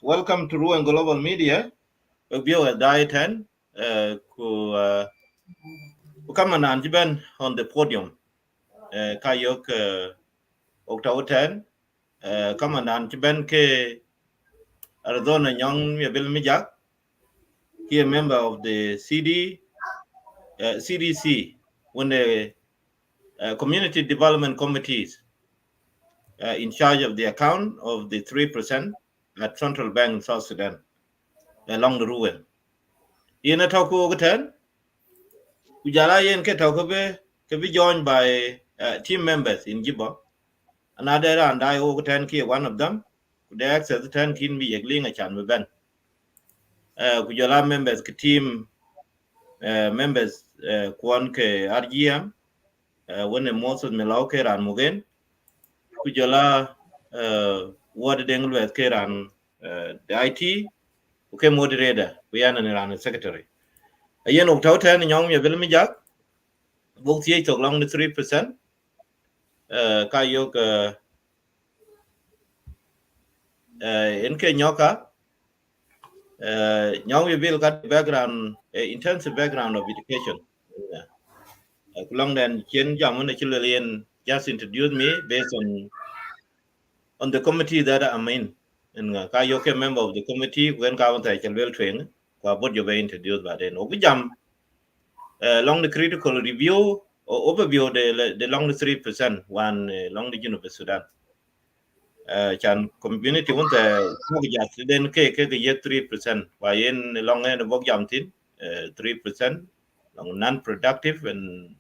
Welcome to Ruang Global Media. Viewer Dieten who come and Jiben on the podium. Kayok Octoten come and Jiben K Azona Nyok Miabil, he a member of the CDC when the community development committees in charge of the account of the 3% at Central Bank in South Sudan along the ruin. In a talk over 10, Ujala Yen Ketokobe can be joined by team members in Jibo. Another and I over 10 key, one of them, the access the 10 kin be a gling a chan with Ben. Ujala members, team members, Kwan K RGM, when the most of Milauke and Mugen, Ujala what the Dengle Keran, the IT, okay, moderator, we are an secretary. A yen of Tautan and Young Yabil Mijak, both ye took long the 3%. Kayok in Kenyoka, Young Yabil got background, intensive background of education. Long then, Chen Jamun Chilean just introduced me based on the committee that I'm in. and ka yo ke member of the committee when ka want to well train kwa board you be introduced by then ogu jam long the critical review or overview the long the 3% one long the University Sudan chan community want to just then ke 3% why in long end work jam tin 3% long non-productive and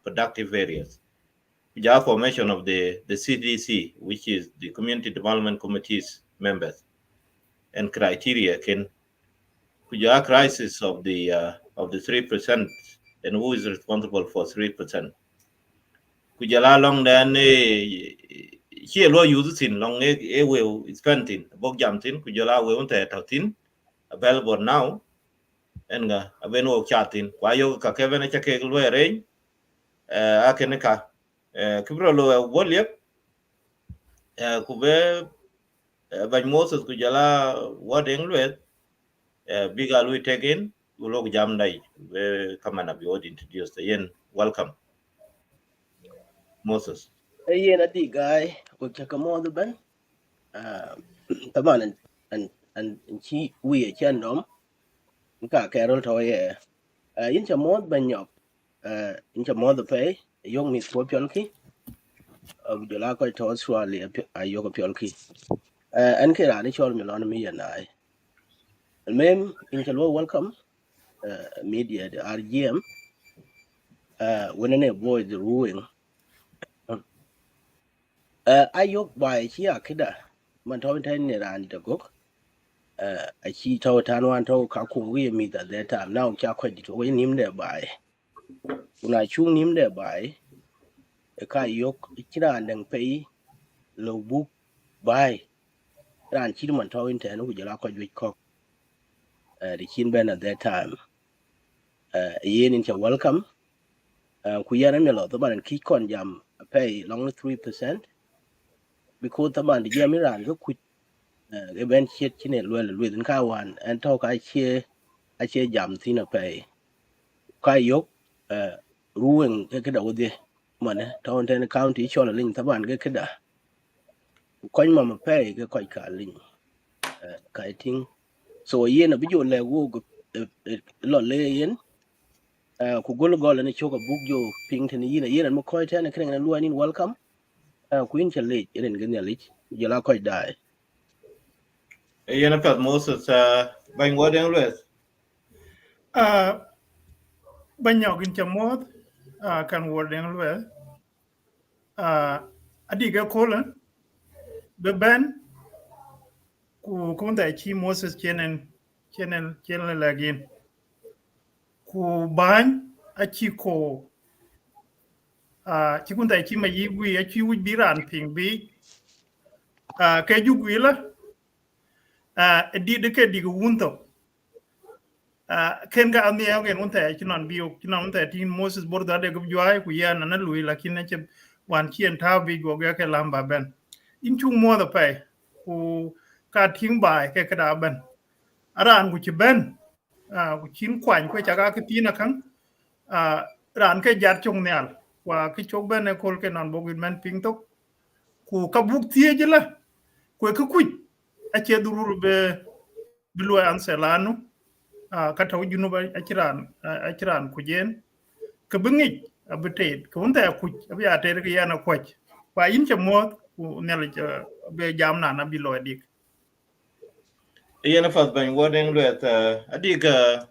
productive areas. The formation of the CDC, which is the Community Development Committee's members, and criteria can kuja crisis of the 3% and who is responsible for 3%. Kuja la long then here lo use in long will spending bog jam tin kuja la we want to available now and ga abeno chatin kwa yo ka kevena cha ke lo arrange akeneka kibro lo woliep kube ban Moses kujala wadeng lwet biga lui taken ulog jam dai kamana bi od introduce yen welcome Moses yen adi guy ko chaka mo the ban taban and chi we chen dom ka carol to ye yin cha mo ban nyok in cha mo the pay yong mi ko pion ki of jula ko to Australia ayo ko pion ki an ke ra ni chol mi lon mi ya nai mem in cha lo welcome media the RGM when an avoid the ruling ayok by chi akida man to ten ne ran to go a chi to tan wan to ka ku wi mi da that time now cha ko di to we nim de bai una chu nim de bai e ka yok kira ndang pe lo bu bai ran chi man to in ten ku jala ko wi ko the kin ben at that time yen in cha welcome ku yana me lo to ban ki kon jam pay long 3% because the man the jam ran go ku e ben chet chine lo lo ka wan and to ka che jam tin a pay ka yok ruwen ke da wodi mane town ten county chola lin taban ke da koy mama pay ke koy ka lin ka ting so yen abi jo le wo lo le yen ku gol gol ne choka bug jo ping ten yen mo koy ten ke ngana luanin welcome ku in chale yen gen ya lich je la koy dai yen apet Moses ban wadeng lwet Banyog chamot kan worden lwe adiga kola be ben ku kunta chi Moses chenen lagin ku ban achi ko chi kunta chi mayigwi achi wi biran ping bi ke jugwila di de ke di wunto ken ga ami ya gen unta chi non biyo chi non unta tin Moses borda de gubjwa ku ya na lui lakini che wan chien tabi go ga ke lamba ben in chung mo da pai ku ka ting bai ke kada ben aran ku chi ben ku chin kwan ku cha ga ke tina kan ran ke jar chung nyal wa ki chok ben e kol ke non bogin men ping tok ku ka buk tie jela ku ku a che durur be bilo an selanu ka taw junu ba achiran ku jen ke bengi abete ko unta ku abi ate ke yana kwach wa in che mo ku nele be jamna na bilo dik yen apet ban wadeng lwet adiga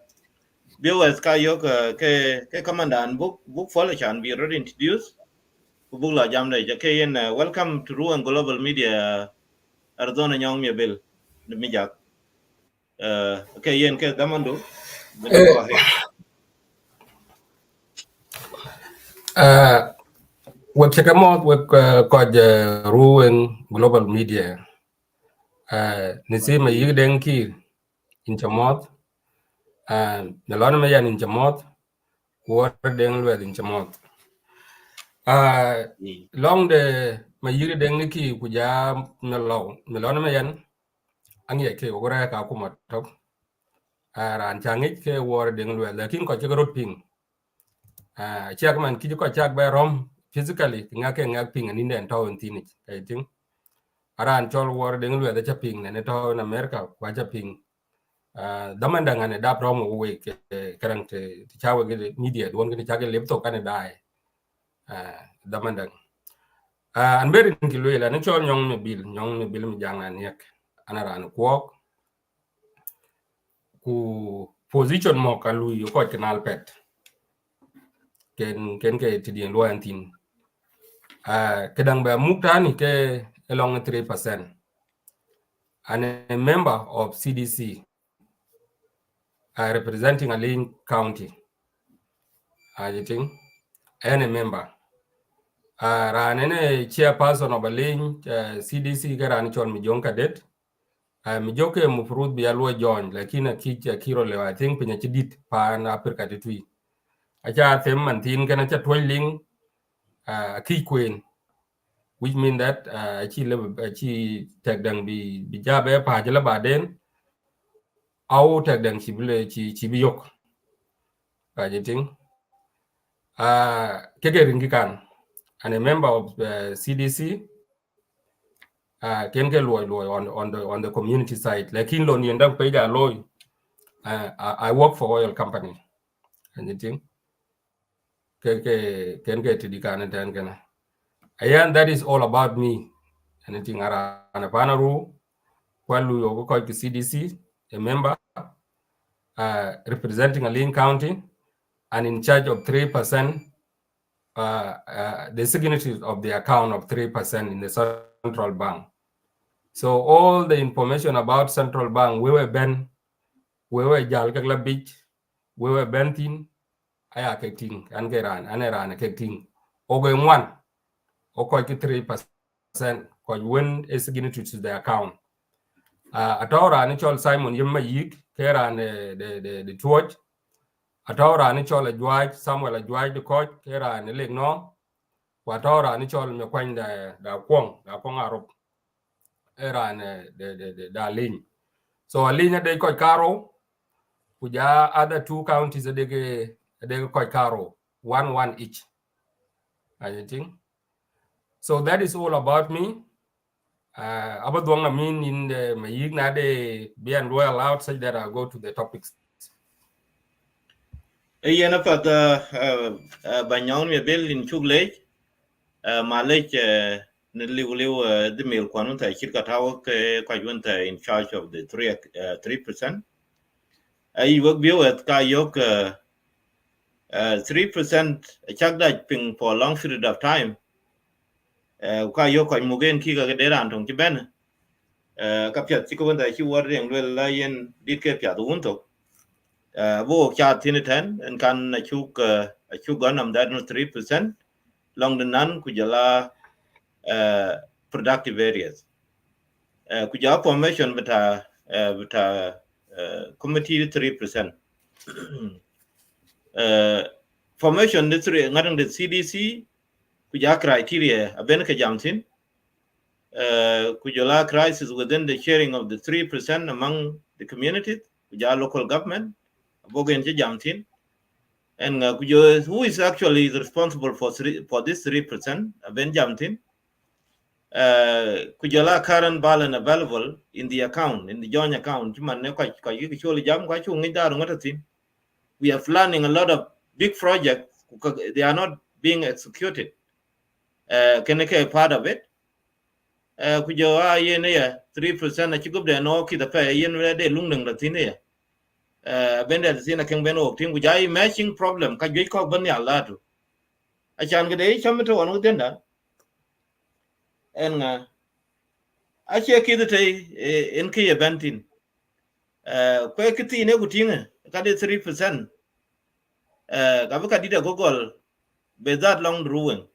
viewers ka yok ke commandant book follow chan be already introduced kubula jam dai ke yen welcome to Ruang Global Media Azona Nyok Miabil the mijak ke yen ke damando go ahead Web chekamot web kod ruin global media. Nisima yigden ki in chamot. Nalona mayan in chamot. Water den lwed in chamot. Long the ma yigden ki kuja nalona mayan. Angye ke ogora ka kumat top. Ran changit ke water den lwed. Lakin ko chigarot ping. Chakman kiji ko chak by rom physically ngake ngak ping and in the town teenage. I think. aran chol war deng lwe da chaping ne to in America kwa chaping damanda ngane da promo we karang te chawe ge media don ge chage laptop kan dai damanda an berin ki lwe la ne chol nyong me bil mi janga nek anaran kwok ku position mo ka lu ko kanal pet ken ke tidien lo antin kedang ba muktani ke along 3% and a member of CDC representing a Lynn County I think and a member ranene chairperson of a Lynn CDC garani chon mi jonka det mi joke mu fruit bi alwa join lakini kiro le I think pinya chidit pa na Africa tetui acha them mantin kana cha toiling ki queen which mean that achi tag dang bi jabe pa jala baden au tag dang chi bi yok ka jiting kege ringikan and a member of CDC can get loy on the community side lakin lo ni ndang pe ga loy I work for oil company and jiting ke can get dikan tan kana and that is all about me anything ara ana panaru kwalu yo ko CDC a member representing a Lynn County and in charge of 3% the signatories of the account of 3% in the central bank. So all the information about central bank, we were jal kakla beach, we were bentin, aya keting, and geran, aneran keting. Ogo one, oko 3%, cause when a signatory to the account. Atora anichol Simon Yema Yik, Keran the Twitch. Atora anichol a Dwight, Samuel a Dwight the coach, Keran a leg no. Watora anichol me kwany da kwong arop era the lin. So a lin de koy karo kuja other two counties de koy karo 1 each. I think. So that is all about me. Abadwang I mean in the mayig na de be and well out such that I go to the topics. Yena pat Banyang Miabil in Chuglej Malech ne liu the mail quanunta chirka tawo kwajunta in charge of the 3%. I work view at ka yok 3% chakda ping for a long period of time. Ka yok kwa mugen ki ka deran tong chiben. Ka pyat chikwanda chi war reng lwel la yen dit ke pyat unto. Wo cha tiniten and kan chuk ganam that no 3% long the nan kujala productive areas. Kuja formation beta committee 3%. Formation the three ngadang the CDC kuja criteria aben ka jamtin. Kujala crisis within the sharing of the 3% among the community, kuja local government, bogen jamtin. And who is actually responsible for this 3%? Aben jamtin. Kujala current balance available in the account, in the joint account. We are planning a lot of big projects. They are not being executed. Can I part of it? Kujala 3% a chikup de no kita pay yen de lung the thing. Benda the thing can ben team kujai matching problem. Kajui kok banya ladu. I can get a chamato one with that. And I check it in key eventing. Quakity in everything, got it 3%. Gabaka did a Google by that long ruin.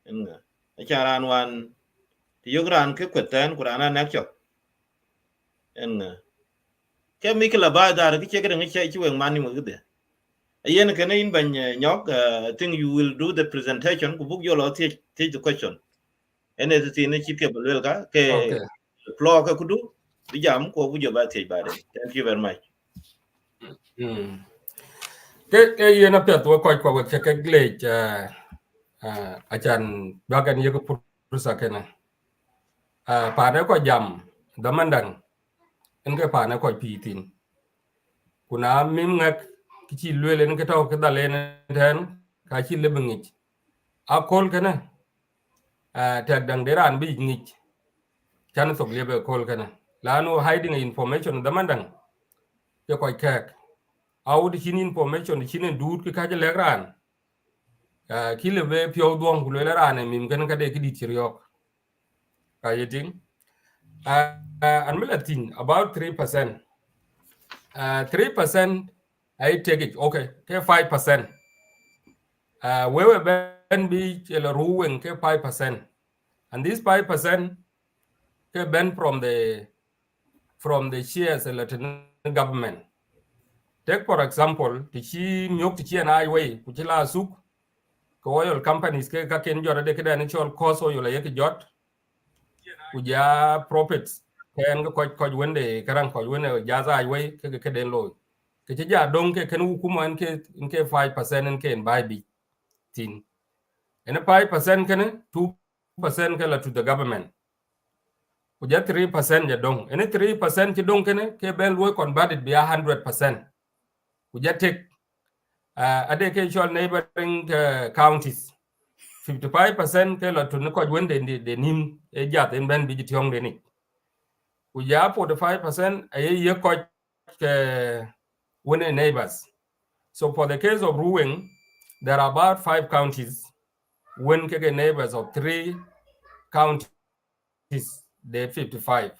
And I can one the Yogran Kikutan, Kurana Nacho. And can make a labad that I check and check you and money with it. A yen can in by Nyok, I think you will do the presentation, book your lot, take the question. And as it's in a chicken, okay. Floor could do the jam ko wujo ba tej bare. Thank you very much. Ke yena pet wo koy ko ke glej achan bagan yego pursa kena pane ko jam damandang enke pane ko pitin kuna mim ngak kichi lwele nke taw ke dalen ten ka chi lebengich akol kana tag dang deran bi ngich chan sok lebe kol kana lano hiding information damandang ke ko kek awdi chin information chin dud ke ka legran kile be pyo duong lwele ran mim kana ka de kidi chiriok kayeting and milatin about 3%. 3%, I take it. Okay, 5%. We will ben be ruling 5%, and this 5% ben from the shares Latin government. Take for example, the chi nyok the chi and highway, kuchila suk, oil companies ke ka ken jora de kada initial cost oil yek jot, kuja profits. Ken ko wende karang ko wende jaza highway ke den loy. Ke ja dong ke ken hukuma nke 5% nke buy big thing. And 5% can 2% kala to the government. Kuja 3% ya dong. And 3% ki dong kene ke bel we converted be 100%. Kuja take educational neighboring counties. 55% kala to ko wende de nim e jat en ben bi tiong de ni. Kuja 45% ay ye ko wene neighbors. So for the case of Ruweng, there are about 5 counties when neighbors of 3 counties, they 55.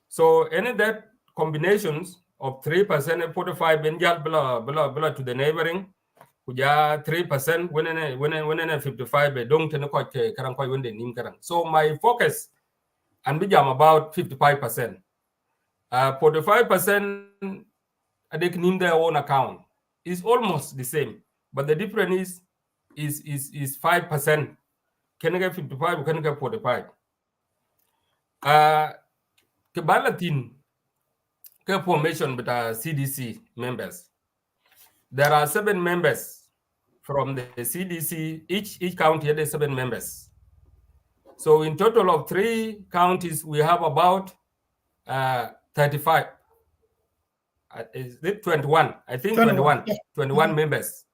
So any that combinations of 3% and 45 benjal blah to the neighboring, kuja 3% when 55 don't karang koi when they nim karang. So my focus and bijam about 55%. 45% they nim their own account is almost the same, but the difference is 5%. Can I get 55? Can I get 45? Kebalatin formation with CDC members. There are 7 members from the CDC. Each county has 7 members. So in total of 3 counties, we have about 35. Is it 21? I think 21. 21 members.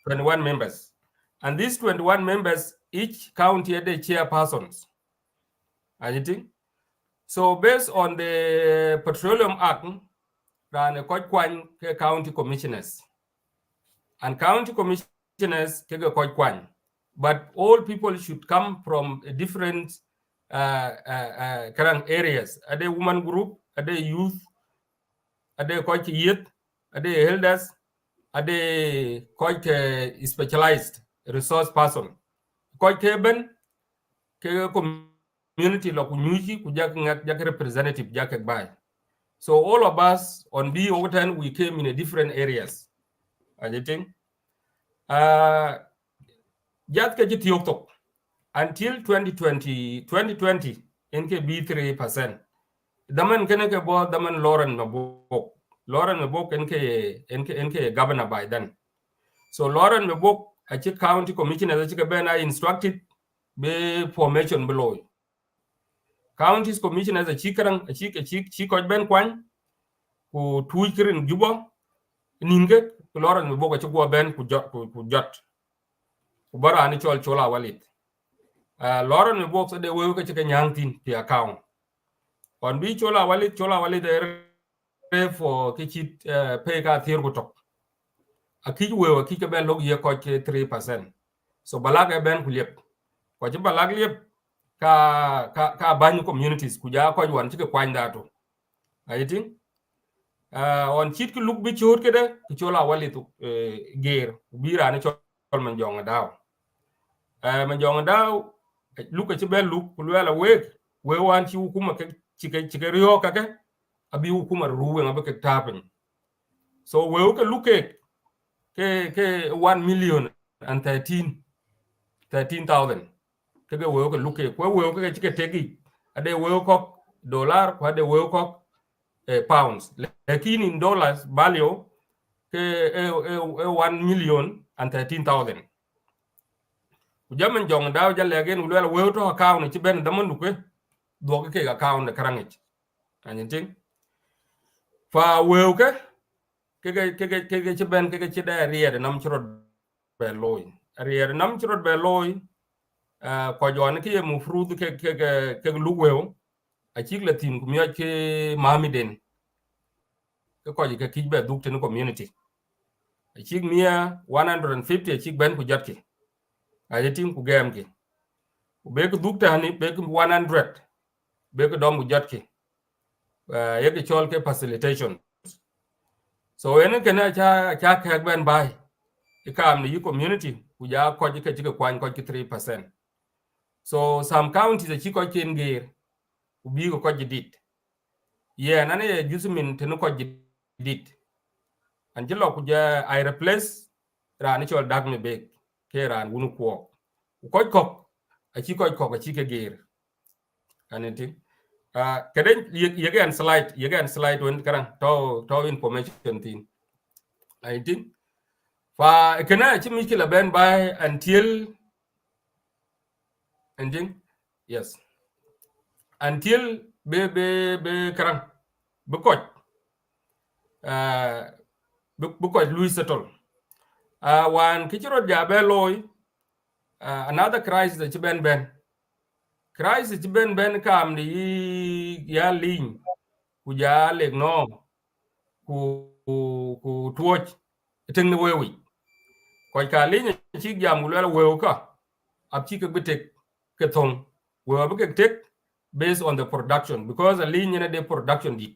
21 members. And these 21 members, each county had chairpersons. I think. So based on the Petroleum Act, ran a county commissioners. And county commissioners take a quite. But all people should come from different current areas. Are they woman group? Are they youth? Are they quite youth? Are they elders? Are they quite specialized resource person? Quite Keben, community lo kunyuji kujak representative jak by. So all of us on B overturn we came in a different areas. I think jat ke jitiok until 2020 NK B3%. Daman kene ke bo daman Lauren Mabok NK governor by then. So Lauren Mabok a county commissioner that been instructed be formation below. Counties commissioners a chikarang a chik ben kwan ku tuikirin juba ninge Lauren Mabok a chukwa ben ku jot kubara ani chola walit. Lauren Mabok so de we ka chika nyangtin the account. On bi chola walit for kichit pay ka thir gutok. A kij we a kij ben log ye ko 3%. So balaga ben kuliep. Ko balag liep ka banyu communities kuja ko wan chike kwanda to. I think on chit ki look bi chot kede ki chola walit gear bira ni chol manjong daw. Manjong daw look at ben look kulwela we wan chi hukuma ke chike rio kake abi hukuma ruwe ngabe ke tapen. So we ke look ke 1,013,000 kege we ke look we ke chike tegi ade we ko dollar ko ade we ko pounds lakini in dollars value ke 1,013,000. Ujaman jong daw jalle again ulwela we to account ci ben daman duke do ke account the karangich and thing fa we ke ben ke da ria de nam chro be loy ria nam chro be loy ko jon ke mu fruit ke lu we a chik la tin kumya ke mamiden ke ko ke ki be duk tin community a chik mia 150 a chik ben ku jot ke a tin ku gam ke be ku duk tani be ku 100 be ku dom ku jot ke ye ke chol ke facilitation so ene ke na cha ke ben bai ikam ni community ku ja ko ke ke kwan ko 3%. So some counties a chiko chen gear ubi ko jidit yeah nane jusmin tenu ko jidit anjelo ku ja I replace ran chol dag me be ke ran wunu ko a chiko ko a chike gear anenti keden yegen slide when karang to information thing I think fa kana chimi kila ben by until ending yes until be karang be coach be coach Louis settle wan kichiro jabe loy another crisis that ben kam ni ya lin ku ja le no ku tuoch tin wewi ko ka lin chi jam lu wew ka ab chi ke bitek ke thong we be tek based on the production because a lin ne the production dit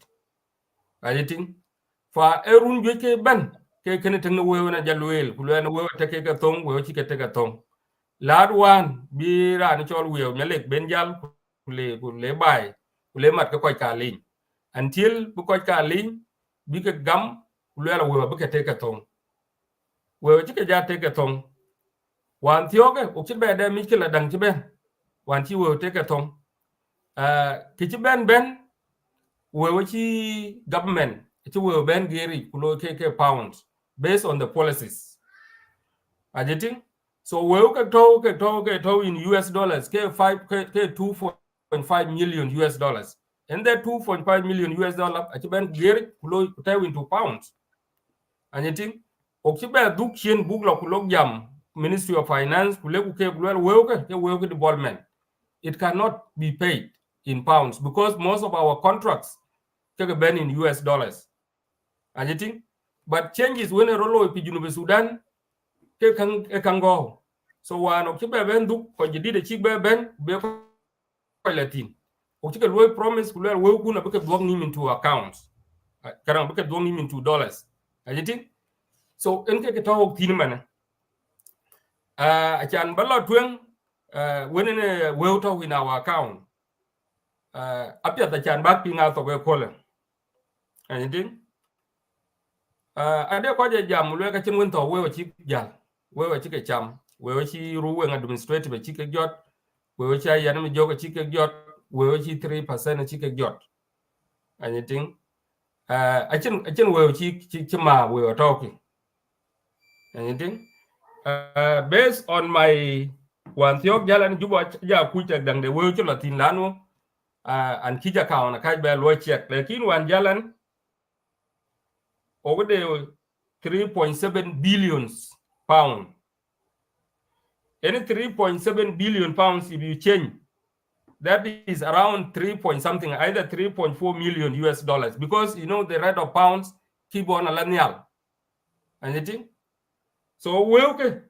ayeting fa erun ke ban ke kene tin wew na jalwel ku le na wew te ke thong wew chi ke te ke thong lad wan bi ran chol wew nyalek ben jal ku le bai ku le mat ko ka lin until bu ko ka lin bi ke gam ku le la wew be ke te ke thong wew chi ke ja te ke thong wan thioge u chi be de mi ke la dang chi ben wan chi wew te ke thong ki chi ben wew chi government chi wew ben geri ku lo ke pounds based on the policies ajeting so we ke to in US dollars ke 2.5 million US dollars and that 2.5 million US dollar achiben geri kulo taw into pounds ajeting okibe duk chen buglo kulo jam Ministry of Finance kule ke we development it cannot be paid in pounds because most of our contracts take ben in US dollars ajeting but changes when a rolo pi Junub Sudan ke kan go so wan ok be ben duk ko jidi de chi be ben be ko latin o chi ke loy promise ku le we ku na be ke dog nim into accounts karang be ke dog nim into dollars ajiti so en ke to tin man a chan balo twen when we to in our account apia da chan bak pinga to be ko le ajiti ade ko je jam le ka chin won to we chi jal we chi ke cham we chi ru we administrative chi ke jot we chi yan mi jogo chi ke jot we chi 3% chi ke jot anything achin we chi ma we talking anything based on my one thiok jalan juba ja ku tek dang de we chi latin lanu an kija ka na kai be lo check lekin wan jalan over the 3.7 billions pound any 3.7 billion pounds if you change that is around 3 point something, either 3.4 million US dollars, because you know the rate of pounds keep on a anything. So we okay,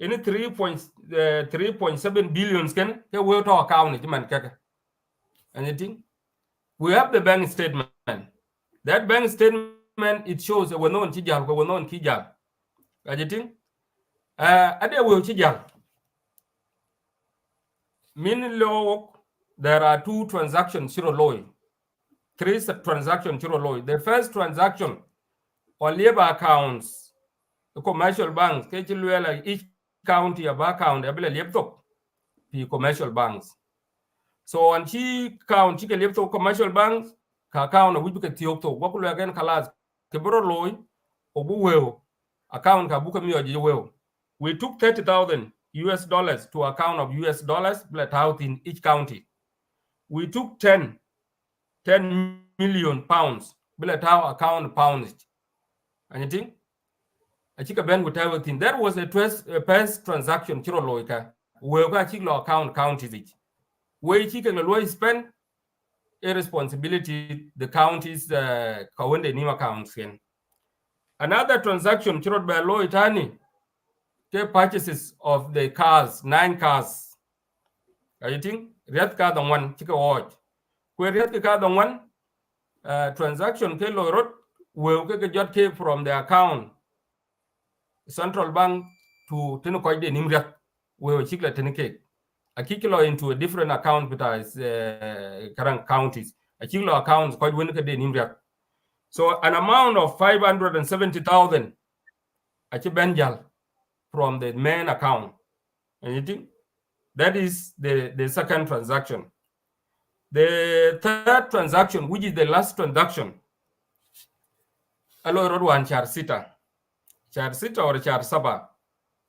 any 3.7 billions can we to account anything. We have the bank statement. That bank statement it shows that we're not kijal, we're not kijal. Anything. Ade we kijal. Meaning law, there are two transactions, zero law. 3 transactions. The first transaction on labor accounts, the commercial banks, each county of account, the commercial banks. So on chi count, commercial banks, account which can tiokto, what will again kalas, Kebro loy, obu account kabuka we took 30,000 US dollars to account of US dollars, but out in each county. we took 10 million pounds bila taw account pounds and you think a chika ben with everything. That was a first transaction chiro loika we ka chiklo account counties it we chika lo spend a responsibility the counties kawende name accounts in another transaction chiro by law itani ke purchases of the cars 9 cars I think red car the one chika watch we red car the one transaction ke lo rot we ke jot ke from the account central bank to tinu ko de nimriat we chikla tenike a kikilo into a different account but as current counties a kilo accounts quite win de nimriat so an amount of 570,000 a benjal from the main account and you think that is the second transaction. The third transaction, which is the last transaction, alo road one char sita or char saba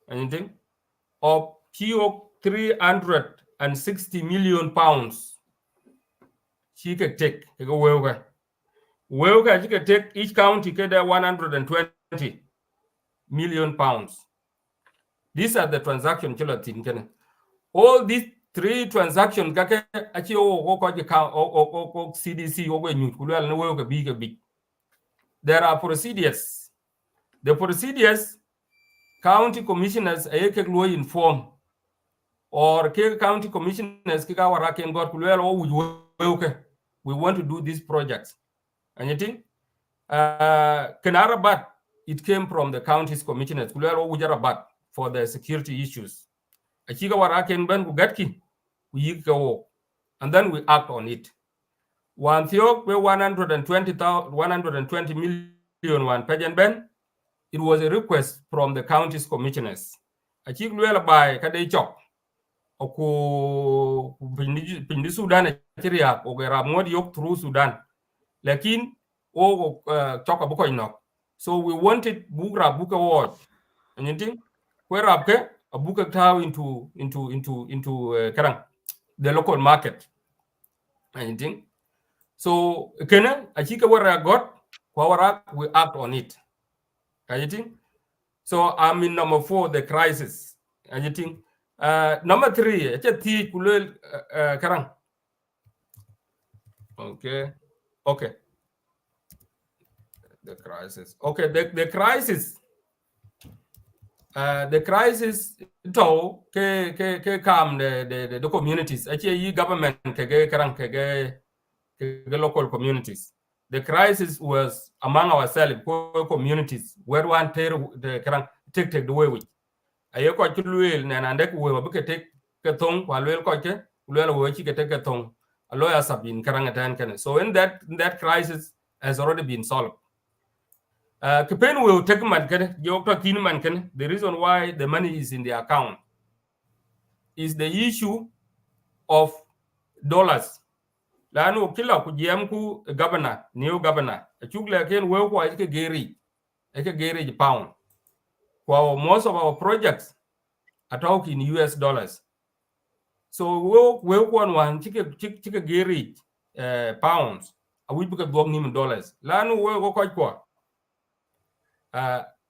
anything of PO 360 million pounds. She can take wewga she can take each county get 120 million pounds. These are the transactions. All these 3 transactions kake achi o ko CDC o nyu kulala no wewga big. There are procedures. The procedures county commissioners ayeke inform or county commissioners kika waraken got kulwel we want to do these projects and you think Kenarabat it came from the county's commissioners kulwel Wujarabat for the security issues achiga waraken ban kugatki we go and then we act on it one thiok we 120 million one pajan ben it was a request from the county's commissioners achigluela by kade chok oku pindi Sudan chiria ogera mod yok through Sudan lakin o chok abuko inok so we wanted buka watch and you think where abke abuka taw into karang the local market and you think so kena achika wara got kwara we act on it and you think so I'm in number 4 the crisis and you think number 3 it's a kulel karang okay the crisis okay the crisis to ke come the communities actually government ke karang ke local communities. The crisis was among ourselves communities where one the karang take the way we ayo ko chulwel nanande ko we ba take ke thong walwel ko ke ulwel we chi ke take ke thong a lawyer sabin karang atan kan so in that crisis has already been solved kepen we take man kan yo to tin man kan the reason why the money is in the account is the issue of dollars lanu kila ku jam ku governor new governor chugle ken we ko ke geri pound for most of our projects are talking in US dollars so we one chike geri pounds we buka dog nim dollars lanu we ko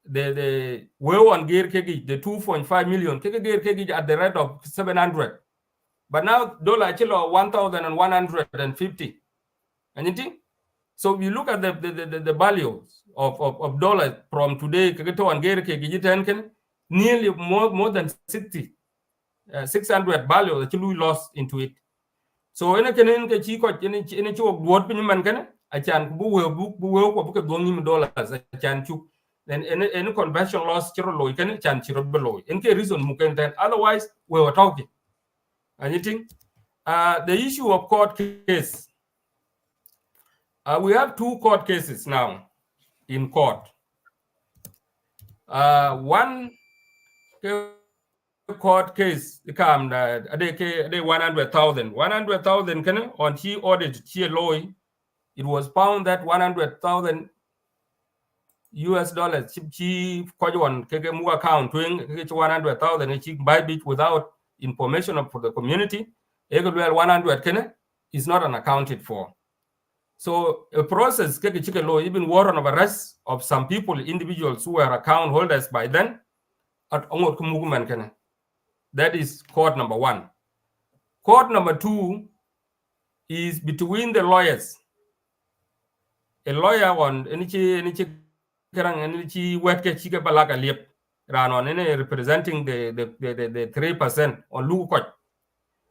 the we one geri ke the 2.5 million ke geri ke at the rate of 700 but now dollar chilo 1,150 and you think so we look at the value of dollars from today nearly more than 600 value that we lost into it so ene kenen ke chi ko ene chi word pin man kan achan bu ko bu dong dollars achan chu then any conversion loss chiro loy kan chan chiro below in ke reason mu kan then otherwise we were talking and you think the issue of court case we have 2 court cases now in court. One court case come they 100,000 can on she audit she law it was found that 100,000 US dollars she kwajon kege mu account twing 100,000 she buy it without information for the community 100 can is not unaccounted for. So a process, even warrant of arrest of some people, individuals who were account holders by then, that is court number 1. Court number 2 is between the lawyers. A lawyer on representing the 3% on Lukot.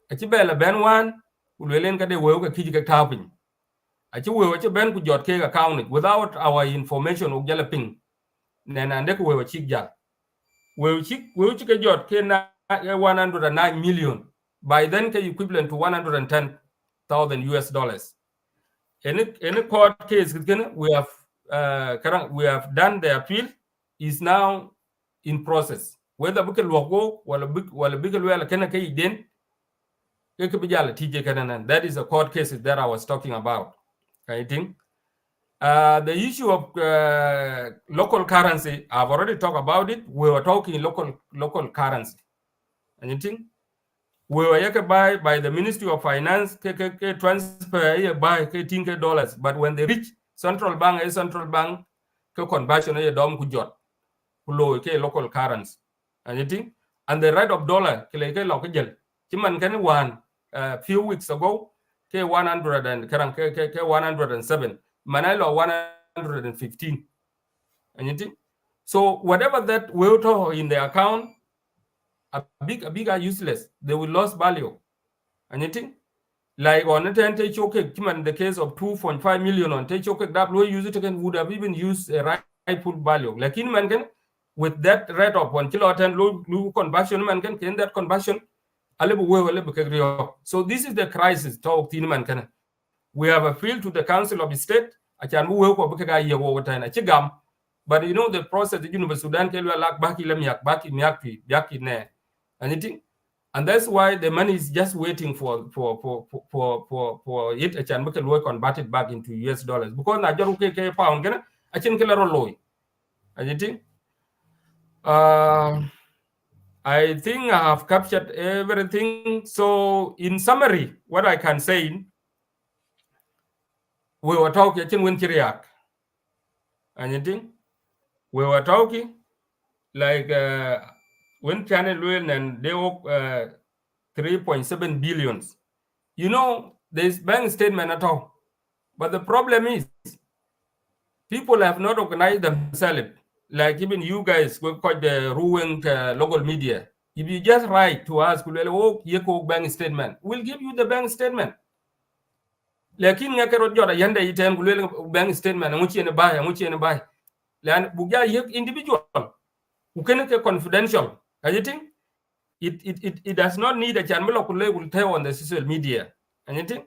A chibella ben one, Ulelen Kade Woka Kijika Tapping. A chiwe ben could jot cake account without our information of galloping. Then and deck we chick jal. We chick jot Kena 109 million. By then, equivalent to 110,000 US dollars. Any court case, we have done the appeal, is now in process. Whether we can go or a big well can then that is the court cases that I was talking about. I think the issue of local currency, I've already talked about it. We were talking local currency. Anything? We were by the Ministry of Finance, transfer by $10, but when they reach central bank, conversion local currency. Anything? And the rate of dollar, few weeks ago, 107, Manila 115. Anything? So whatever that we to in the account, a big are useless. They will lose value. Anything? Like on the case of 2.5 million on Techoke, that use it again would have even used a rightful value. Like in Mangan, with that rate of 1 kilowatt and low conversion, Mangan can that conversion. So this is the crisis. We have appealed to the Council of the State. But you know the process. The University of Sudan anything, and that's why the money is just waiting for it. A converted back into US dollars because Najaru pound I think anything. I think I have captured everything. So, in summary, what I can say, we were talking when Chiriak. Anything? We were talking like when Channel Will and they work 3.7 billions. You know, there's bank statement at all. But the problem is, people have not organized themselves. Like even you guys, we call the ruined local media. If you just write to us, bank statement, we'll give you the bank statement. Like in bank statement, and which buy. Individual who can confidential. Anything? It does not need a channel will tell on the social media. Anything?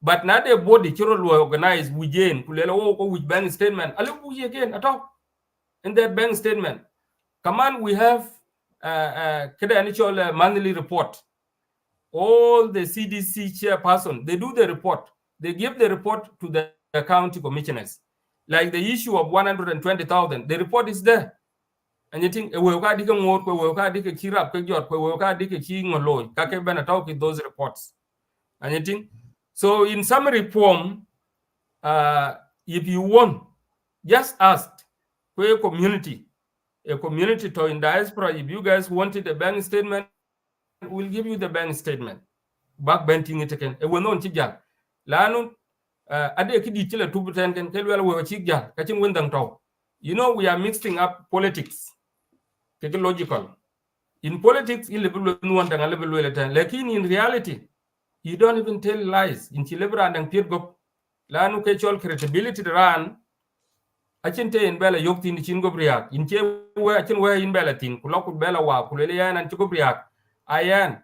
But not a body will organize within with bank statement. I look again at all. In that bank statement, command we have credential monthly report. All the CDC chairperson, they do the report. They give the report to the county commissioners. Like the issue of 120,000, the report is there. And you think those reports. And you think so in summary form, if you want, just ask a community to in diaspora. If you guys wanted a bank statement, we'll give you the bank statement. Back banking it again. It will not chija. Lanu ade kidi chile 2% can tell well we chija. Kachin windang tau. You know we are mixing up politics. Take logical. In politics, in reality, you don't even tell lies. In Chilebra and Pirgop, Lanu Kechol credibility run. Achinte in Bella Yoktin Chingobriak, in Chinway in Bellatin, Kulok Bella Wa, Kulelian and Chugobriak, Ayan,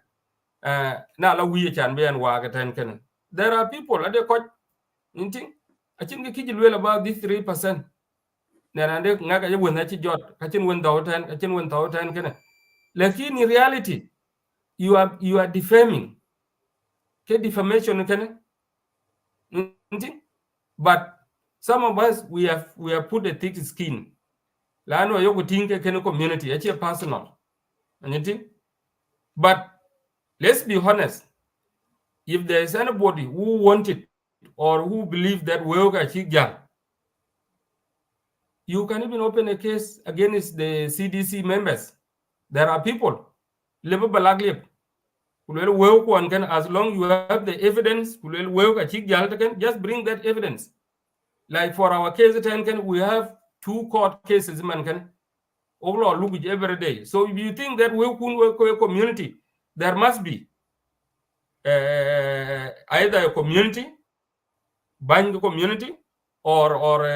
Nala Wich and Bian Wagatanken. There are people at the court, inting. I think the kid will about this 3%. Then I think Naga when that jot, catching 1,010, like in reality, you are defaming. Defamation, but some of us we have put a thick skin. Lano yoku tinke keno community, actually personal. Anything? But let's be honest. if there is anybody who wanted or who believe that Weoga Chigyal, you can even open a case against the CDC members. There are people, as long you have the evidence, just bring that evidence. Like for our case, we have 2 court cases, overall look every day. So if you think that we could community, there must be either a community, buying the community, or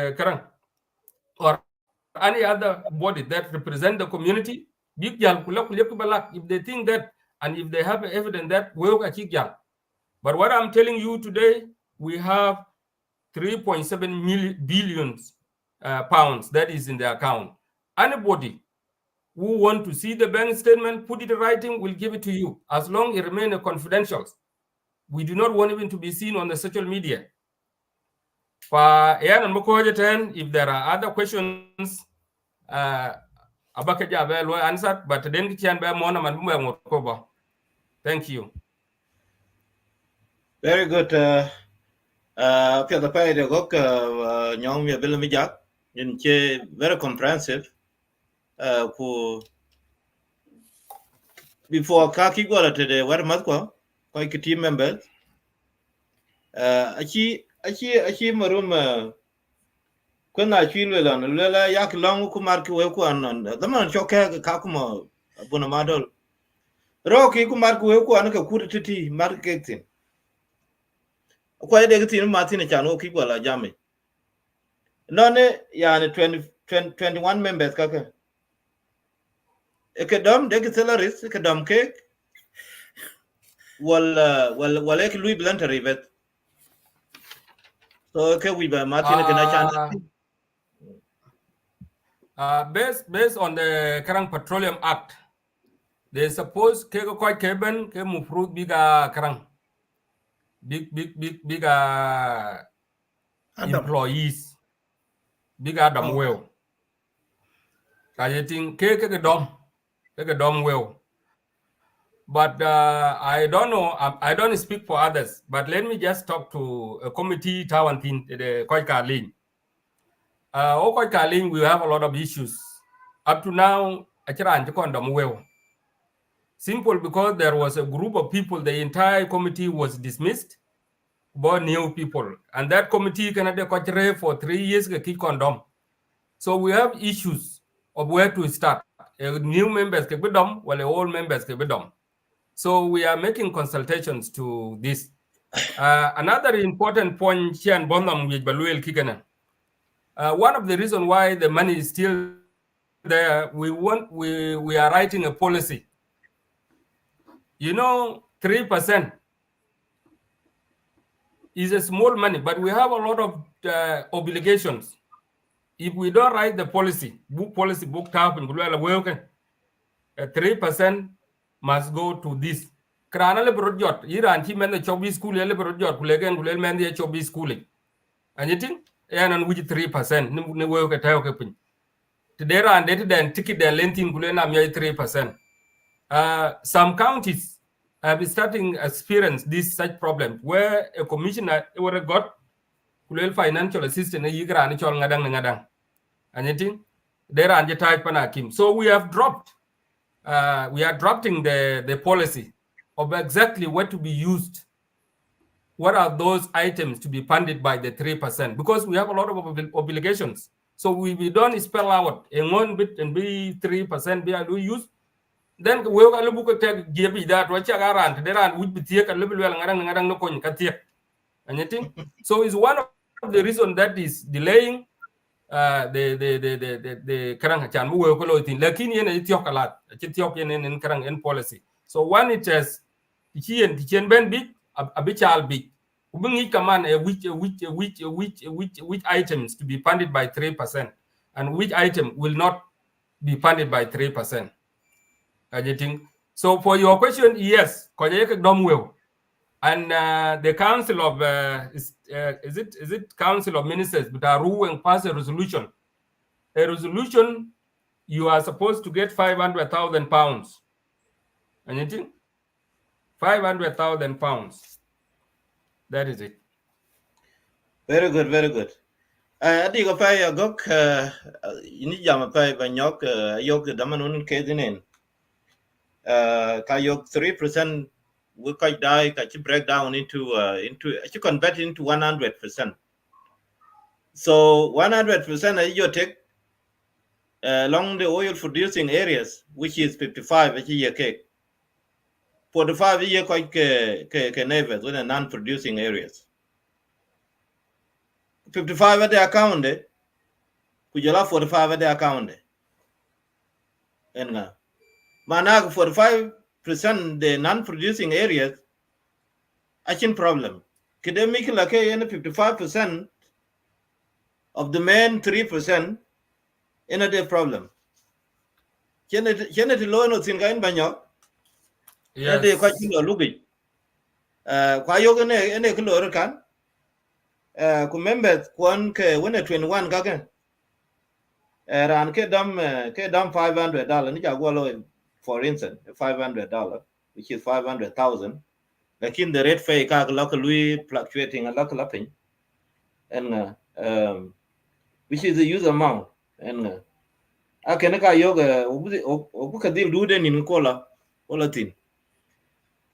any other body that represent the community. If they think that, and if they have evidence that we are chigyal. But what I'm telling you today, we have 3.7 billion pounds that is in the account. Anybody who want to see the bank statement, put it in writing, we'll give it to you, as long as it remains confidential. We do not want even to be seen on the social media. If there are other questions, answered, but then thank you. Very good. The pay the Gok Nyok Miabil Mijak in very comprehensive. Before Kaki got to the West Masqua, quite team members. Achi marum when I feel well on Lela Yak Long Kumarki Wekuan, the man Choka Kakuma Bunamadol. Rocky Kumarku Weku and a Kuriti marketing. Quite a thing Martin Chano Kikola Jami. None yan 21 members kaka. Ekadom, they get salaries, ekadom cake. Well, ek Louis Blanter, but so okay, we by Martin based on the current Petroleum Act, they suppose Kego quite Keben, Kemufruit bigger Karang. Big employees, big Adam well. I think take a dom well. But I don't know. I don't speak for others. But let me just talk to a committee. Tawantin the Koi Karlin. Koi Karlin, we have a lot of issues up to now. Well. Simple because there was a group of people. The entire committee was dismissed. About new people, and that committee can have for 3 years. So we have issues of where to start. New members can be done, while old members can be done. So we are making consultations to this. Another important point here and Bonham with Baluel Kikana. One of the reasons why the money is still there, we are writing a policy. 3% is a small money, but we have a lot of obligations. If we don't write the policy, book tab and 3% must go to this. Krana le project Iran team and the Chobi school le project Kulegan will man the Chobi schooling. And you think and which 3% no work at Taokapin. Today and dated and ticket and lenting Gulena 3%. Some counties have starting experience this such problem where a commissioner got financial assistance a year and ngadang. And you think there are type panakim. So we have dropped. We are drafting the policy of exactly what to be used. What are those items to be funded by the 3%? Because we have a lot of obligations. So we don't spell out in one bit and be 3% be used. Then we will look at GB that what you around there and would be take a little well and no coin. And you think so is one of the reasons that is delaying the current chan we will in Lakini and Ethiopian in current in policy. So one it has he and Tichen Ben big a bit child big. We command which items to be funded by 3% and which item will not be funded by 3%. So for your question, yes, well. And the Council of is it Council of Ministers, but are and pass a resolution. A resolution, you are supposed to get 500,000 pounds. Anything? 500,000 pounds. That is it. Very good, very good. Adi ko pa ya gok ini jam pa ba nyok yok damanun ke dinen. Ka yok 3% we ka die ka break down into you convert it into 100%. So 100% you take along the oil producing areas, which is 55 a year cake. 45 year quite ke neighbors with non-producing areas. 55 at the account, kujala 45 at the account. And Mana 45% the non-producing areas, achin problem. Academic like 55% of the main 3% in a problem. Chenet loan of Singa in Banyok, and they quite look it. Kwayoga ene kulo kan. Remember kwan ke when 21 gaga. Ran ke dam $500 ni jagwalo for instance $500, which is 500,000. Lakin the rate fee ka locally fluctuating a local thing, and which is the use amount, and akenaka yoga obuka deal do den in kola thing.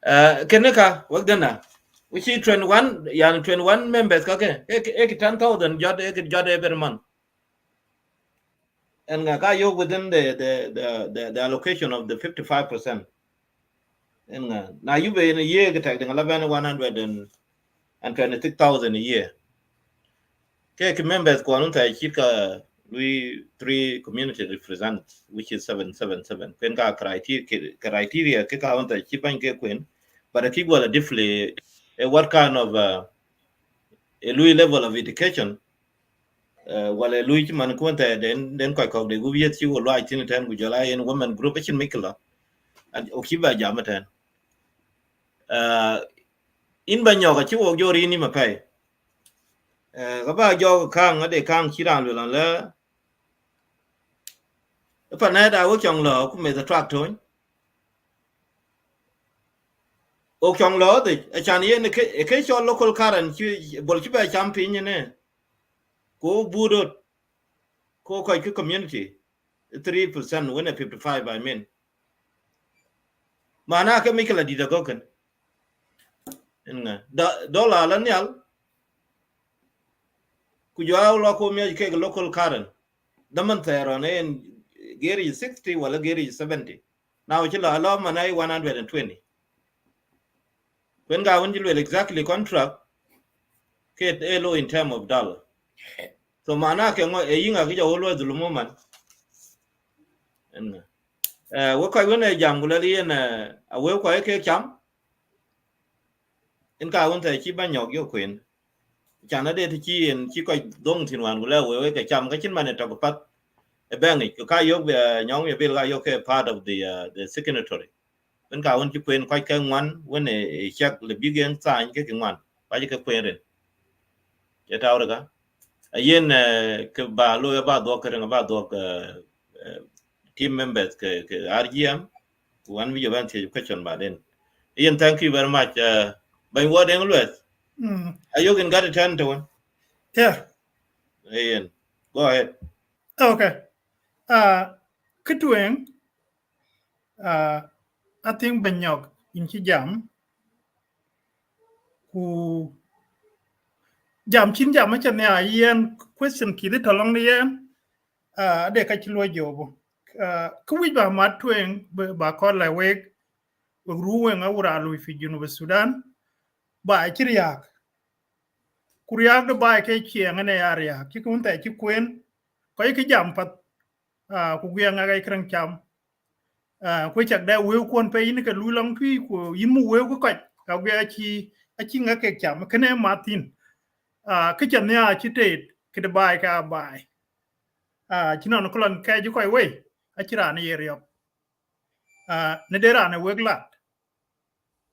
Kenaka wagdana, which is 21 members kake 10,000 jot every month. And you within the allocation of the 55%. And now you be in a year getting 126,000 a year. Cake members go on to Chika we 3 community represent, which is 777. Penka criteria kika on the chipan queen, but a kick will differently what kind of a Louis level of education. While a Louis man quanta then quite called the Guviet you will write in 10 with July and women group in Mikula and Okiba Jamatan. In Banyoga, you will your in him a pay. About your kang, they can't sit down with a if I had I work young law, who made the track to him. O young law, the Chinese in a case your local current, you Bolchiba champion, go Budo, go quite community. 3% when a 55 I mean. Manaka Mikala did a goken. Dollar Lanyal. Could you all local local current? Damanthar on and Gary is 60, while Gary is 70. Now Chilla allow Manai 120. When Gawan will exactly contract, Kate Elo in term of dollar. So Manaka a yinga always the moment. And what I win a jangulary and a well quiet jam. In Kawan Chiban your queen. Canada to chi and chi quite don't in one will wake a cham kitchen man at a pat a bang it. Kayok Nyong Miabil part of the signatory. When Kawan you queen quite can one when a check the big and sign getting one. Why you can queen get out of that. A yen ba lawyer about doctor and about dog team members RGM one we advantage question by then. Ian, thank you very much. By what English? You can get a turn to one. Yeah. Ian, go ahead. Okay. Ketueng, I think Banyok in Chijam, who jam chin jam much an yen question kid along the yen, de Kachilo Jobo. Could we ba Matwing ba call like wake, ruling our Louis University Sudan, by Chiriak. Kuriak the by Kachiang and area, Kikunta Chikwen, Koyaki jam pat, Kugiang I can jam. Which at that will quan pay in a long tree, you move well quite. How we a ching a cake jam, can Martin. Kitchen near chitate, kid a buy car buy. Chinon colon cage quite way. A chiran area. Nederan a work lot.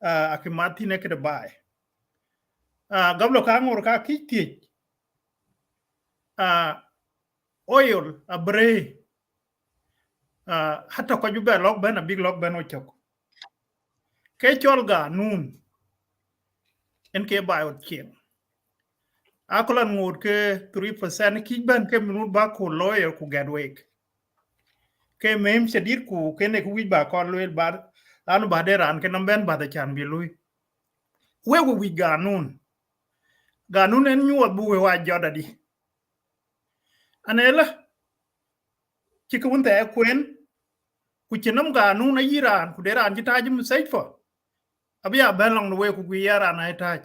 A can Martin a kid buy. Goblo kang or ka kitty. Oil, a bray. Hatta ko jube lock ben a big lock ben o chok. Kechol ga noon. en ke ba ot chen akolan ngut ke 3% ki ban ke minut ba ko lawyer ku gadwek ke mem shadid ku kene ku wi ba kon loel ba anu ba de ran ke namben ba da chan bi lui we wi ganun en nyuot bu we wa joda di anela ci ko wonte kwen ku chenam ganun a yiran ku de ran ci tajim saifo abia belong no we ku yara na taj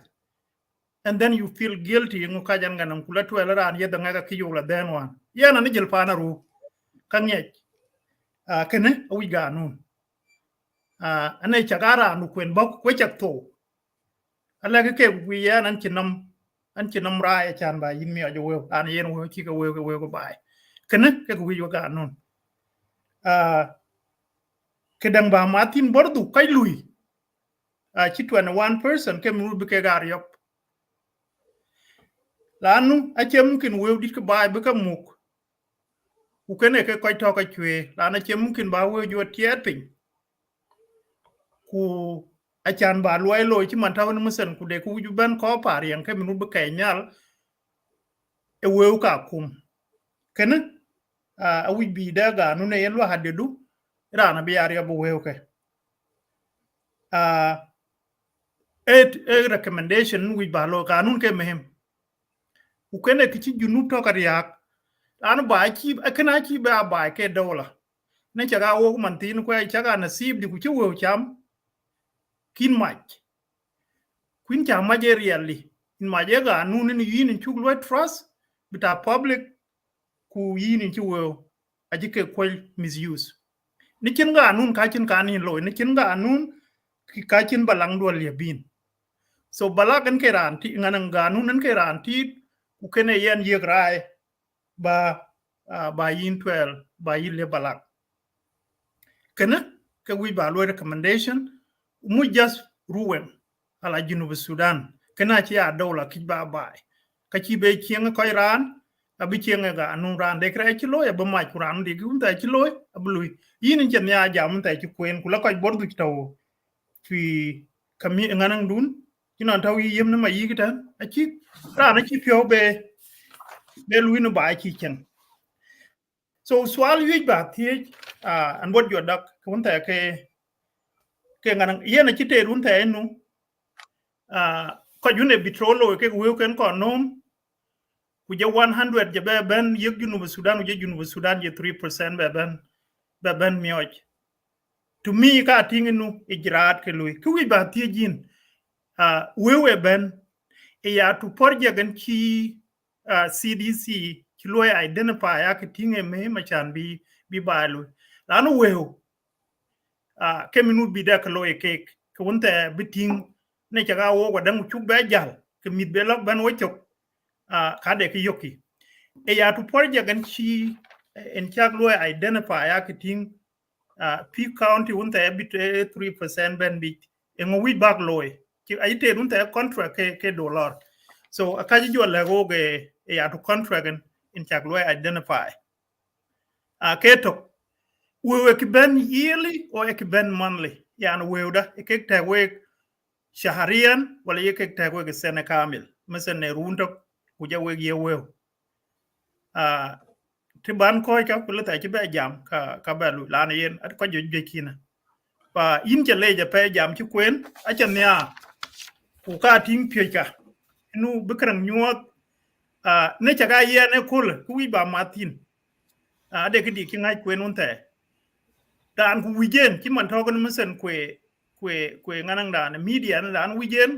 and then you feel guilty ngu kajan ganam kula to ran yeda ngaga ki yola den wan yana ni jil pana ru kanye kene wi ganun anay chagara nu kwen bok kwe chak to ala ke wi yan an chinam ra ya chan ba yin mi ajo we an yen we chi ka we ko bai kene ke wi yo ganun kedang ba matin bordu kai lui chi 21 person ke mu be ke gar yop lanu a chem kin we dit ke bai be ka muk ku kene ke kai to ka chwe lanu chem kin ba we jo tiet pin ku a chan ba loy loy chi man taw ni musen ku de ku ju ban ko par yang ke mu be kai nyal e we ka kum kene a wi bi da ga nu ne yelo hadedu rana bi ari bo we ke a recommendation wi ba lo kanun ke mehem ku kene ki junu to ka riak anu ba ki akana ki ba ke dola ne chaga wo man tin ko chaga nasib di ku chi wo cham kin mach kuin cham ma je really in ma je ga nu ni yin chu lo trust bita public ku yin chi wo ajike ko misuse ni kin ga nun ka kin ka ni lo ni kin ga nun ka kin balang do le bin so balagan ke ran ti nganan ga nun ke ran ti ku kene yen ye grai ba yin 12 ba yin le balak kene ke wi ba lo recommendation mu just ruwen ala junub Sudan kana ci ya dawla ki ba bai ka ci be kien ko Iran abi kien ga anu ran de kra ci lo ya ba ma kuran de gun ta ci lo abului yin ci ya jam ta ci kuen kula ko bordu ci taw fi kami nganan dun kina taw yi yem na ma yi gitan a ci ran ci pyo be lui no ba ci ken so swal yu ba ti an bod yo dak kun ta ke nganan yena ci te run ta enu ko june bitrolo ke wu ken ko nom ku je 100 je be ben yeg junub Sudan je junub Sudan je 3% be ben mioj to me ka tinginu ijrat ke lui ku wi ba ti jin we ben e ya tu porje gan ci CDC ci loy identify ya ke tinge me ma chan bi balu lanu wew ke minu bi da ke loy ke wonte biting ne chaga wo ga dan chu be jal ke mit be lok ban wo chok ka de ke yoki e ya tu porje gan ci en chak loy identify ya ke ting P county wonte bit 3% ben bit en wi bag loy ki ayite wonte contract ke dollar so akaji jo le go ge ya to contract in chak loy identify keto we ki ben yearly or ki ben monthly yani we da ke ta we shaharian wala ye ke ta we sene kamil mesela ne runto ku ja we ye we ti ban ko ka kula ta ci be jam ka ba lu la ne yen at ko jo je kina pa yin je le je pe jam ci kwen a chan ya ku ka ting pye ka nu bikran nyuot ne chaga ye ne kul ku wi ba matin de ki di ki ngai kwen un te dan ku wijen ki man to gon mesen kwe nganang dan media dan wijen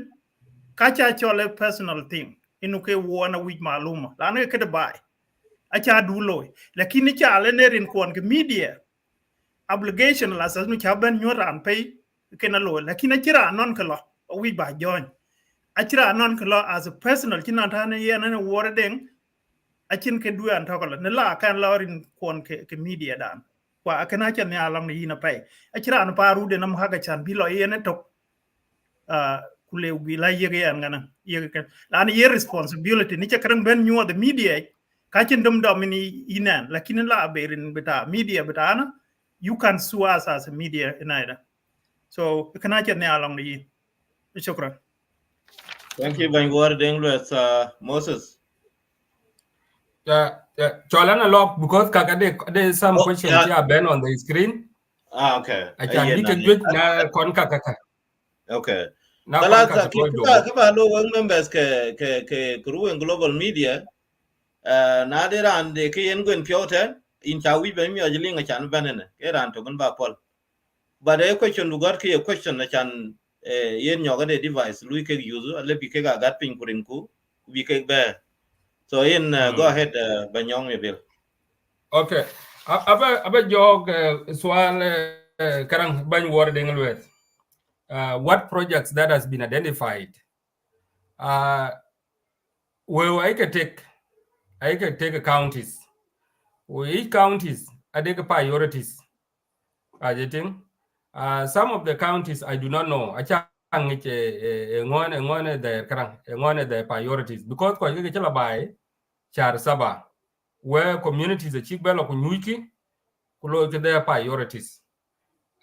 ka cha chole personal thing inu ke wona wi maluma dan ke de bai acha du loy lakini cha le ne rin kon ke media obligation la sa nu cha ben nyoran pe ke na loy lakini chira non ke lo wi ba join achira non ke lo as a personal kina ta ne ye na wore den achin ke du an to ko ne la kan lo rin kon ke media dan kwa akana cha ne alam ni na pe achira an paru de nam haga chan bi lo ye ne to kule wi la ye ge an ngana ye ke la ni ye responsibility ni cha kan ben nyo the media kachin dum domini inan lakini la berin beta media beta na you can sue us as a media inaida so kana cha ne along ni shukran Thank you, Bangor Dengles, Moses. Cholana log because there's some Oh, questions yeah. here Ben on the screen. Okay. I can be good na kon kaka. Okay. Na kon Kalasa kaka ko jogo. kiba lo wang members ke kuru global media na de ran de ke yen gwen pyoten in cha wi ben mi ajli nga chan banene ke ran to gun ba pol. But a question du got ke a question na chan yen nyoga de device lui ke use ale bi ke ga gat pin kurin ku bi ke be. So yen go ahead Banyong Miabil. Okay. Aba jog swal karang ban war dengalwet. What projects that has been identified? Well, I can take counties. Each counties are the priorities. I think some of the counties I do not know. I can't the priorities because kwa hiyo kila bai char saba where communities the chikbelo kunyuki kulo their priorities.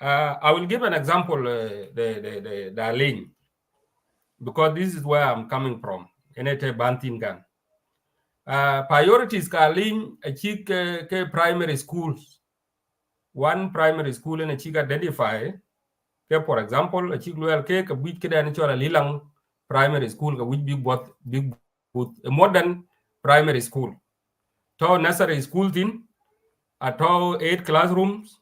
I will give an example the lane because this is where I'm coming from. Enete Bantingan. Priorities ka lane a chik ke primary schools. One primary school in a chik identify. For example, a chik loyal cake a big kid and lilang primary school which big a modern primary school. To nursery school thin, at all 8 classrooms,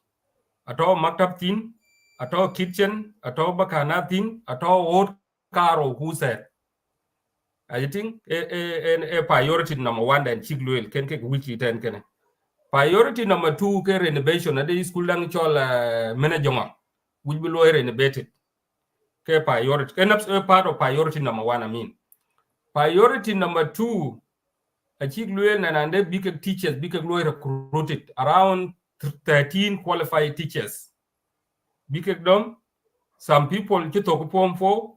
at all maktab thin, at all kitchen, at all bakana thin, at all old caro who said. I think a priority number one then chik loyal can take which it can. Priority number two ke renovation at the school lang chol management which will renovated. Okay, priority. And that's a part of priority number one, I mean. Priority number two, a chick and they big teachers, big recruited around 13 qualified teachers. Big them, some people get talk for,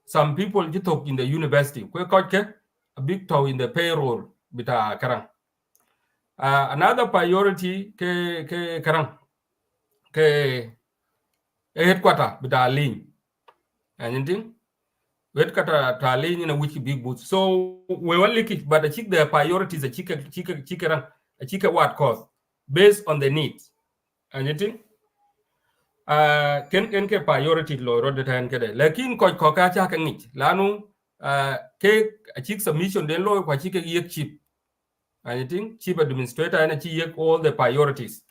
some people get talk in the university. A big talk in the payroll bita karang. Another priority ke karang ke headquarter bita lean. Anything? Wet kata tali in a wiki big boots. So we will lick it, but a chick their priorities a chicken what cost based on the needs. And you think can ke priority lo road tan kede. Lakin ko ka cha kan nit. Lanu ke a chick submission den lo kwa chick yek chip. And you think chief administrator and a chick all the priorities.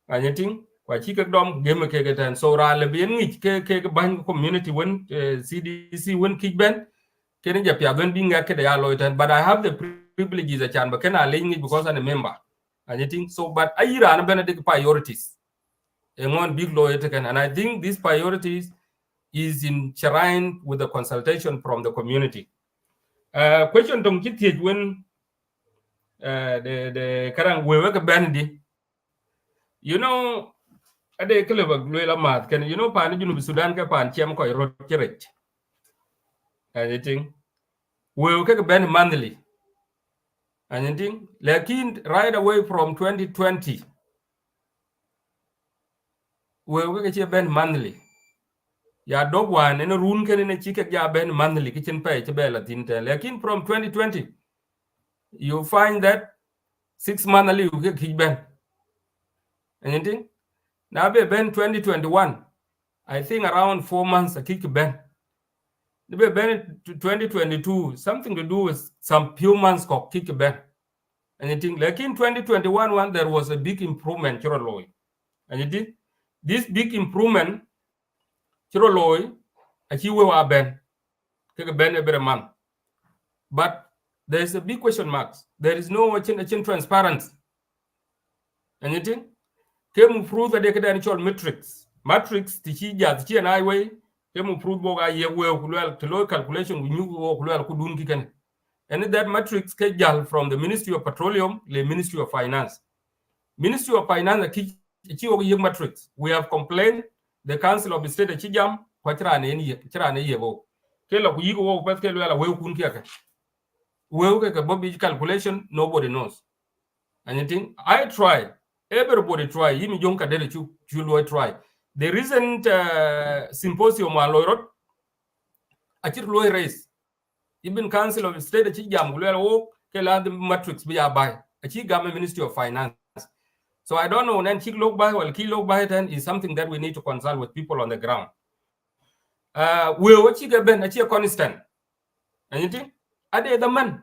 And you think kwa chick dom game ke tan so ra le bien nit ke ban community when CDC when kick ben. But I have the privileges that can but can I it because I'm a member. And you think so, but I run Benedict priorities. And one big lawyer and I think these priorities is in line with the consultation from the community. Question to get when the current we work bandy. You know, a day can you know pan Sudan pan chem ko rot. And you think we work a band monthly. And you think, like right away from 2020, we get ben monthly. Ya dog one and a room can in a chicken ya ben monthly kitchen pay to bella tinta. Like from 2020, you find that 6 monthly you get kick ben. And you think, now be ben 2021, I think around 4 months a kick ben. The ben 2022, something to do with some few months cock kick ben. And you think, like in 2021 one, there was a big improvement, and you think this big improvement, achieve ben every month. But there is a big question marks. There is no transparency. And you think, came through the decadential matrix. Matrix, Tichi and I way, came through Boga ye well to low calculation we knew kudun kicken. And that matrix came from the Ministry of Petroleum, the Ministry of Finance. Ministry of Finance, matrix. We have complained. The Council of the State Chijam, Quatrane Yevo. Kela Kuyigo, Pascal, well, Kunkiaka. Well, Bobby calculation, nobody knows. And you think, I try. Everybody try. Even Jonka did you try. The recent symposium on Loyrot, I took low race. Even Council of State achi jam gulelo ke la the matrix be by achi government Ministry of Finance. So I don't know then look by well key look by then is something that we need to consult with people on the ground. We achi ga ben achi constant. Anything? Ade the man.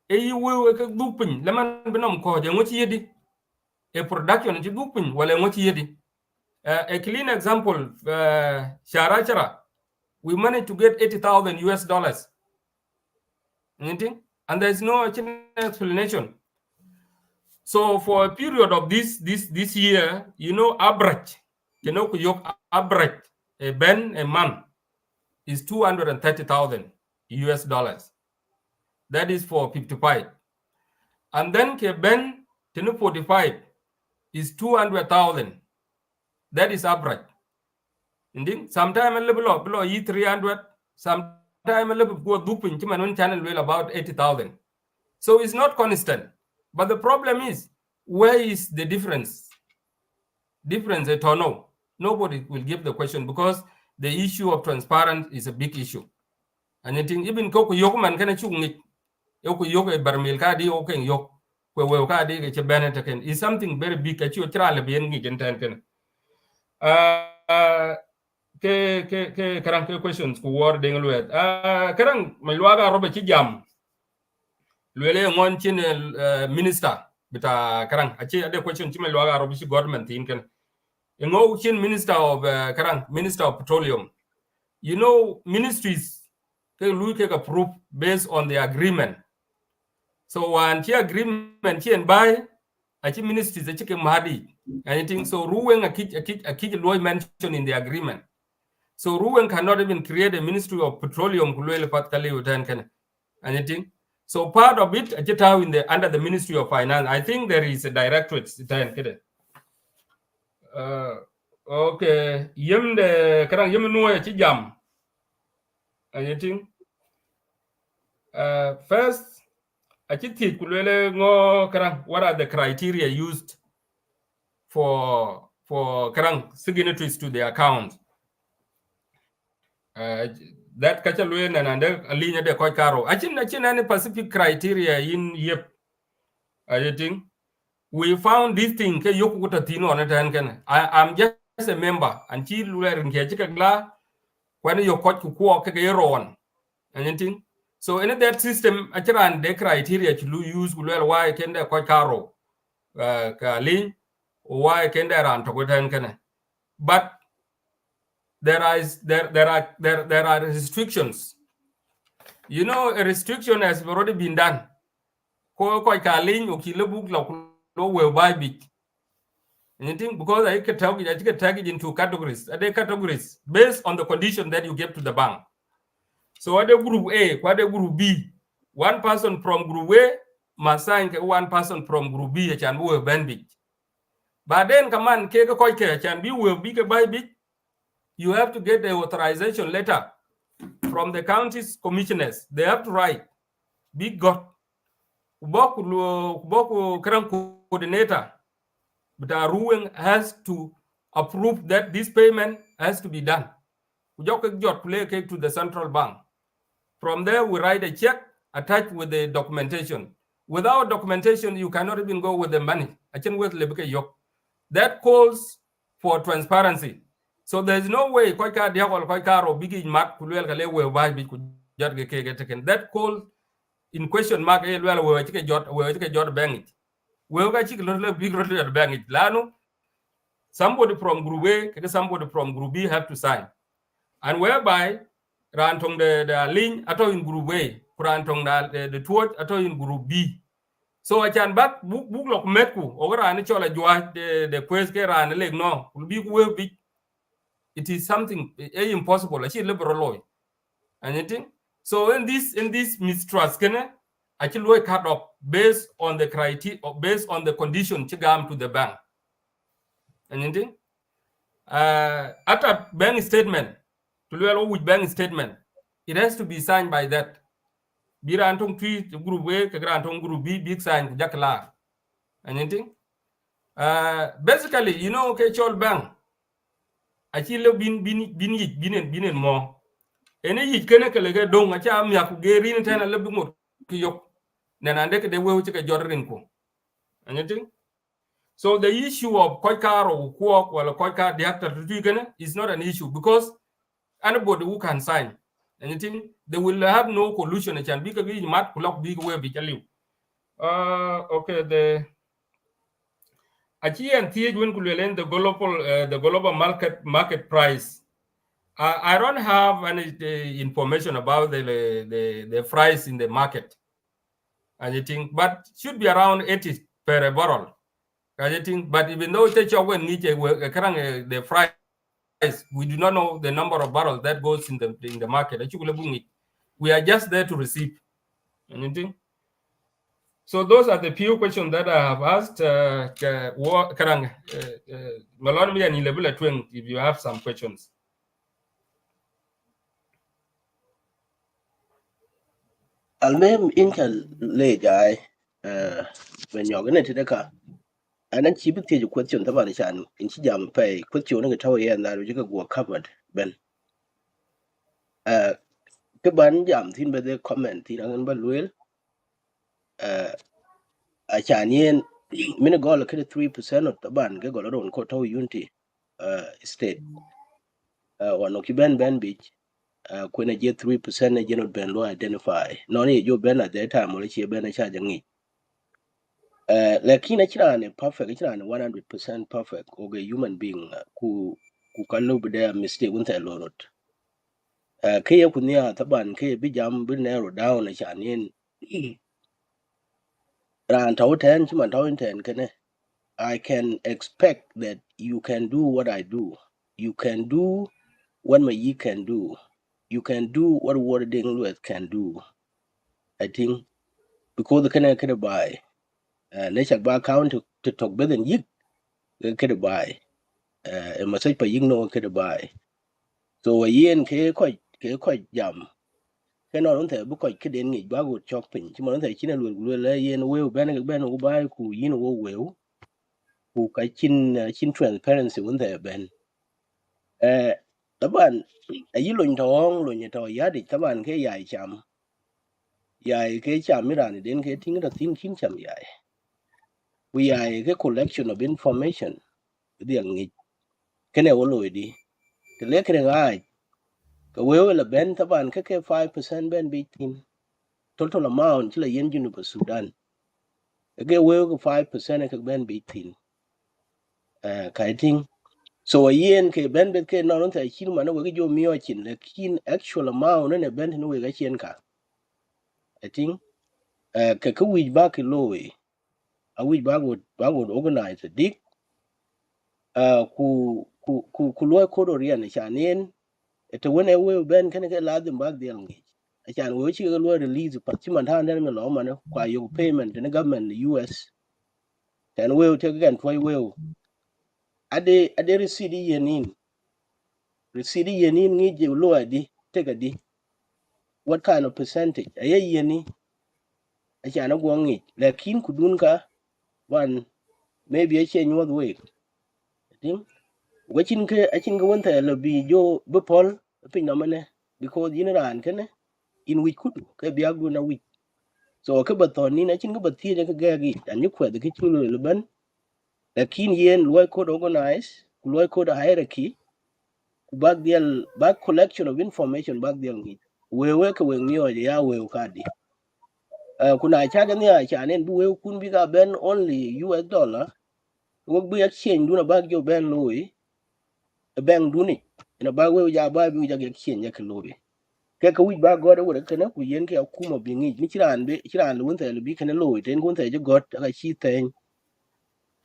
E we ka dupin le man benom ko je ngochi yedi. A production achi dupin wala ngochi yedi. A clean example, Sharachara, we managed to get $80,000 US. Anything? And there's no explanation. So for a period of this year, average, average a month is $230,000 US. That is for 55. And then Ben 45 is 200,000. That is average. Indeed, sometimes a little below 300, sometimes a little go duping channel will about 80,000. So it's not constant. But the problem is, where is the difference? Difference at all? No. Nobody will give the question because the issue of transparency is a big issue. And I think even Coco Yokuman can achieve Yoku Yoke Barmil Kadi Oken Yok, where we Kadi Benetaken is something very big at your trial being in Tanken. Karang questions for war ding luet. Karang Maluaga Robert Chijam. Luele ngon chin minister bita karang achi ade question chima luaga Robert government in kan. Ngo chin minister of karang minister of petroleum. Ministries can look at approve based on the agreement. So when the agreement and buy achi ministries achi ke mahadi. Anything so Ruwen a kid law mentioned in the agreement. So Ruwen cannot even create a ministry of petroleum kulwele patkali utan kan. Anything. So part of it under the Ministry of Finance. I think there is a directorate then. Okay. Yemde karang yemnuwa chi jam. Anything. First, achiti kulwele ngo karang what are the criteria used for karang signatories to the account? That kachalwe na nande alinya de koi karo. Achin any specific criteria in yep. I think we found this thing ke yoku kuta tino on it. I'm just a member and chi lule rinke chika gla when you coach kuo ke yeron. Anything. So in that system achiran de criteria chilu use gulel why kende koi karo ka lin why kende ran to kuta. But there are restrictions. A restriction has already been done. Ko kalin ukilebuk lo will buy big. Anything because I can tag it into categories. Are they categories based on the condition that you give to the bank? So are they group A, what are group B? One person from group A must sign one person from group B and will ban big. But then come on, can be will big buy big. You have to get the authorization letter from the county's commissioners. They have to write big got Boku coordinator, but our ruling has to approve that this payment has to be done. We to the central bank. From there, we write a check attached with the documentation. Without documentation, you cannot even go with the money. That calls for transparency. So there's no way that calls in question mark somebody from group A, somebody from group B have to sign. And whereby rantong the link ato in group A, rantong the twot ato in group B. So I can back book lok metku over an chola jwa the quest ke ran leg no will be it is something impossible. Actually liberal law. Anything. So in this mistrust, actually cut off based on the criteria, based on the condition chigam to the bank. Anything. After bank statement, to with bank statement, it has to be signed by that. Birantong three group A, Kagrantong group B, big sign jakla. Anything. Basically, Kechol bank. Actually been more. ene yi kene ke lege dong acha am ya ku gerin tena lebi ngot ki yok nenande ke de wew ci ke jorrin ko anything. So the issue of koikar or kuok or koikar diactor to is not an issue because anybody who can sign anything, they will have no collusion. It can be a mat clock big way be tell you. Okay, the Achi and Th when could the global market price. I don't have any information about the price in the market. Anything, but should be around 80 per barrel. Anything, but even though it's the price, we do not know the number of barrels that goes in the market. We are just there to receive anything. So those are the few questions that I have asked. If you have some questions. Almem intel le jai when you're gonna take a and then she would take a question about the in she jam pay question on the tower and that you go covered ben cái ban jam tin be the comment tin an ba luel a chanien min go la 3% of the ban ke go ron ko to unity state one ki ben beach when I get 3% na general ben lo identify no ni jo ben at that time or chi ben a cha jangi lakini achira ne perfect achira ne 100% perfect okay human being ku kallo be there mistake unta lorot ke ya kunya taban ke bi jam bi narrow down na chanien ran tawten chima tawten kene I can expect that you can do what I do. You can do what my ye can do. You can do what Ding Luet can do. I think because the kind of buy. Nature back count to talk better than you can buy. A message by you know can buy. So a yen quite jam. Cannot on the book I could in it bago chopping. Timon China will lay in will ben or buy who you know will. Who chin transparency when they ben. Taban ayi lo ntong lo nyeto yadi taban ke yai ke cham mirani den ke ting da tin kin cham yai we yai ke collection of information di ngi kene wo lo di te le kre ngai ke we la ben taban ke 5% ben bi tin total amount chila yen junu ba Sudan ke we ko 5% ke ben bi tin kai ting so yen ke ben bet ke no non ta chin ma no we jo miyo chin le kin actual amount ne ben no we ga chen ka I think ke wij ba ke loy a wij ba would organize a dik ku loy ko do rian chanen to when we ben kan ke la dem ba de ngi chan we chi ke loy release pa chi man han den me lo man kwa yo payment ne government US and we take again for we ade receipt yenin ngi je lo adi take a di what kind of percentage aye yeni a chan go ngi lakin kudun ka one maybe a change what way achin ke wonta lo bi jo be pol pin no mane because yin ran kene in which kudu ke biagu na which so ke baton ni achin ke batie ke gagi an you kwed ke chulo le ban lakin yen loy code organize loy code hierarchy ku bag dial bag collection of information bag dial ngi we ke we ngiyo ya we kadi kuna chaga ni a chanen bu we kun bi ga ben only US dollar wo bi exchange duna bag jo ben loy bank duni ina bag we ja ba bi ja exchange ya ke loy ke ka wij ba god wo ke na ku yen ke akuma bi ngi ni chiran won te bi ke na loy ten kun te je god ka chi ten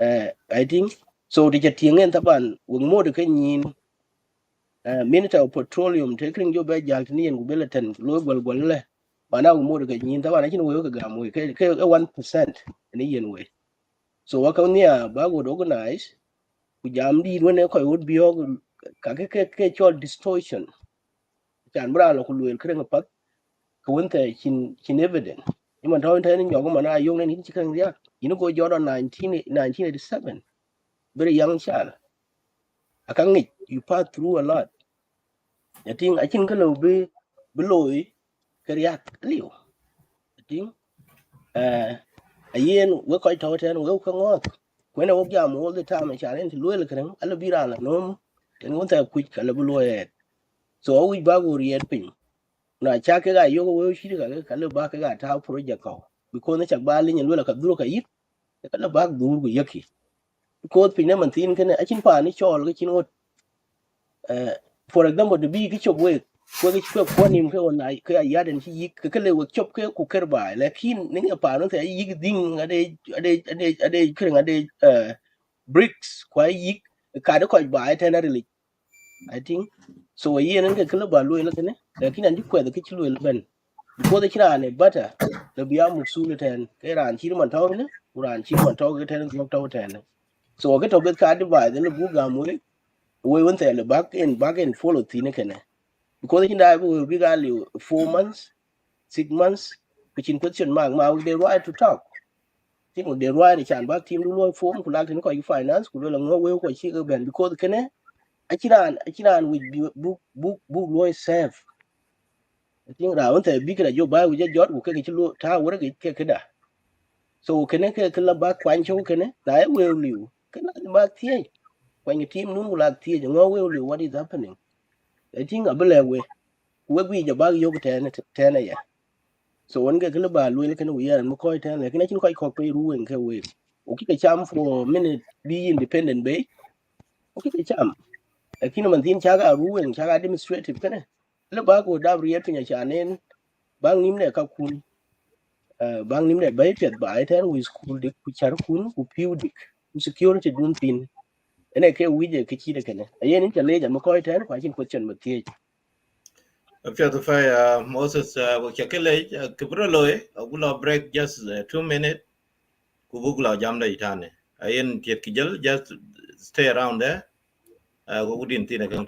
I think so de tingen taban won mo de ke nyin minute of petroleum te kring jo be jal ni en ku belaten loy gol le bana mo de ke nyin taban chin we ka ga mo ke 1% ni yen we so wa ka nia ba go organize ku jam di won ko would be ka ke chol distortion chan bra lo ku luel kring pat ko won te chin evident ni man taw te ni nyogo mana yung ne ni chikan ya go jordan 1987 very young child akang you pass through a lot I think I think kalau be beloy kariak liu ting ayen we koy to ten we ko ngot when I walk jam all the time challenge luel kan ala birala no ten won ta quick kala beloy so we bago riet pin na cha ke ga yo we shi ga kala ba ka ga ta project ko because na chak ba lin luel ka duro ka yit kala ba dur go yaki because pin man tin kan a chin pa ni chol ga chin ot for example the bi ki chok we ko ki ko nim ke on ai ke ya den chi ke le we chop ke ku ker ba lakin ning pa no te yi ding ade kring ade bricks kwa yi ka de ko ba te na really I think so ye nan ke kle ba lo le ne lakin an ji ko da ke chi lo ben ko da kira ne bata da biya muksulu ten ke ran chi man taw ne ran chi man taw ke ten ko taw ten so ke to bet ka de ba de le bu ga mo we went there back and follow thin kene because in that we be got 4 months 6 months which in question mark ma they right to talk think they right the chan back team do form ku lak tin ko finance ku lo ngo we ko chi ga ben because kene achiran with book lo save I think ra went there big la jo ba we jot ku ke chi lo ta wora ke da so kene ke la back kwan cho kene da we liu kene back tie kwan team nu lak tie ngo we liu what is happening I think abele we ja bag yo ten ya so won ga kle ba lu ke no ya mo ko ten le kin chin ko pe ru en ke we o ki ke cham for minute be independent be o ki ke cham kin man tin cha ga ru en cha ga demonstrative kana le ba ko da ri pin cha nen bang nim ne ka kun bang nim ne be pet ba ten we school dik ku char kun ku piu dik ku security dun pin ene ke wi je ke chi de kana yen in cha le ja mo ko ten kwa chin question ma tie After the fire, Moses, we check it. Kibroloy, I will break just 2 minutes. Kubugla jamda itane. Ayen tiet kijel, just stay around there. We wouldn't think I can.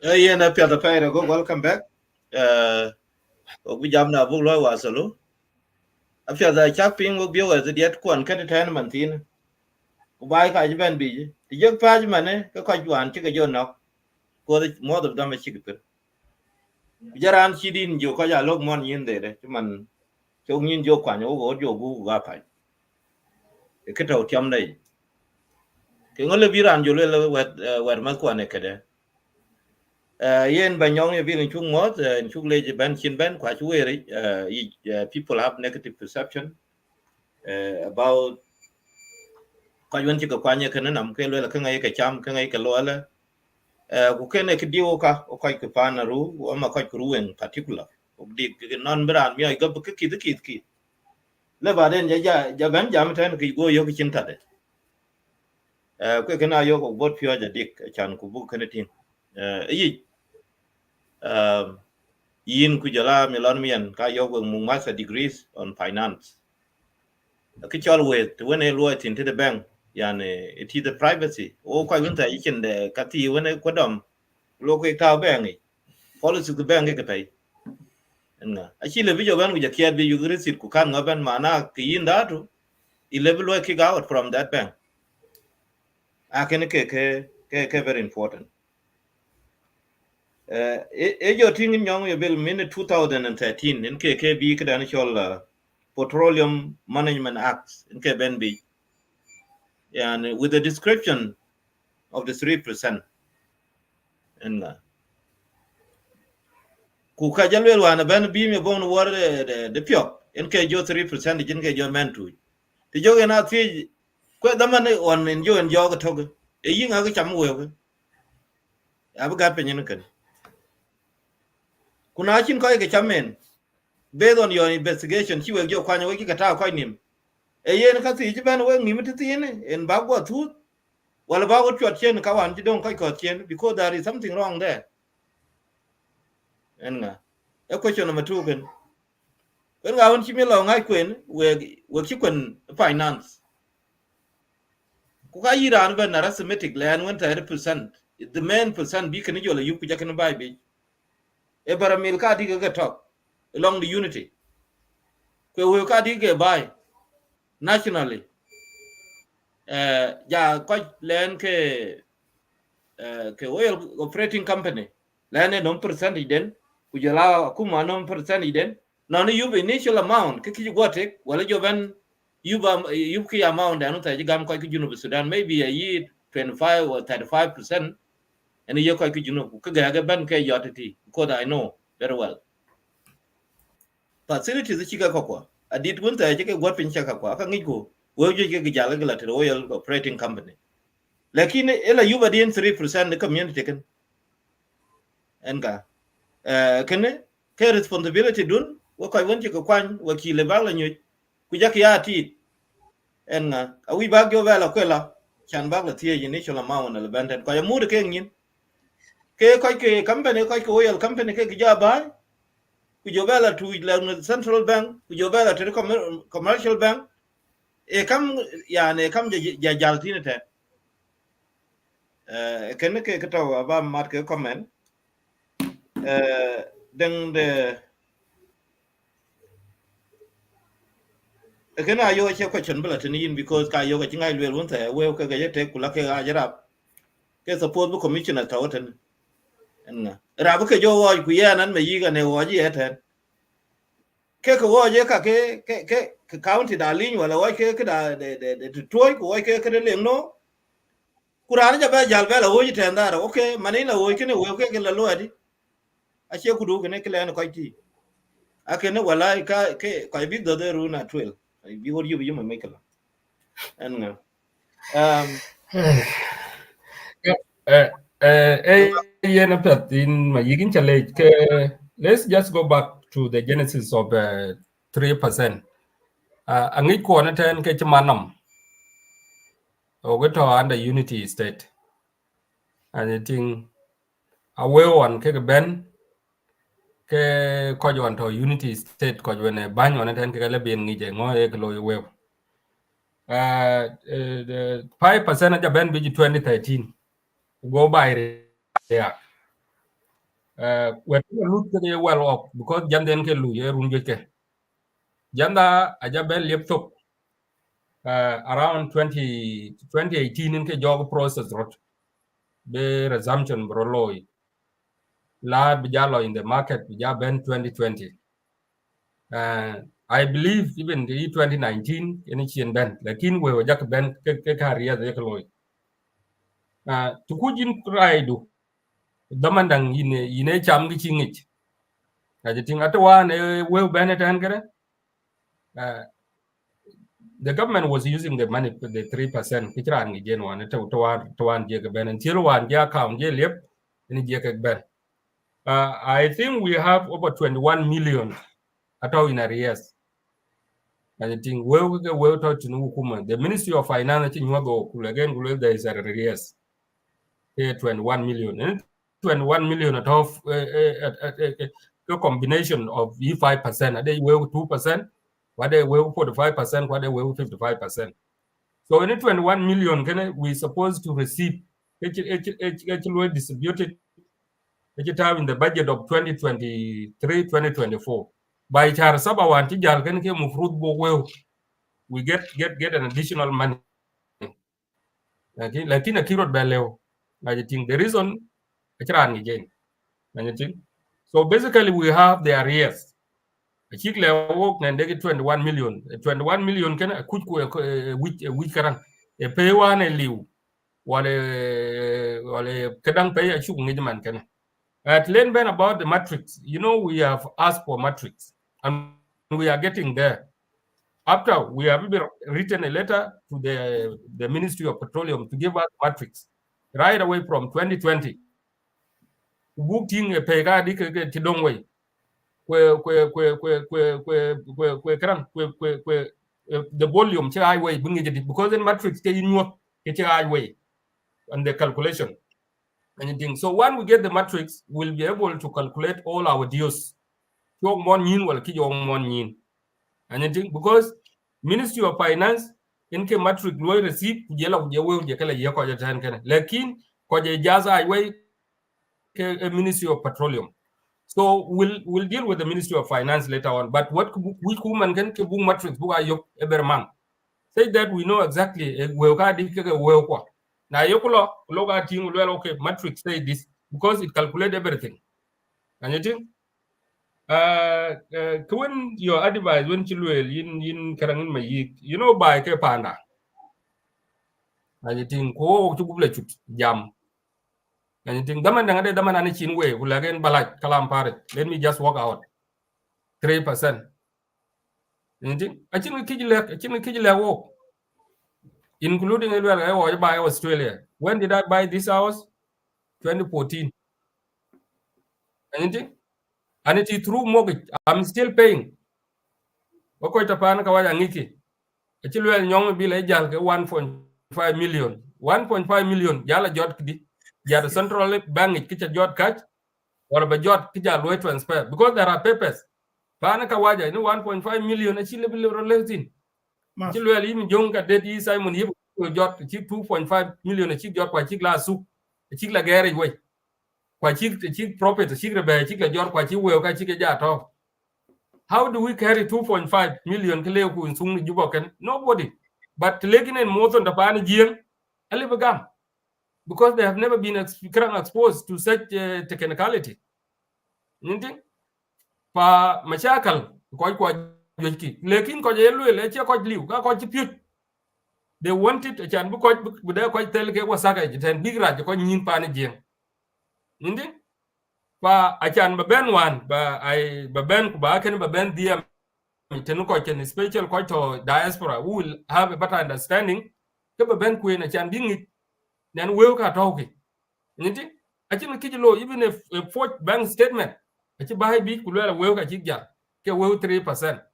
Yeah, na pia the fire go welcome back. We jam na bu lo wa solo. After the chapping will be over the yet quan can ten mantin. Why ka ben bi? The young page man, ka juan chick a yon knock. Go the more of them a chick. Jaran she didn't you call ya look mon in there. Man, so in your quan over your boo gapai. A kit out yam day. King only be ran you little wet Masquane kede. Yen Banyong a bill in Chung Mot and Chung Lady Ben Chin Ben, quite weary. People have negative perception about Kajuan Chica Quanya Cananam, Kelo Kanga Cham, Kanga Lola, who can a Dioka or quite Kapana Ru, or Makai Kuru in particular. Non brand me, I got the kid. Leva then Jaban Jamatan could go Yoki Chintade. ko kana yo ko bot pio ja dik chan ku bu kana tin yi yin ku jala milon mian ka yo ko mu master degrees on finance ki chol we when a lawyer into the bank yani it is the privacy o ko yun ta yikin de ka ti when ko dom lo ko ta bank policy the bank ke tai nga achi le video ban ku ja kiat bi you receipt ku kan ngaban mana ki yin da to I level lo kick out from that bank can ke very important your thing in young bill minute 2013 in KKB credential petroleum management act in KBNB and with the description of the 3% and ku ka jalwel wana ben bi me bon war de pyo in ke jo 3% in ke jo mentu ti jo na ti ko da man on in jo en jo ga to e yinga ga cham we abu ga pe nyin kan kuna chin ko ke chamen based on your investigation chi we jo kwanya we ki kata ko nim e yen ka ti ben we nim ti tin en ba go tu wala ba go chot chen ka wan ti don ko chen because there is something wrong there en nga e question number 2 kan when ga won chi mi lo ngai kwen we chi kwen finance ku ka iran ben na arithmetic lan 100% the main percent bi kan jo la yu ku jakan bai bi e bara mil ka di ga talk along the unity ko we ka di ga bai nationally ja ko len ke oil operating company len no percentage den ku jala kuma no percentage den no ni you initial amount ke ki gote wala jo ban you ki amount anu ta gam ko ki junu Sudan maybe a year 25 or 35% and you ko ki junu ku ga ban ke yotati because I know very well facilities ki ga ko adit won ta ke got pin chaka ko ka ngi ko wo jo ke jala ga la oil operating company lakini ela yuba din 3% the community kan enga kene ke responsibility dun wo koy won ci ko kwan wakile bala nyu ku jak ya ti enga awi ba go bala ko la chan ba la tie ni chola ma wona le banden ko ya mu de ke ngin ke company ko oil company ke ja ba ku jo bala tu la central bank ku jo bala to commercial bank e kam yani kam ja jaltine te kene ke to ba mat ke comment then the again ayo che question bala tinin because ka yo ga tinga lwel won ta we ka ga te kula ke ajara ke support bu commissioner ta woten enna ra bu ke jo wo ku ya nan me yiga ne wo ji eten ke ko wo je ka ke county da lin wala wo ke da de toy ko wo ke de no kurana ja ba jal bala wo ji tenda ra okay manina wo ke ne wo ke la lo adi a che ku du ne ke le ko ti akene wala ka ke ko bi do de ru na 12 bi wor yubi yuma make la enna yen pet in my yigin challenge let's just go back to the genesis of 3%. Angi ko na ten ke chamanam ogoto under unity state and I think away one ke ben ke ko jo to unity state ko jo ne ban on ten ke le bien ngi je ngo e lo we 5% ja ben bi 2013 go by yeah we look ke well off because janden ke lu ye run ke janda aja ben laptop around 2018 in ke jog process rot be resumption bro loy la bijalo in the market bija ben 2020 I believe even the 2019 in chien ben lakin we jak ben ke career de loy to kujin raidu damandang ine cham gi chingich aja ting atwan we ben tan kare the government was using the money the 3% kichran gi gen wan to wan je ben until wan ja account je lep ni je ke ben I think we have over 21 million at all in arrears I think we to hukuma. The Ministry of Finance in Wago again there is a arrears. 21 million. And 21 million at of a combination of 5%. Are they will 2%? What they will 45%? What they will 55%? So in 21 million, we supposed to receive actually distributed in the budget of 2023-2024. By Charasaba Wantijal can came fruit well, we get an additional money. Like in a kirot beleo. I think the reason again. So basically we have the arrears. A chick work and they get 21 million. 21 million can a quick which current a pay one a liu. While a kadang pay a shooting man can. At Len Ben about the matrix, we have asked for matrix and we are getting there. After we have written a letter to the Ministry of Petroleum to give us matrix right away from 2020. Booking a pegadi kidongway. The volume highway because the matrix highway and the calculation. Anything. So when we get the matrix, we'll be able to calculate all our dues. Anything because Ministry of Finance in matrix will receive lakin jaza highway Ministry of Petroleum. So we'll deal with the Ministry of Finance later on. But what we woman can boom matrix every month. Say that we know exactly now okay, matrix say this because it calculates everything. And you think when your advice when in karangin may by ke panda. And you think to jam. And you think daman ani chin way again balak kalam pare. Let me just walk out 3%. You think I think we walk. Including I buy Australia. When did I buy this house? 2014. Anything? And it is through mortgage. I'm still paying. Oko itapana kawaya ngiki. Achilwe nyong bill ejal ke 1.5 million. 1.5 million jala jot kidi. Jala central bank kicha jot catch or ba jot kija low transfer because there are papers. Pana kawaja 1.5 million achile bill relating. Achilwe yin jonga dedi Simon Yip jot 2.5 million achik jot kwa chik la su. Achik la gari way. Kwa chik profit chik rebe chik la jot kwa chik weo ka chik ja to. How do we carry 2.5 million kile ku sung juboken? Nobody. But legging and most on the pan jing alibagam because they have never been exposed to such technicality. Ninting pa machakal kwa jiki lekin ko yelu leche ko liu ka ko chiput. They wanted a chan bu ko tel ke wasaka jiten big raj ko nyin pan jing. Ninting pa achan baben wan ba I baben ku ba ken baben dia special to diaspora who will have a better understanding ke baben ku na chan dingi nan we ka talki niti achin kijilo even if a fourth bank statement achi ba bi ku le we ka chigja ke we 3%.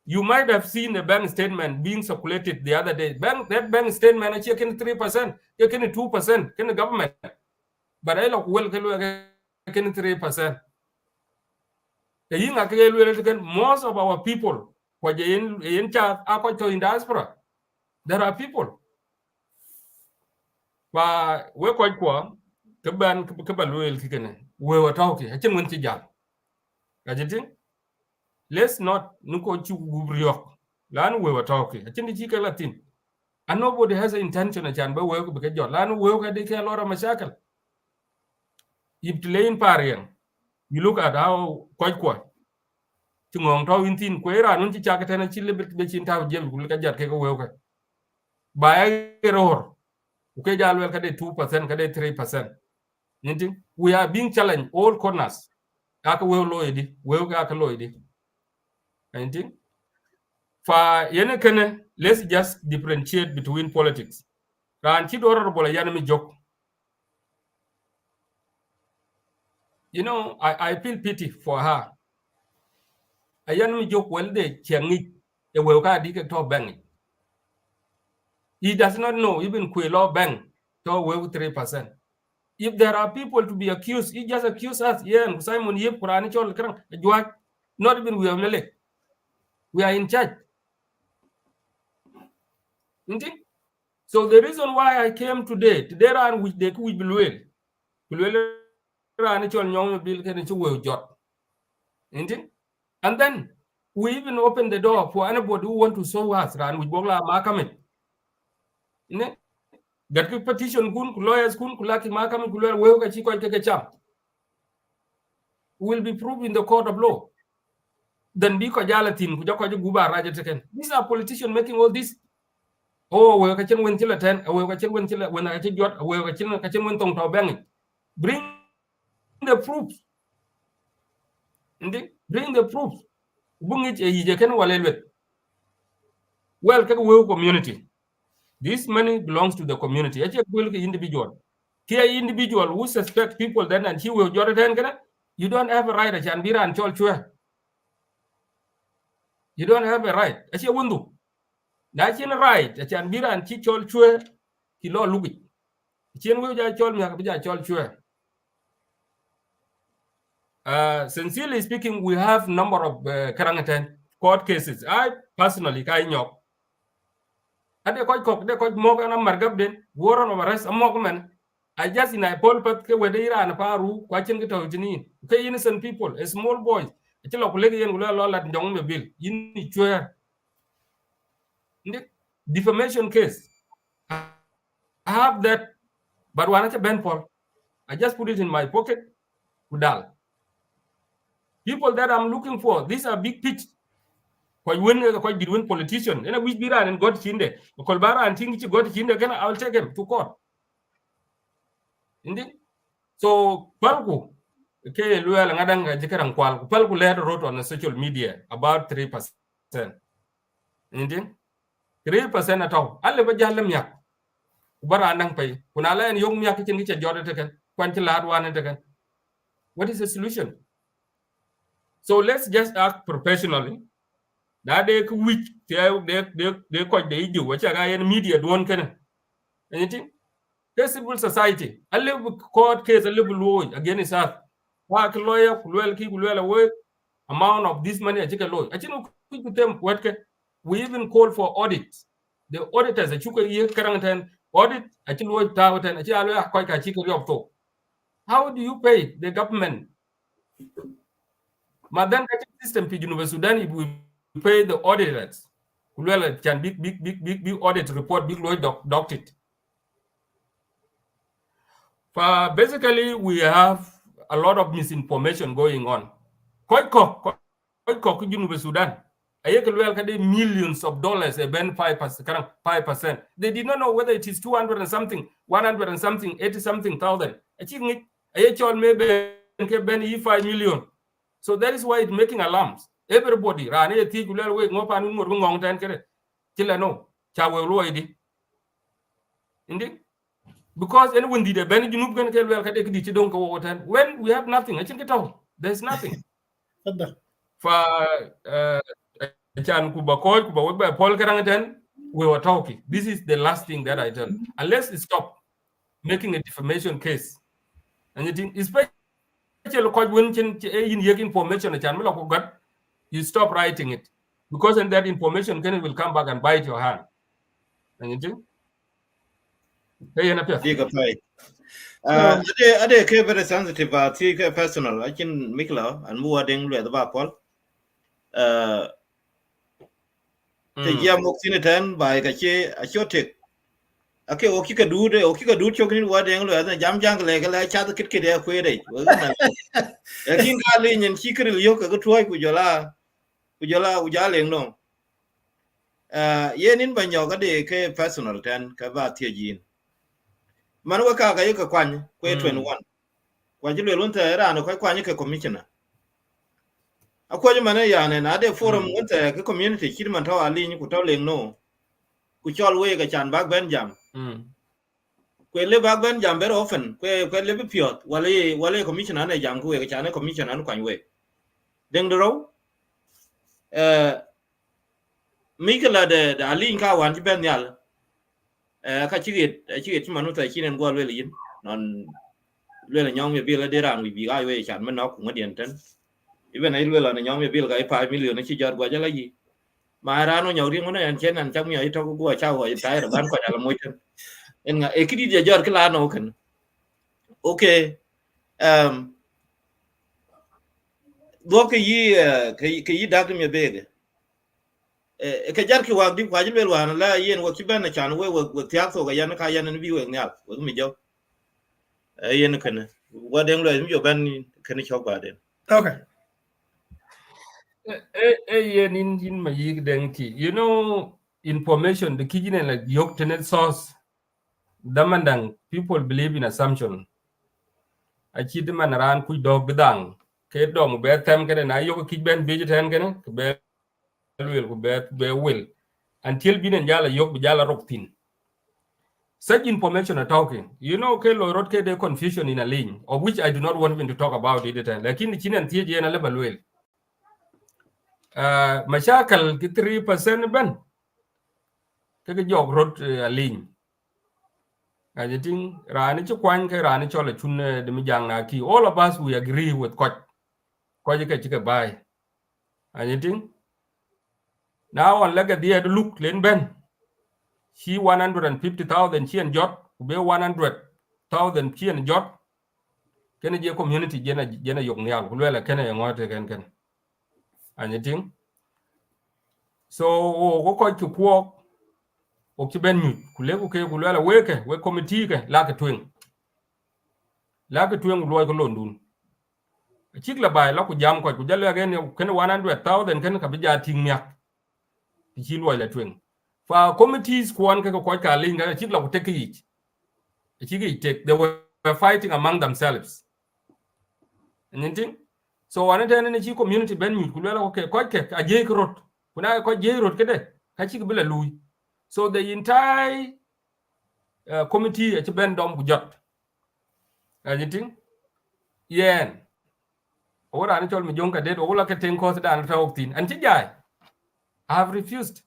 You might have seen a bank statement being circulated the other day. That bank statement achi ken 3%, ke ken 2%, ken government. But I look well ken 3%. Most of our people in diaspora, there are people. But we quite poor. We were talking. Let's not we were talking. And nobody has an intention of chan work because Lan work at the lot of mashakal. If lane parian, you look at how quite Chungong to in Quera, non chakatana chili bit in town, Jim, look at Jacka worker. By a roar. Okay, Jal will get 2%, get 3%. We are being challenged all corners. Aka will loydy, will aka loydy. Anything? For Yenekene, let's just differentiate between politics. Ranchid honorable Yanami joke. I feel pity for her. A Yanami joke well, they changi e we ka di ke to bank. He does not know even Quilo Bank to we 3%. If there are people to be accused, he just accuse us. Yeah, Simon Yip Kurani Chol Krang, not even we are we are in charge. So the reason why I came today ran which they could be and then we even open the door for anybody who want to show us ran with Bogla Makamet. Get petition kun lawyers kun kulaki Makamet will be proved in the court of law. Then be kajalatin kujakoja guba raja teken. These are politicians making all this. Oh, we ka chen wen chila ten, we ka chen wen chila when I chen jot, we ka chen wen tong tao bang. Bring the proofs. Bring the proofs. Bung it ye ken walelwet. Well, ka we community. This money belongs to the community. Ache will individual. Here individual who suspect people then and he will jot ten kana. You don't have a right to be and chol chue. You don't have a right. Ache wundu. Na chin right a chan biran chi chol chue ki lo lugi chin wi ja chol mi ja chol chue. Sincerely speaking, we have number of karangaten court cases. I personally kai nyok ade ko mo kana margab den woron of arrest amok men. I just in a poll pat ke wede iran paru kwa chin ke to jini ke innocent people, a small boys chilo kulegi yen lo lat ndong me bil yin chue defamation case. I have that, but when I Ben Paul, I just put it in my pocket. Udal. People that I'm looking for, these are big pitch. Quite win politician. And we be ran and got chinde. Kolbara and think got chinde again, I'll take him to court. Indeed. So Palku, okay, Luel and Adanga Jikarang Kwal, Palku later wrote on the social media about 3%. Indeed. 3% at all. I'll never jalem yak. Baranang pay. Kunala and young Yakin Jordan taken, Quantilad one taken. What is the solution? So let's just act professionally. That they which they quite the issue, which are in media don't can anything. The civil society. A little court case, a little law against us. Work lawyer, well keep well away. Amount of this money, I take a law. I think we even call for audit. The auditors, a chuka year current audit, I think what tower and a quite a chicken of talk. How do you pay the government? Madam system in Sudan, if we pay the auditors, well, can big audit report, big law doctored. Basically, we have a lot of misinformation going on. Quite in Sudan. Millions of dollars, even 5%. They did not know whether it is 200 and something, 100 and something, 80 something thousand. Achieving it, maybe 5 million. So that is why it's making alarms. Everybody, indeed. Because anyone did a benefit when we have nothing, I think it all. There's nothing. We were talking. This is the last thing that I tell. Unless you stop making a defamation case, and you think, especially when information, you stop writing it, because then that information will come back and bite your hand. And you think, Ade ke very sensitive ke personal akin mikla and mu adeng le ba pol te ya moksine ten ba ka che a chotek ake okika du chokni wa deng le jam jang le ka cha kit kit ya kwe dei lakin ka le nyen chikril yo ka tuai ku jola ujale no yenin ba nyoga de ke personal ten ka ba tie jin man wa ka yo ka kwan kwe 21 kwa jile lunta era no kwa kwanye ke commissioner akwaje mane yane na de forum lunta ke community kirman taw ali ni ku taw leng no ku chol we ga chan bag ben jam kwe le bag ben jam very often kwe le bi piot wale commissioner ne jam ku we ga chan commissioner no kwan we deng do Mikala de alin ka wan ci ben yal ka ci manu ta ci nen go le yin non le nyong me bil de ran wi bi ga we chan man no ku ngadian tan even ai le la nyong me bil ga 5 million ci jar go jala yi ma rano nyaw ri ngona en chen an cham mi to go cha go ta ra ban ko dala moy tan en nga e kidi de jar kala no kan okay do ke yi dak me bege ke jar ki wag di kwa jil wel wan la yen wo ki ben chan we tiak so ga yan ka yan ni bi we nyal we mi jo yen kan wa den le mi jo ben kan chok ba den Okay. yen in ma yig deng ti information the kijine like yok tenet source damandang people believe in assumption a chi de man ran ku dog bidang ke do mo be tem ke na yok ki ben be ten ke ke be will ku be will until binen jala yok jala roktin such information are talking ke lo rot ke de confusion in a lane of which I do not want to talk about it lakini chinen tie je na level will mashakal ki 3% ben ke jog rot a lane ajiting rani ci kwan ke rani chole chun de mi jang na ki all of us we agree with coach ke chike bai ajiting now on lega dia look len ben she 150,000 she and jot be 100,000 she and jot kene je community jena yok nyal kulela kene ngote ken ajiting so go ko ki ko o ki ben nyu kulego ke kulela we committee ke la ke twing lo ko londun chik la bai la ku jam ko ku jale gen ken 100,000 ken ka bija ting nyak ti chi lo la twing fa committees kwan ke ko ka linga chik la ku take it take they were fighting among themselves anything so wan ta ne chi community ben mi ku la ko ke a je rot kuna ko je rot ke de ka chik bila lui so the entire committee a ben dom bu jot anything yen ora ni chol mi jonga de ola ke ten ko da na ta oktin an ti jai I have refused.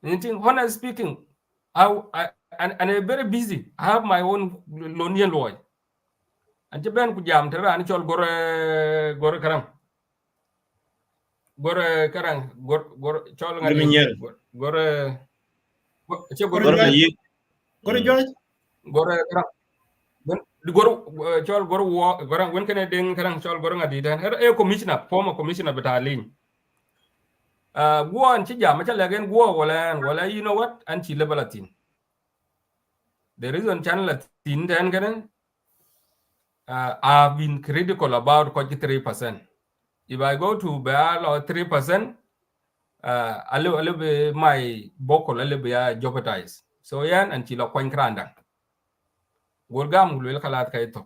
Anything, honestly speaking, and I'm very busy. I have my own Lonian lawyer. And Japan could jam Terra and Chol Gore Karang. Gore Karang, Gore Cholanga, Gore George? Gore Karang. Chol Gore, when can I ding Karang Chol Goranga did? A commissioner, former commissioner, but I lean. Go and Chijam, again, go, well, you know what? And she level at the reason channel at Tin I've been critical about 3%. If I go to Beal or 3%, a little bit my vocal a little bit jeopardized. So yan and chilo coin cranda. Wolgam will kalat kaito.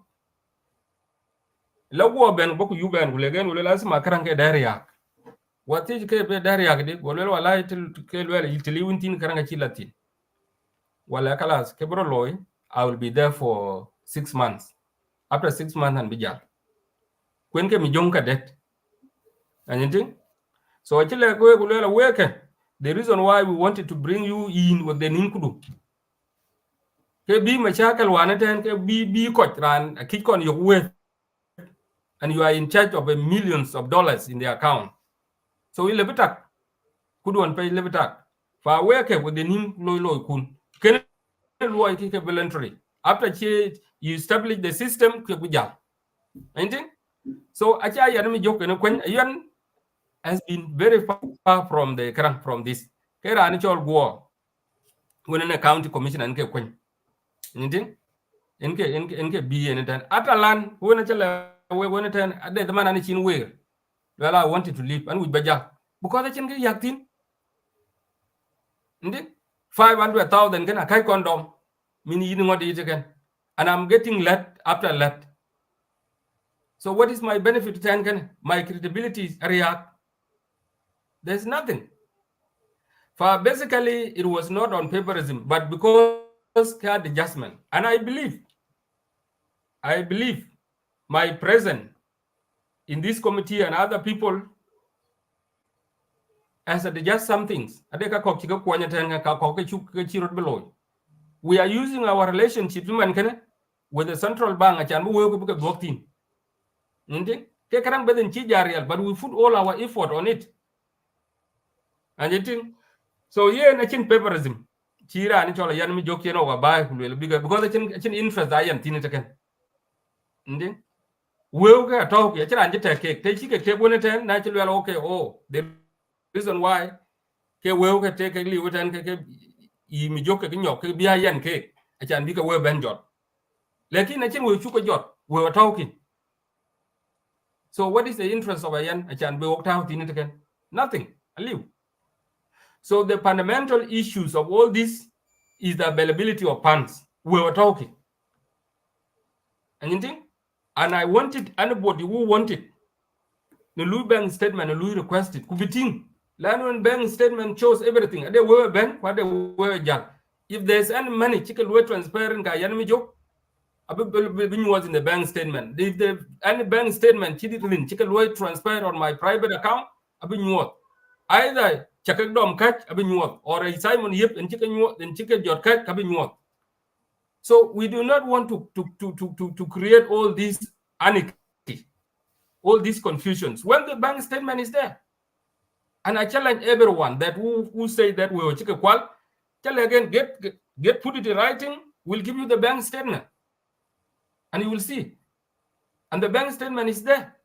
Logo ben boku you ben will again will ask my cranke dariak. What is K dariak? Will allow till Italy wintin karanga chilatin. While kalas kebro loy, I will be there for 6 months. After 6 months and bijal. When ke mi jonka det. Anything? So actually, the reason why we wanted to bring you in with the Ninkudu. Ke bi machakal waneten ke bi coach ran a kick on your way, and you are in charge of millions of dollars in the account. So we levitak could one pay levitak. For work with the nin loy kun. Can loy kick a voluntary. After you establish the system, anything? So actually, I joke when has been very far from this. Kera ani chol go when a county commissioner nke kwen. Anything? Nke be anything. Atalan when a chala when ten at the man and chin where. Well, I wanted to leave and with Baja because I can get yaktin. Indeed, 500,000 can a kai condom. Meaning you know what it again. And I'm getting let after let. So what is my benefit to Tangan? My credibility is react. There's nothing. For basically, it was not on paperism, but because card adjustment. And I believe my presence in this committee and other people as just some things. Adeka kok chika kwanya tenga ka kok chuk chirot beloy. We are using our relationship with the central bank achan we go buka doktin. Nindi ke karang beden chi jarial, but we put all our effort on it. And you think so yeah na chin paperism. Chira ni chola yan mi jok yeno wa bai kulwel because chin interest ayan tinitaken. Nindi we ga talk ya chira njete ke te chi ke bone ten na chilwel okay the reason why ke we ga te ke liu ten ke yi mi jok ke nyok ke bia yan ke achan bi ke we ben jot. Lekin na chin we chu ko jot we were talking. So what is the interest of ayan achan be walk out in it again? Nothing. Aliu. So the fundamental issues of all this is the availability of funds. We were talking. Anything? And I wanted anybody who wanted the Louis Bank statement and Louis requested could be thing. Land Bank statement shows everything. They were bank, what they were young. If there's any money, chicken were transparent, Gayan joke. Was in the bank statement. If the any bank statement chicken were transparent on my private account, either check dom catch or a Simon Yip and chicken your cat. So we do not want to create all this anarchy, all these confusions when the bank statement is there. And I challenge everyone that who say that we will chicken qual, tell again, get put it in writing, we'll give you the bank statement. And you will see. And the bank statement is there.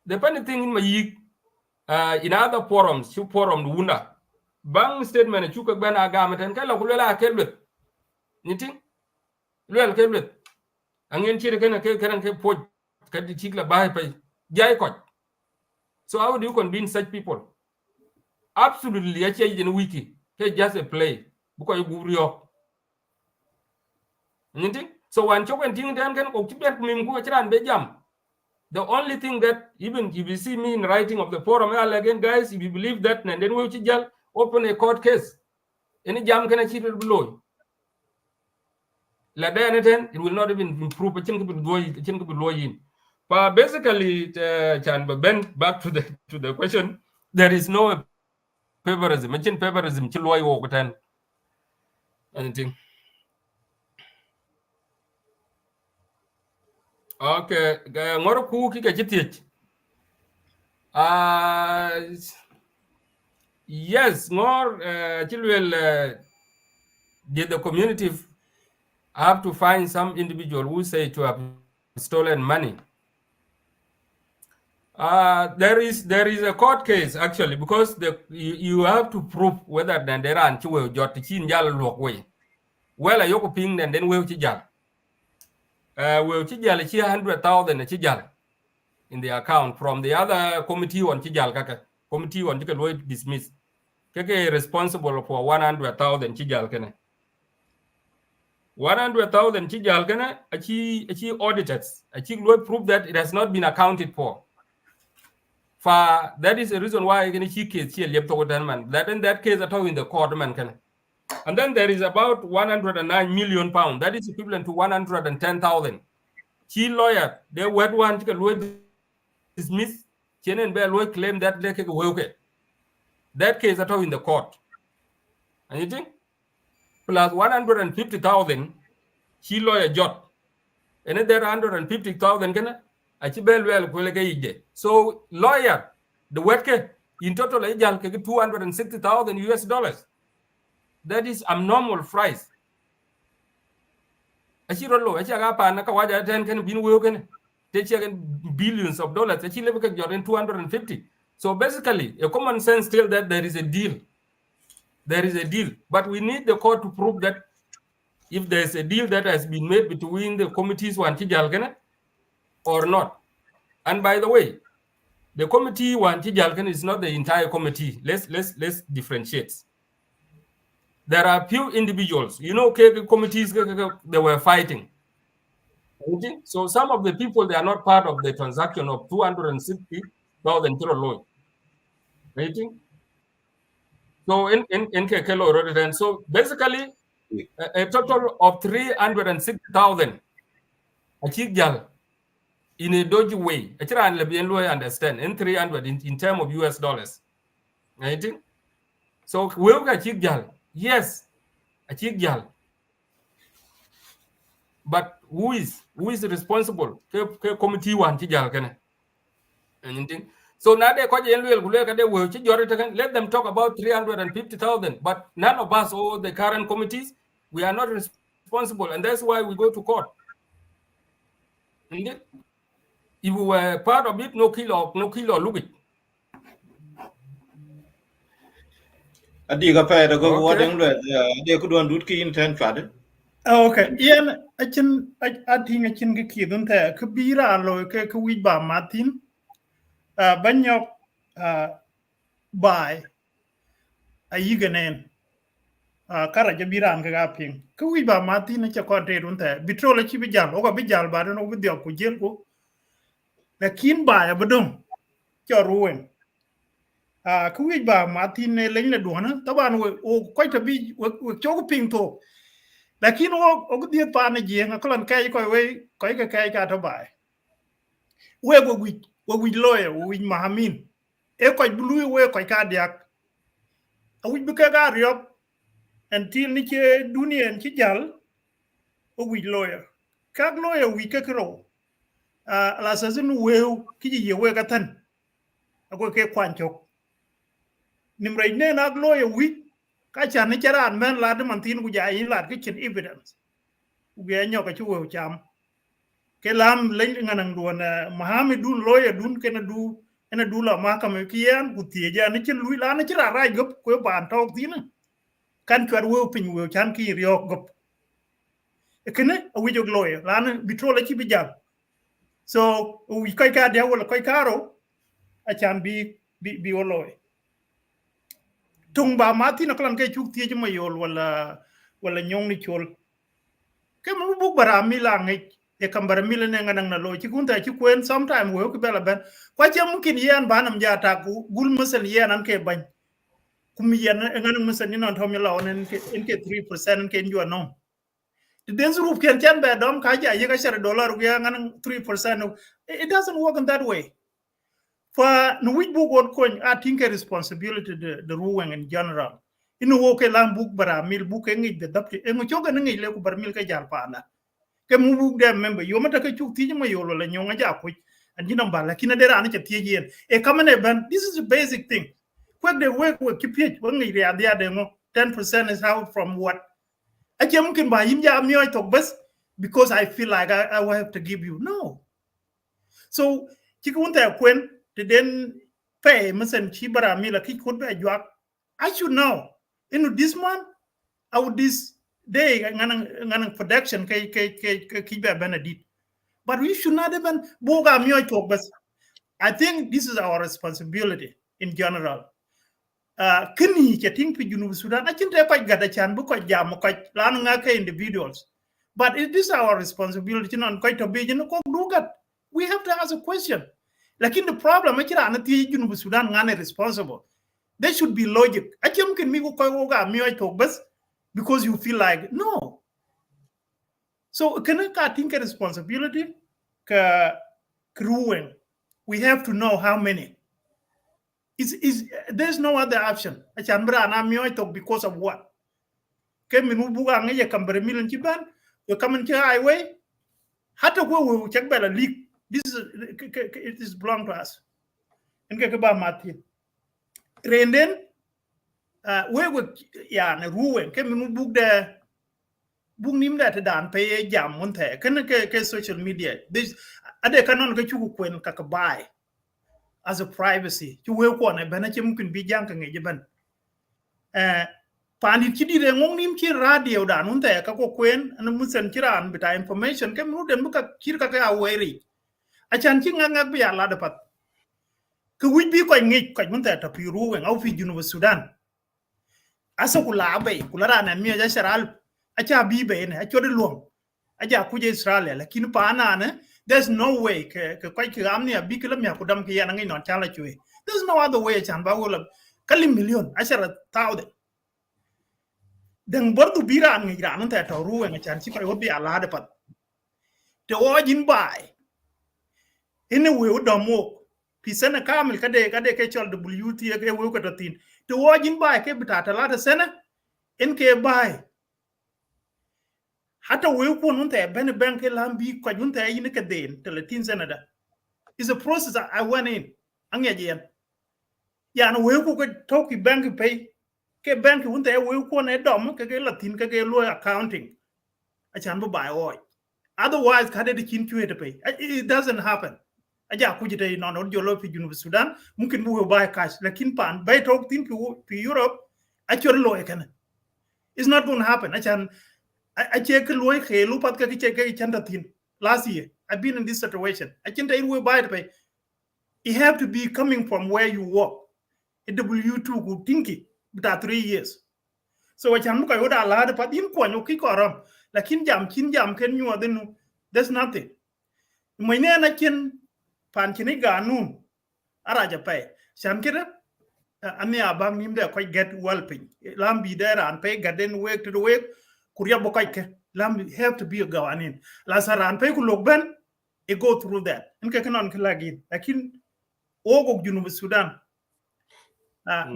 The funny thing in other forums, forum Wunda, bank statement chuka bana gamet and kala kulela kelbet. Niting? Luel kelbet. Angin chiri kana ke poj kadi chikla bahay pay jay koch. So how do you convince such people? Absolutely, actually in wiki. It's just a play. Because you go real. Niting? So when choken thing then can the only thing that even if you see me in writing of the forum again, guys, if you believe that, and then we'll open a court case. Any jam can achieve it below. Like that, it will not even improve. But basically, Ben, back to the question, there is no favorism. Imagine favorism. Anything. Okay, ngoro ku kike chitich. Yes, more chilwell did the community have to find some individual who say to have stolen money. There is a court case actually because you have to prove whether there are anchiwe jot chin jal luok way. Well, ayoko ping and then we'll chijal. We'll chijal 100,000 in the account from the other committee on chijal kaka committee on chikal dismissed. Keke responsible for 100,000 chijal kene. 100,000 chijal kene achi audited. Achi will prove that it has not been accounted for. That is the reason why I case here that in that case at all in the court man can. And then there is about 109 million pounds. That is equivalent to 110,000. Chi lawyer, they were one to dismiss. Chenen Bell will claim that they can work. That case at all in the court. And you think? Plus 150,000, chi lawyer jot. Another 150,000 can so lawyer, the worker in total 260,000 US dollars. That is abnormal price. Billions of dollars. 250. So basically, a common sense still that there is a deal. There is a deal, but we need the court to prove that if there is a deal that has been made between the committees or not. And by the way, the committee is not the entire committee. Let's differentiate. There are few individuals, committees they were fighting. So some of the people they are not part of the transaction of 260,000 loan. So in so basically a total of 360,000 in a dodgy way. I understand in 300 in terms of US dollars. right? So we ka chik jal, yes, a chik jal, but who is responsible? Ke committee one chi jal kene, anything. So now they call let them talk about 350,000, but none of us or the current committees, we are not responsible, and that's why we go to court. Indeed. If we were part of it, no kill or look it. Adi ka pa da go Okay. wadang le de ku don dut ki in ten chade. Okay, yen I think I can get kidun te kubira lo ke kuwi ba Martin banyok by a yiganen kara jabiran ka gaping kuwi ba Martin na cha konte dun te bitro la chi bijal o ka bijal ba no bidio ku jel ko lakin ba ya bedum cho ruwen kuwi ba Martin ne leñ la duana taban o ko ta bi o cho ping to lakin o dia pa na je ngakolan kay ko we ko ka kay ka to ba we we lawyer we mahamin e ko bulu we ko ka diak a we be ka ga ryop until ni ke dunia ci jal we lawyer ka lawyer we ka kro la sazin we ki ye we ka tan ko ke kwancho nimre ne na lawyer we ka cha ni charan men la de man tin ku ja yin la ke chin evidence we nyo ka chu we cham ke lam len nganang duon mahamidun lawyer dun ke na du ena dula mahakama kiyan ku tieja ni chin lui la ni chira rai gop ko ban tok tin kan chwar wo pin wo chan ki ryo gop ekene a wi jog lawyer la na bitro la chi bijal so wi kai ka dia wala kai karo a chan bi wo lawyer tung ba mati na klan kai chuk tieja mayol wala nyong ni chol ke mu bu bara mi la ngi e kambara mi le nganang na lo chi kunta chi kwen sometime wo ko bela ben kwa che mungkin yan banam jata ku gul musal yan an ke ban kum yan nganang musal ni non tom la onen ke 3% ke njo no the dance group can chan ba dom ka ja ye ka share dollar ku ya nganang 3% it doesn't work in that way for no we book what coin I think a responsibility the ruling in general inu wo ke lam book bara mil book ngi de dapti e ngo choga ngi le ku bar mil ka jal pa na ke mu buk dem member yo mata ka chuk tiji ma yolo la nyonga ja ku andina mbala kina dera ana cha tiji en e kamane ban this is a basic thing kwek de work keep it when ngi ya dia de ngo 10% is out from what ache mungkin ba yin ja mi to bas because I feel like I will have to give you no so chikunta kwen to then pay masan chibara mi la ki kun ba jwak I should know in this month out this day nganang production ke ba benedit but we should not even boga mioy talk but I think this is our responsibility in general kini ke ting pi junub sudan I think ko gada chan bu ko jam ko lan nga ke individuals but it is our responsibility non ko to be ko dugat we have to ask a question lakin the problem akira na ti junub sudan ngane responsible there should be logic akem kin mi ko ga mioy talk but because you feel like no so can I think a responsibility ka crewing we have to know how many is there's no other option a chambra na mioy talk because of what ke minu buga nge kambere milen ci ban yo kamen ci highway hata ko we check bela leak this is it is belong to us en ke ba mati renden we ya na ruwen ke minu bugde bug nim da ta dan pe jam mun the kan ke social media this ade kanon ke chuku kwen ka bai as a privacy chu we ko na bana che mungkin bi jang ka nge ban pani ci dire ngong nim ci radio da nun the ka ko kwen an musen kiran bita information ke mu den buka kir ka ka weri a chan ci ngak bi ala da pat ke wi bi ko ngi ko mun the ta pi ruwen au fi junu Sudan asa kula bai kula rana mi ja sharal acha bibe ne acho de luong aja kuje Israel lakini pa na ne there's no way ke kwai ki amni abi kila mi akudam ki yana ngi non chala chwe there's no other way chan ba wala kali million ashara thousand den bordu bira an ngi ran ta to ruwe ngi chan ci ko bi ala de pat te wajin bai ene we do mo pisana kamil kade ke chol WT ke we ko to tin to wajin bai ke bita talata sana in ke bai hata we ko nun ta ben bank lambi ko nun ta yin ke den 30 sana da is a process I went in an yaje yan we ko toki bank pay ke bank hun ta we ko ne dom ke latin ke lo accounting a chan bai oi otherwise kada de kin tuwe pay it doesn't happen aja ku jite non on jolo fi Junub Sudan mungkin bu buy cash lakin pan bay tok tin fi Europe a chor lo e kana it's not going to happen achan a che ke lo ke lu pat ka che ke chanda tin last year I've been in this situation I can't even we buy pay it have to be coming from where you work a W2 ku tinki bita 3 years so achan mu ka yoda la de pat in ko nyu ki koram lakin jam kin jam ken nyu adenu there's nothing moine na kin pan kini ganun araja pay shan kida ani abang nim de ko get walping lambi there and pay gaden work to the work kuriya bokai ke lambi have to be a gawanin la saran pay ku logben e go through that in ke kanon klagin lakin ogo Junub Sudan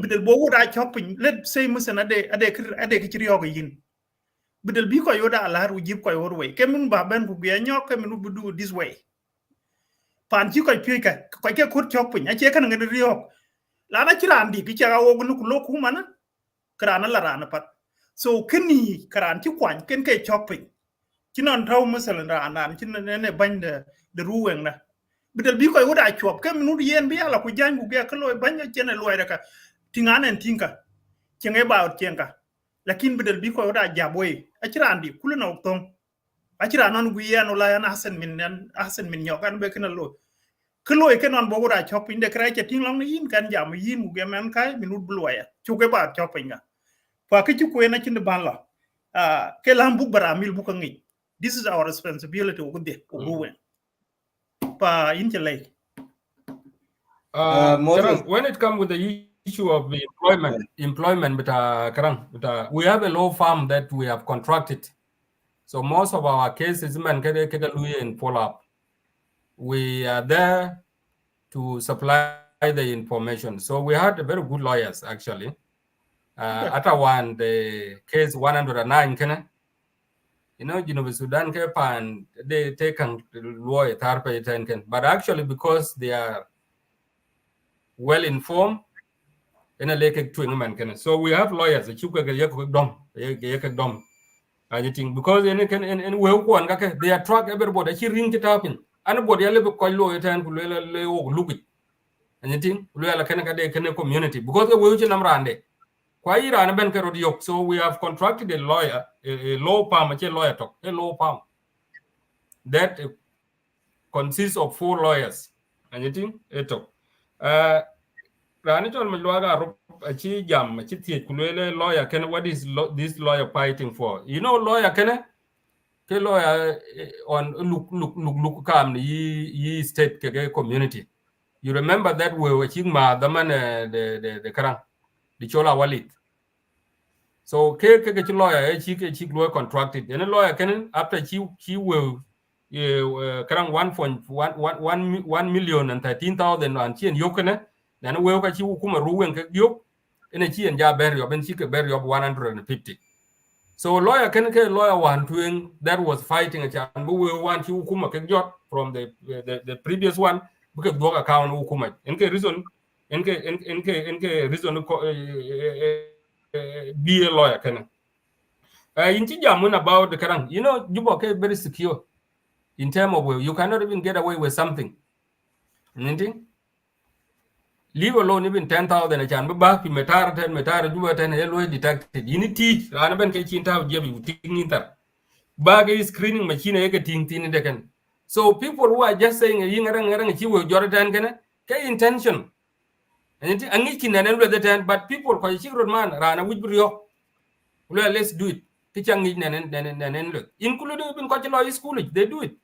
bidel bogo da chopping let's say musan ade kichiri yogo yin bidel bi ko yoda alar ujib ko yor way kemun ba ben ku biya nyok kemun bu do this way pan chi ko pika ko ke kur chopping a che kan ngade riok la na chiran di ki cha wo gun ku lo ku mana krana la rana pat so kini kran ti kwan ken ke chopping kinon taw musan rana kin ne ban de ruwen na bidel bi ko yoda chop kemun yen bi ala ku jan ku ge ko lo ban ya chene lo ya ka tinganen tinka chenge ba chenga lakin bidel bi ko yoda jaboy a chiran di kuluna uktong a chiran non gu yen la yan ahsen min nyokan be kana lo klo e kenon bogo da chopping de kra che ting long yin kan jam yin mu gemen kai minut bluaya chuke ba chopping ga fa ke chu ko na chin ban la ke lam bu baramil bu ko ngi this is our responsibility ko de ko ruwen pa intelay when it comes with the issue of the employment but we have a law firm that we have contracted, so most of our cases man and follow up. We are there to supply the information. So we had very good lawyers, actually. At one, the case 109, Sudan and they take lawyer, but actually because they are well informed, so we have lawyers. Because they attract everybody. She ring it up in. Anybody else call lawyer and look it. And you think we are like a community because we will number so we have contracted a lawyer, a law firm, a law firm that consists of 4 lawyers. And you think lawyer what is this lawyer fighting for? Lawyer lawyer on look come ye state community. You remember that we were chingma the man the karang the chola wallet. So lawyer lawyer contracted and a lawyer can after she will karang 1.1 million and 13,000 and she and yokana then we ka chi kuma ruwen ka yok and chi and ja berry of and she ka berry of 150. So lawyer lawyer one doing that was fighting a chan we want you kuma from the previous one because dog account ukuma enke reason reason be a lawyer inchi jamun about the karang Juba very secure in terms of you cannot even get away with something. Anything leave alone even 10,000 a chan back metar Juba 10 always detected you need teach ranaben ke chinta jebi tinginter bag is screening machine tin. So people who are just saying you will Jordan intention. And but people man rana which let's do it. Including even school, they do it.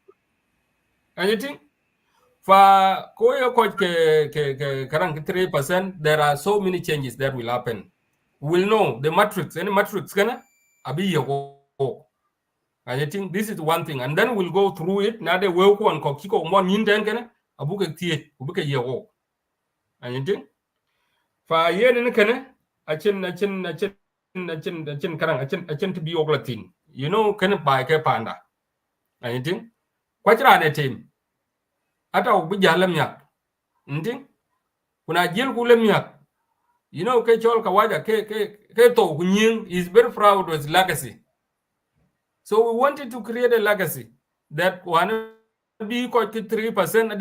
And you think for 3%, there are so many changes that will happen. We'll know the matrix, any matrix abi and I think this is one thing, and then we'll go through it. Now they will go and kokiko one ninten abuke tie ubuke yewo. And you think for a year in achin karang achin to be oglatin you know kan bai ke panda anything kwachra ne team ata u bijalam yak nding kuna jil kulem yak you know ke chol kawaja ke to kunying is very proud with legacy. So we wanted to create a legacy that one be quite 3% at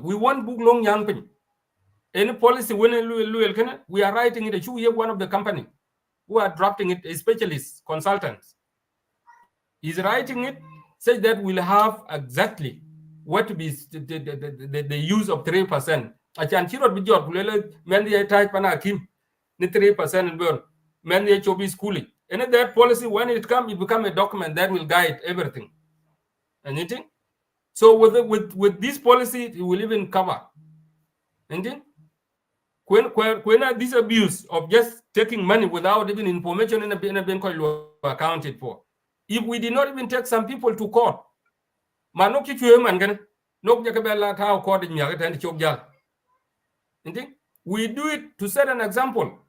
we want book long young pin. Any policy when we are writing it, one of the company who are drafting it, specialists, consultants, is writing it such that we'll have exactly what to be the use of 3%. I can chirot be jot men the type panakim the 3% and burn men the HOB schooling. And that policy, when it comes, it becomes a document that will guide everything. Anything? So with this policy, it will even cover. Anything? When this abuse of just taking money without even information in a bank accounted for. If we did not even take some people to court, manok chichu man gan nok jakabella tao court in yagat and chokja. We do it to set an example.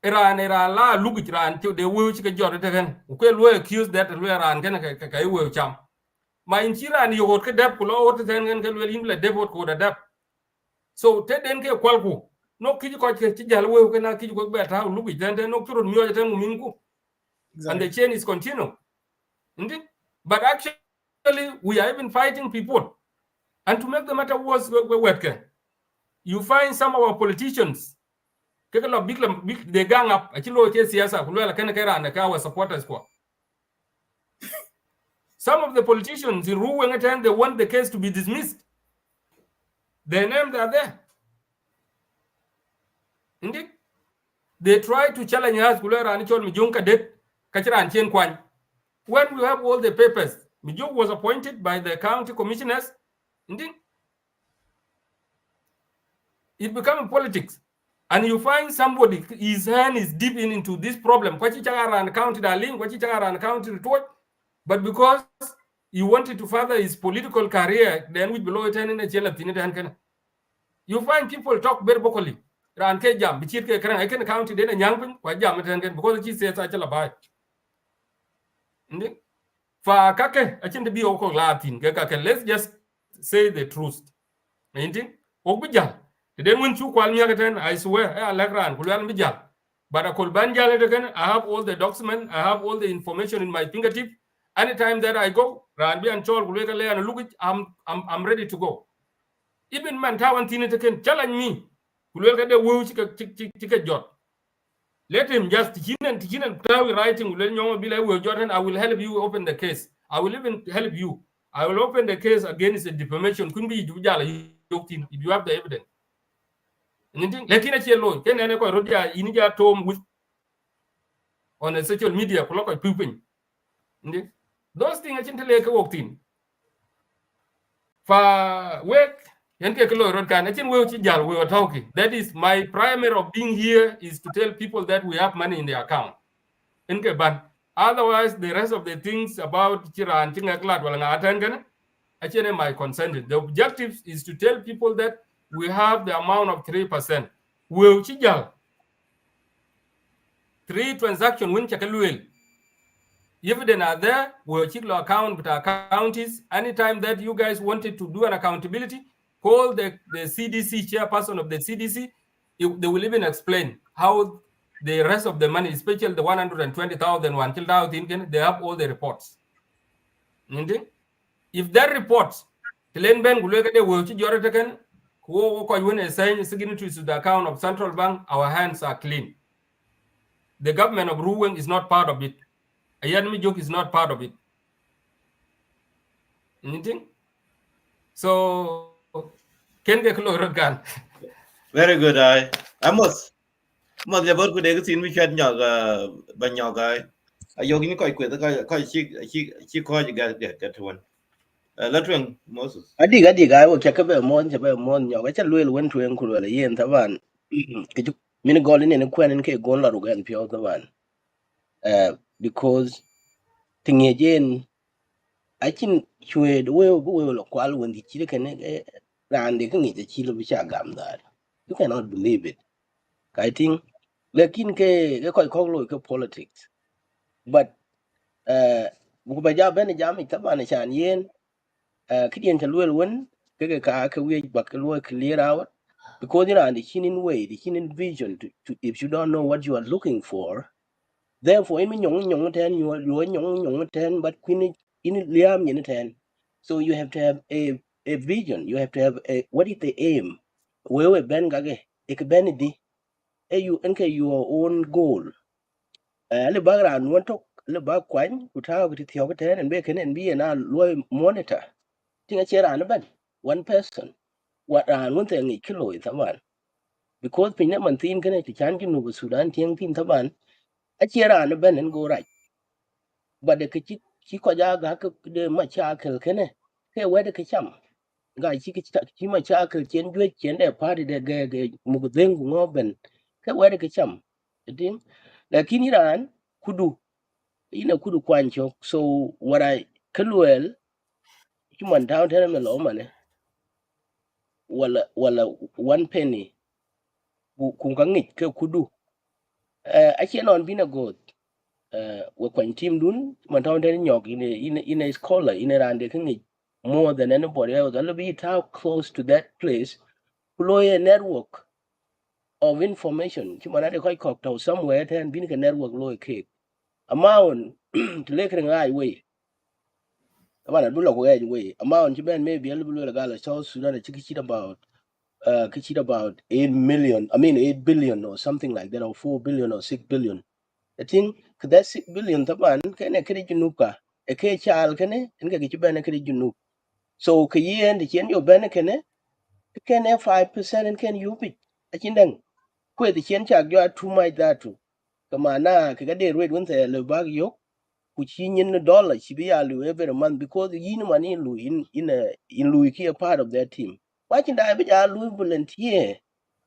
Era la lugit ran to the way chika jot again. Okay, we accuse that we ran gan kai we cham. Ma inchira ni yot ke dep kulo ot ten gan kel wel imle depot ko da dep. So te den ke kwalku no kiji ko ke jal we ke na kiji ko beta lugit then no kuro myo ten muminku. And the chain is continue. But actually, we are even fighting people. And to make the matter worse, you find some of our politicians, they gang up, our supporters. Some of the politicians in Ruweng, they want the case to be dismissed. Their names are there. Indeed. They try to challenge us, when we have all the papers. Mijuk was appointed by the county commissioners. Indeed. It becomes politics. And you find somebody, his hand is deep into this problem. But because he wanted to further his political career, then we below it in a you find people talk very vocally. Ran ke jam, bichir ke kerang, I can count it in a young kwa jam because he says I shall buy. For kake, I can be oko Latin. Let's just say the truth. Anything? Okbija. Then when you call me again, I swear, I like ran, but I could banjal again. I have all the documents, I have all the information in my fingertip. Anytime that I go, Ranbi and Chol, and look it, I'm ready to go. Even Mantawan Tina can challenge me. Let him just writing. I will help you open the case. I will even help you. I will open the case against the defamation. Couldn't be if you have the evidence. With on a social media, those things are walked in. For work, we were talking. That is my primary of being here is to tell people that we have money in the account. Otherwise, the rest of the things about Chira and actually my concern. The objective is to tell people that we have the amount of 3%. Will Chijal 3 transactions win Chakaluel. If they are there, we'll check the account with our counties. Anytime that you guys wanted to do an accountability, call the CDC chairperson of the CDC. They will even explain how the rest of the money, especially the 120,000 one killed out in, they have all the reports. If that reports, Len Ben will look at the world, who when assign signatories to the account of central bank, our hands are clean. The government of Ruweng is not part of it. Ayanmi joke is not part of it. Anything? So, can get gun. Very good. Amos. Must have good eggs in which had Banyoga. I yogi quite quick. She called you guys get one. Letting Moses. I will check a mon, which I will went to Enkuru, a year in Tavan. Minigolin and a quen and cake gone and pure the one. Because thing again, I think you will call when the chicken ran the king is a chill of Shagam that. You cannot believe it. I think lekin ke koy kok loy ke politics but bu ba ja ben jam ka ban chan yen kidien ta luel won ke ka we ba ke loy clear out because you know the hinin way the hinin vision to if you don't know what you are looking for therefore in nyong ten you nyong ten but queen in liam yin ten so you have to have a vision you have to have a what is the aim we ben gage ek ben di you enke your own goal le bagran won to le bag kwan ku ta ku ti thio ten and be ken and be na loy monitor tinga chera na ban one person what an won te ngi kilo taban because pinna man tin ken ti chan ki nu Sudan tiang tin taban a chera na ban and go right but the ki ko ja ga ka de ma cha kel kene ke we de ke cham ga ki ma cha kel chen jwe chen de party de ge mu den gu ngoben ke we de ke cham tin lakini ran kudu ina kudu kwancho so what I kalwel human down tell me lo mane wala one penny ku ka ngik ke kudu a chen on bina god we kwan team dun man down tell nyok in a scholar in a rande ke ngik more than anybody else I'll be how close to that place employ a network of information human ade koi kok to somewhere ten bin ke network lo ke amount to lekre ngai we Amana dula ko edge way amount you ben maybe a little bit of South Sudan about 8 million, I mean 8 billion or something like that, or 4 billion or 6 billion. I think that 6 billion taban can a credit junuka, a K child can and get you ben a credit junuk. So Kayi and the chen your ben can have 5% and can you be a chin quit the chen chak you are too much that too. Kamana, Kagade rate when they low bag yo, which in dollar, she be alu every month because the yin money in Louis a part of their team. Watching that be alu volunteer.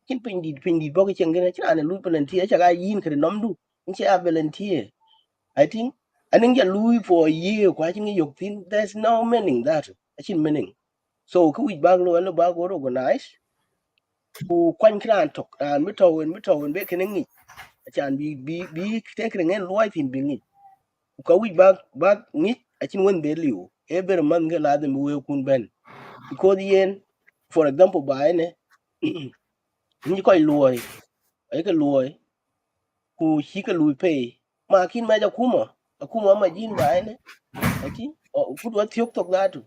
Kin pindi boga chen gena chira ne lui volunteer chaga yin kre nomdu in cha volunteer I think ya lui for a year kwa chin yok thin there's no meaning that achin meaning so ku wi bag lo bag organize ku kwan kran tok an mito be ken ngi chan bi te kren en loi tin bi ngi ku ka wi bag ngi achin won be liu every month ga la de we kun ben because yen for example ba ne ni koy luoy ay ka luoy ku shika lui pay ma kin ma ja kuma ma jin ba ne ati o ku do thiok tok datu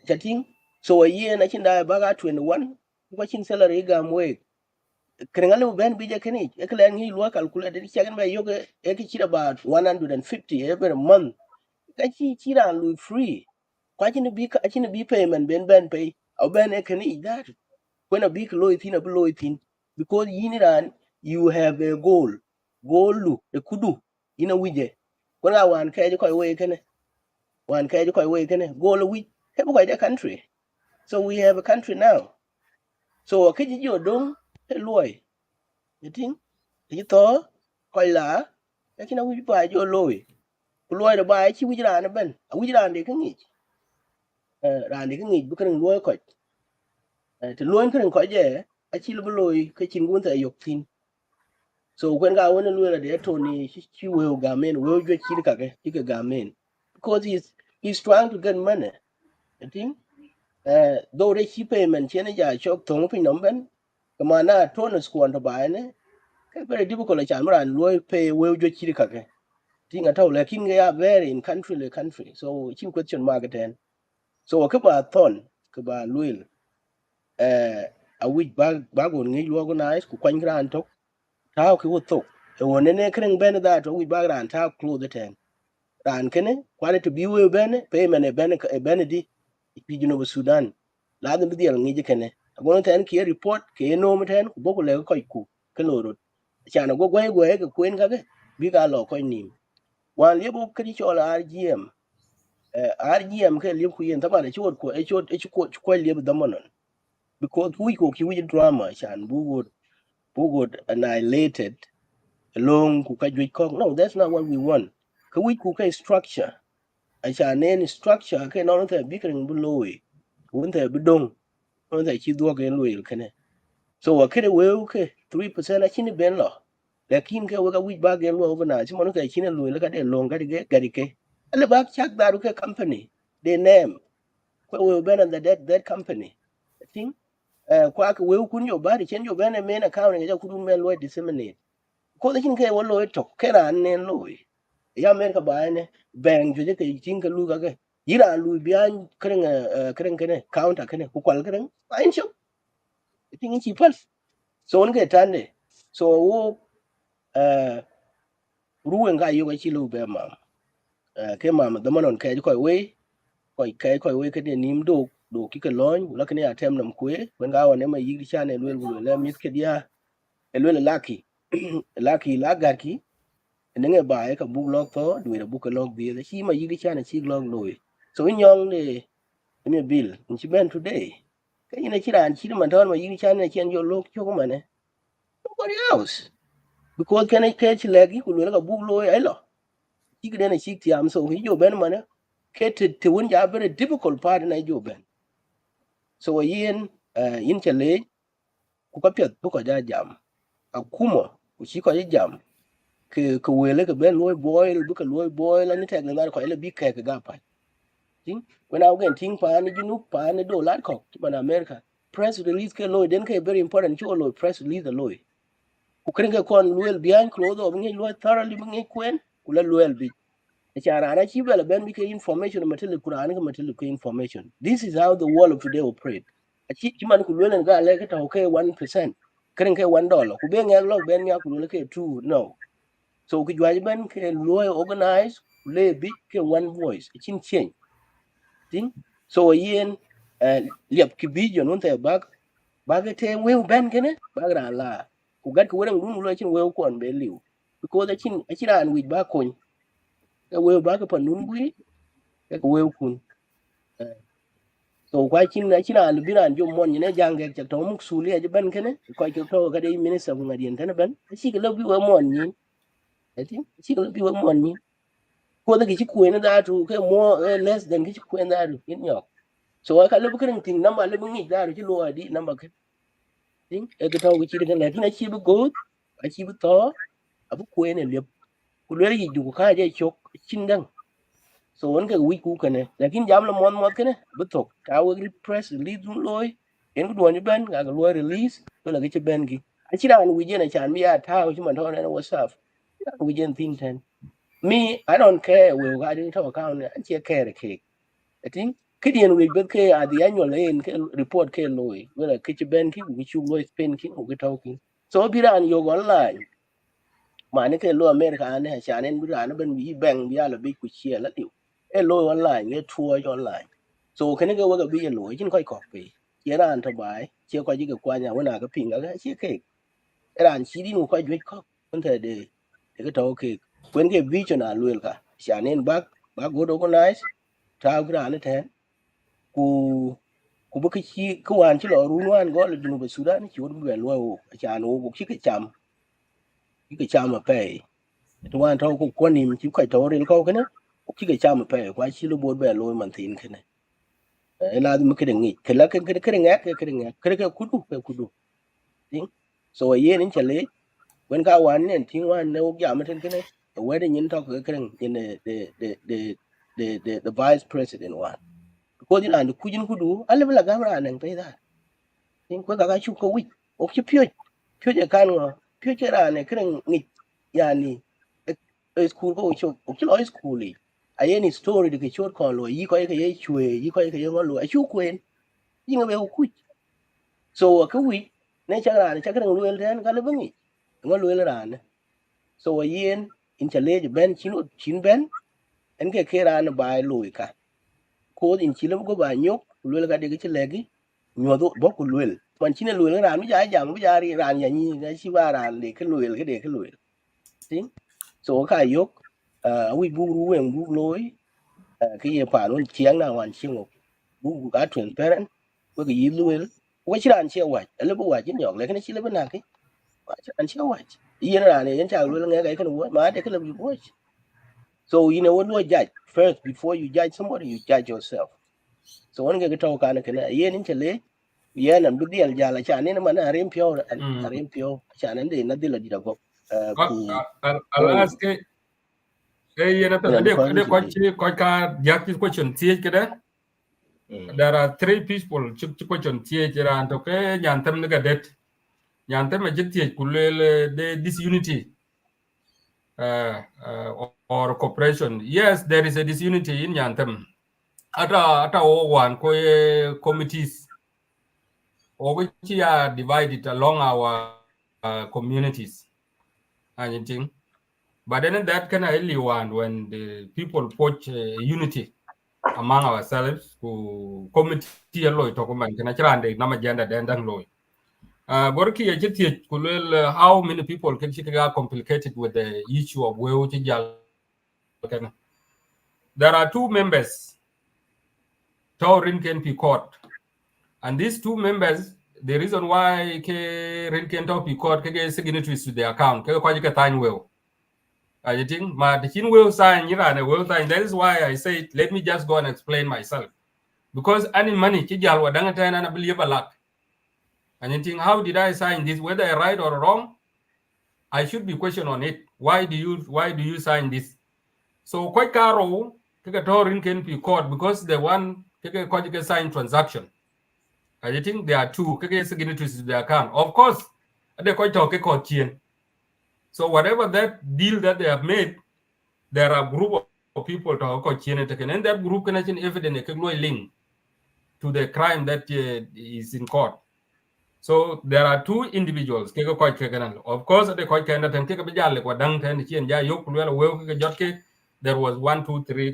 chating so a year na chin da ba ga 21 ko chin salary ga mwe krengal ben bi ja keni e kala ngi lo calculate di chagan ba yoga e ki chira ba 150 every month ka chira lui free kwa chin bi payment ben pay au ben e keni that when a big loy thin because yin ran you have a goal lu the kudu ina wije kuna wan kai ko we kene goal we have quite a country so we have a country now so kiji jo dong he loy you think you to ko la lakini wi ba jo loy loy da ba chi wi ran ben wi ran de kangi ran de kangi bu kan loy ko to loy kan ko je a chi lu loy ka chin gun ta yok tin so when ga wani lura da ya toni shi will gamen will get chirka ke chika gamen because he's trying to get money I think though the shi payment chene ja chok tong pin nomben kama na tona squan to buy ne very difficult cha mara loy pay will get chirka ke tinga taw lakin ga very in country so chin question mark ten so ka ba ton ka ba luil a week bag on ngi organize ku kwan gran tok taw ki wo tok e wonne ne kren ben da to wi bag ran taw close the ten ran kene kwale to biwe bene payment e bene di pi Junu Sudan la de bidial ngi kene agono ten ki report ke no meten ku boku le ko ku ke loro chana go gwe ke kwen ka ke bi ka lo ko nim wan le bu kri cho la RGM ke le ku yen tabane chot ko ko le bu damonon because we ko ki wi drama chan bu would annihilated along ku ka jwe ko no that's not what we want ka wi ku ka structure acha nen structure ke no te bikring bu loy won te bu dong won te chi duoge loyel kene so akere we okay 3% achini ben lo lakin ke we ka wich bag en lo overnight mo no ke chine lo le ka de long ka de gadi ke ale bag chak daru ke company they name ko we ben and that company I think kwa ke we kun yo bari chen yo ben men account nge ja kudun men lo disseminate ko de chin ke wo lo to ke ran nen lo ya men ka ba ne bang ju je ke chin ka lu ka ke yira lu bian kren kene counter kene ku kwal kren fine show I think chi pal so on ke tande so wo ruwen ga yo ga chi lu be ma ke ma da manon ke ko we ke de nim do ki ke lon la ke ne atem nam kwe wen ga wane ma yigi chane lu le mit ke dia lu laki laki la garki nenge ba ka buk lok to du da buk lok bi da chi ma yigi chane chi lok loy so in yong ne me bill in chi ben today ke ina chi ran chi man ton ma yigi chane chen yo lok cho ko mane nobody else because can I catch lagi ku lu ka buk loy ai lo chi ke ne chi ti am so hi yo ben mane ke te won ja very difficult part na jo ben so yin yin chale ku ka pet bu ko ja jam akuma ku chi ko jam ke wele ke ben loy boil bu ka loy boil ani tek na ko ele bi ke ga pa ting when I again ting pa ni junu pa ni do lat ko man America press release ke loy den ke very important chu loy press release the loy ku kren ke kon loyal behind close of ngi loy thoroughly ngi kwen ku la loyal bi chara na chi bela ben bi ke information material Quran ke material ke information this is how the world of today operate achi man ku loyal ga le ke ta okay 1% kren ke $1 ku be ngi log ben ya ku loyal ke 2 no so ki jwaji ben ke loy organize le big ke one voice chin change thing so yen liap ki video non te bag te we ben kene bag ra la ku gat ku wen dun lo chin we kon be liu because chin an wi ba kon ke we ba ke panun gui ke we kun so kwa chin an biran jo mon ne jange ke to muk suli e ben kene ko ke to ga de minister ngadien tan ben chi ke lo bi we mon ni I think chi ke lo bi we mon ni ko da kichi kuen da tu ke more less than kichi kuen da tu in yo so ka lebu kren ting number lebu ngi da tu lo adi number ke ting e ke taw kichi de la kina chi bu go a chi bu to abu kuen e lep ku le yi du ka je chok chin dang so won ke wi ku kane lakin jam la mon kene bu to ka we press release dun loy en ku don ben ga lo release to la kichi ben gi a chi ran wi je na chan mi ya ta chi man to na whatsapp wi je tin ten me I don't care we ga din to account I che care ke I think kidian we bet ke at the annual in ke report ke loy wala ke ben ki we chu loy spend ki o ke talking so biran yo online ma ne ke lo America ne cha ne biran ben bi bank bi ala bi ku chia la diu e lo online e tour online so ke ne ke wa ga bi lo jin ko ko pe che ran to bai che ko ji ke kwa nya wana ka pinga ga che ke ran chi di nu ko ju ko kon te de ke to ke kwen ke vision a luel ka cha ne bak go organize ta gra ne te ku bu ki ku wan chi lo ru wan go le junu be Sudan chi wodu be lo o cha no ku ki ke cham pe to wan to ku ko nim chi ko to rin ko kene ku ki ke cham pe kwa chi lo bo be lo man tin kene e la mu ke ngi ke la ke ngak ke kudu tin so ye nin chale wen ka wan nen tin wan ne o ya ma ten kene we de nyin to ke in the vice president one ko din an ku jin kudu alle bla gamra nan pe da tin ko ga chu ko wi o ki pyo je kan ngo pyo je ra ne kren ni yani e school ko chu o ki lo school li a ye ni story de ke chot ko lo yi ko ke ye chwe yi ko ke ye ngo lo a chu kwen yi nga be ku so ka wi ne cha ra ne cha kren lu el den ka le bangi ngo lu el ra ne so yen in chale ben chin ben en ke ra ne ba lu ka ko in chile go ba nyok lu ga de ke legi nyodo bo ku lu man chine lu ran mi ja jam mi ja ri ran ya ni ga chi ba ran de ke lu ke de ke lu tin so ka yok wi bu ru wen bu loy ke ye pa non chiang na wan chi ngok bu ga transparent ko ke yi lu ko chi ran che wa le bu wa jin yok le ke chi le ba na ke an che wa yin ran ne yan cha lu nge ga ke no ma de ke le bu so you know what do judge first before you judge somebody you judge yourself so one get to kana kana yen in chale yen and bidial jala chani na mana arim pio chanan de na dilo dida go ku I'll ask yena ta and ade positive ko ka yak question tie kede. There are three people question tie ran to ke nyantem ne gadet nyantem e tie kulele the disunity or cooperation. Yes, there is a disunity in nyantem. Ata one ko committees or which are divided along our communities and thing. But then that can only one when the people put unity among ourselves who committee alloy to come and can actually nama agenda then dang loy. Gorki ajiti kulel how many people can get complicated with the issue of where can. There are two members Taurin can be court. And these two members, the reason why Rinken to be court signatories to the account, ke time well. I think my the will sign and will sign. That is why I said let me just go and explain myself. Because any money kijal wadanga and I believe a lot. And you think how did I sign this? Whether I right or wrong, I should be questioned on it. Why do you sign this? So quite caro Rinken can be court because the one sign transaction. I think there are two signatories to the account. Of course, they quite talk about so whatever that deal that they have made, there are a group of people talk about and that group can actually evidence a link to the crime that is in court. So there are two individuals. Of course, they quite kind of there was 1, 2, 3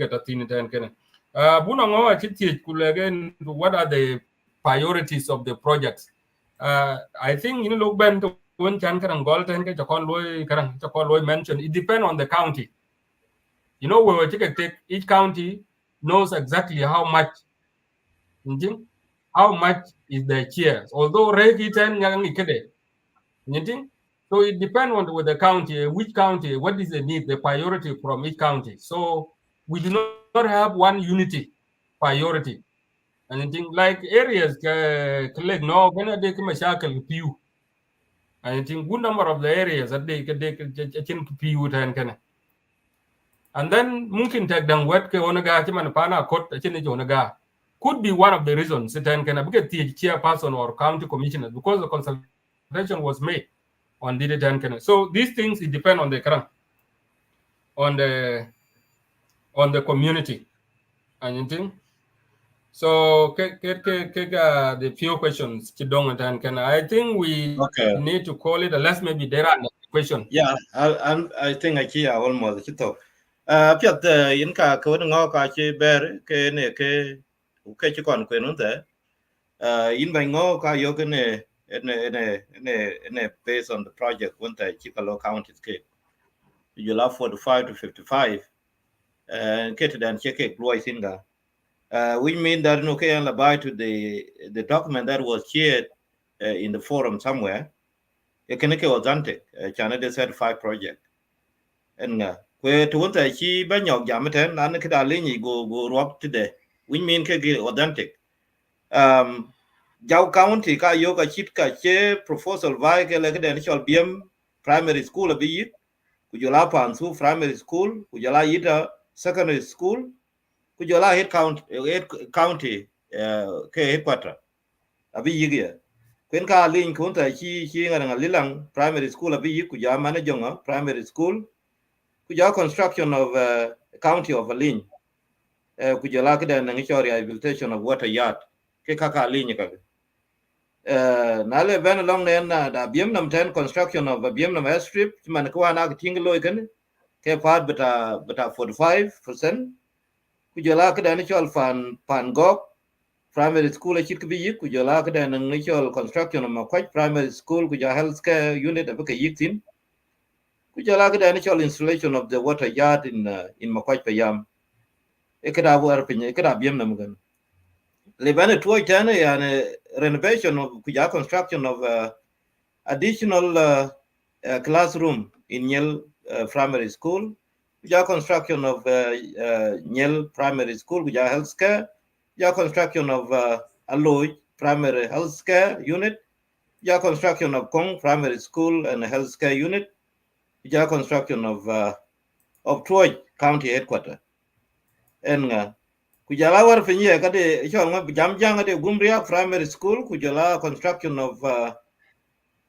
what are the priorities of the projects? I think look when mentioned it depends on the county. We will take each county knows exactly how much is the chair. Although so it depends on with the county, which county, what is the need, the priority from each county. So we do not have one unity priority. And like areas collect no when they come few. I think good number of the areas that they can few and then mungkin take them wet ke onaga chiman pana court onaga could be one of the reasons that can get the chairperson or county commissioner because the consultation was made on the so these things it depend on the current on the community and you think so the few questions I think we need to call it unless maybe there are question. Yeah, I think I hear almost chito. Piat in ka ko ngo ka chi ber ke ne ke chi kon kwen un te. In by ngo ka yo ke ne based on the project one te chi ka lo county ke. You love 45 to 55. Ke dan che ke ploy singa. We mean that no can abide to the document that was shared in the forum somewhere. It can be authentic. China certified project. And kwe to want chi ba nyok jam ten nan ke da li go rock today. We mean ke authentic. Jau county ka yo ka chit ka che proposal vai ke le ke den chol biem primary school bi yit ku jola pan su primary school ku jola yita secondary school ku jola head county ke headquarter abi yigi kwen ka lin kun ta chi ngana lilang primary school abi yit ku ja manajonga primary school ku ja construction of county of Lin ku jola ke den ngi chori rehabilitation of water yard ke kaka lin ka na le ben long ne na da biem nam ten construction of biem nam strip man ko na ting loy kan ke part beta 45% ku jola ke den chol fan gok primary school chit ku bi ku jola ke den ngi chol construction of makwaj primary school ku ja health care unit of ke yitin ku jola ke den chol installation of the water yard in makwaj payam e ke da war pin e ke da biem nam gan le ben to ten yani renovation of ku ja construction of additional classroom in Nyel primary school, ja construction of Nyel primary school, ja healthcare, ja construction of Aloy primary health care unit, ja construction of Kong primary school and health care unit, ja construction of Troy county headquarters. And kujala war finye kade chol jam jang de Gumria primary school kujala construction of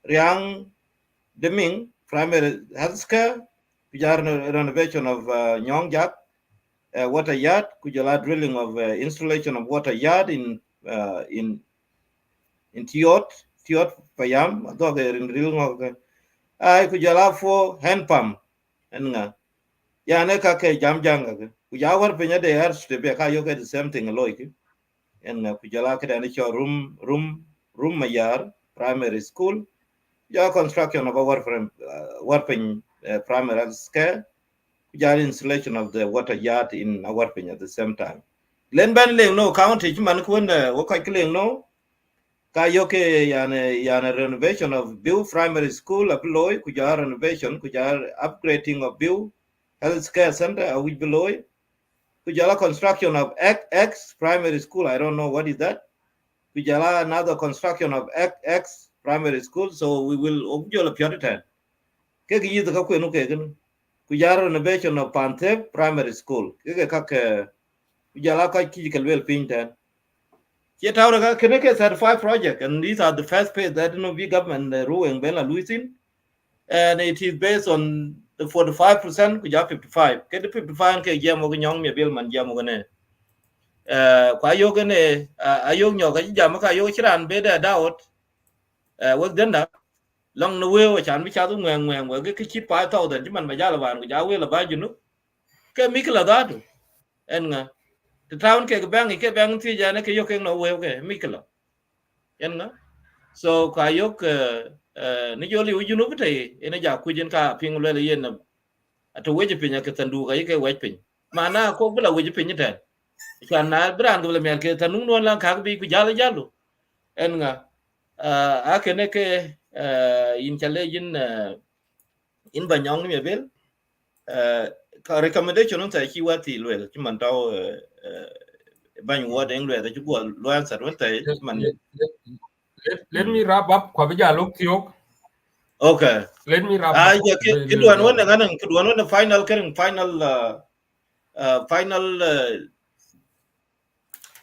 Riang Deming primary health care, kujala renovation of Nyongjak water yard, kujala drilling of installation of water yard in Tiot Payam, dog in drilling of I kujala for hand pump and ya ne ka ke jam jang kuja war penya de har to be ka yo get the same thing loik and kujala ke ani cho room mayar primary school ya construction of our warping primary scale kujala installation of the water yard in our warping at the same time len ban leng no county man ko wo ka leng no ka yo ke yana renovation of Bill primary school aploy kujala renovation kujala upgrading of Bill healthcare center which below kujala construction of X primary school. I don't know what is that. Kujala another construction of X primary school. So we will object puritan. Kegi yidu kakwe no kegen. Kujala renovation of Panthe primary school. Kege kake kujala ka kijikalwel pintan. Yet our Keneke 35 project, and these are the first phase that we government ruling Bella Luisin, and it is based on the 45%, kuja 55. Get the 55 ke jam Nyok Miabil man jam ogane. Kwa yogane ayog nyoga jam ka yo chiran beda daot. Wak denda long no we chan bi chatu ngwen we ke chip 5,000 man ba jala ban kuja we la ba junu. Ke mikla dadu. En nga the town ke bang ti jana ke yo ke no we ke mikla. En nga so kwa yok ni joli ujunu bite ene ja kujin ka ping le yen na to weje pinya ke tandu ga yake waj pin mana ko bula weje pinya tan kan na brand bula mer ke tanu non lan ka bi ku jalo jalo en nga a ke ne ke in chale in banyong mi bel ka recommendation on ta ki wati lwel ki man taw ban wo de ngwe da ju go lo answer won ta man let me wrap up kwa bija look yok. Okay. Let me wrap up. Kedwan one final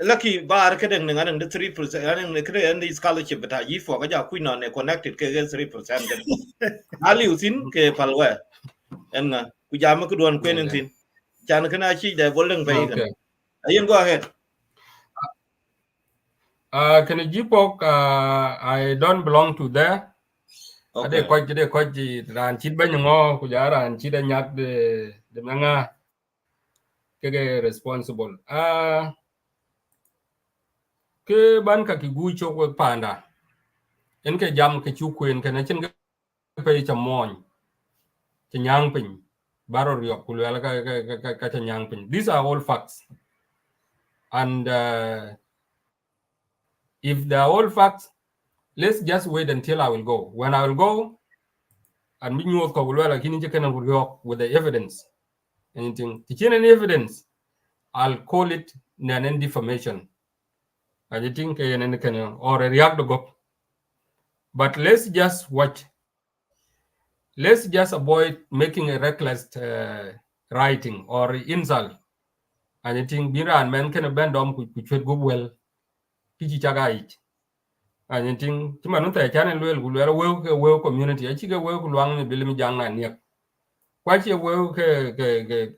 lucky bar kedeng nganang the 3% nganang ne kre and scholarship beta yi for ga ku no ne connected ke 3% kan ali usin ke palwa en nga ku jama kedwan kwenen tin chan kana chi de boleng bay kan ayen go ahead. Can you pok I don't belong to there. Ade koji ran chit banyo ku jaran chit nyak de manga kege responsible. Ke ban ka ki gu chok panda. En ke jam ke chu kwen ke na chen ke pe chamon. Nyang pin. Baro riok ku la ka nyang pin. These are all facts. And if they are all facts, let's just wait until I will go. When I will go, and we know with the evidence. Anything. Any evidence, I'll call it an defamation. I think or a react to go. But let's just watch. Let's just avoid making a reckless writing or insult. I think Bira and men can bend on which should go well. Pichichaga. I think Timanuta channel will community. I think a well long Billy Jang and Yak. Quite a well get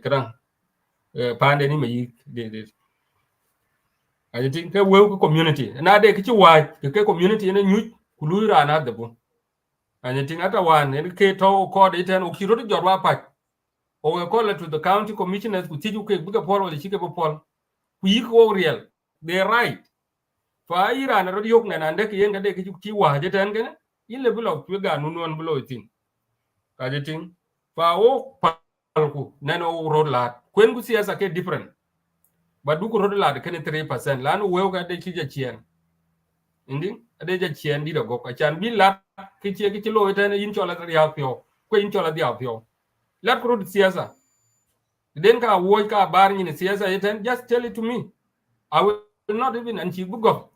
crunk. Pound any me did. I think a well community. And I take white, the community in a new Kulura and other book. And I think at one, and Kato called it and Okiro Jorwapak. Or we call it to the county commissioners who teach you bigger Paul or the Chicago Paul. We go real. They're right. For Iran, a young and the young day, Kiwa, Jetan, in the below, we got no one below it. I think for all Palku, Nano road lot, when we see us a different. But do road lot, can 3%. Lan will get the Chijan. Indeed, a day Chian did a go. I can be lat, Kitchelo, and in Chola the Alpio, Queen Chola the Alpio. Let road Siasa. Then ka work a bar in Siasa, just tell it to me. I will not even and chibugo.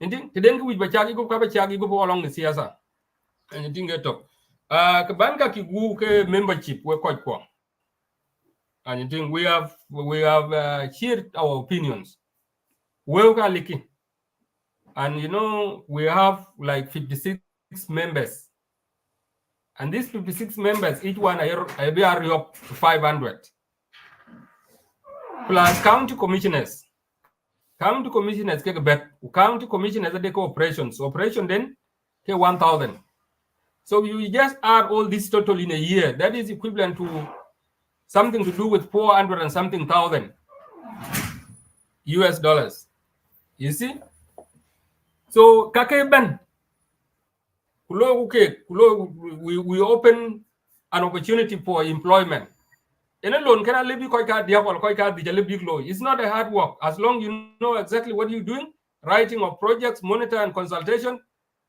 Inting then we bachagi go kabachagi go along the siasa. And you think get up. Kabanka kigu ke membership we quite poor. And you think we have shared our opinions. Well, and you know we have like 56 members, and these 56 members, each one are 500 plus county commissioners. County commissioners get back. County commissioners they go operations. Operation then get 1,000. So you just add all this total in a year. That is equivalent to something to do with 400 and something thousand US dollars. You see? So Kakeben, we open an opportunity for employment. And alone can I live it's not a hard work. As long as you know exactly what you're doing, writing of projects, monitor and consultation,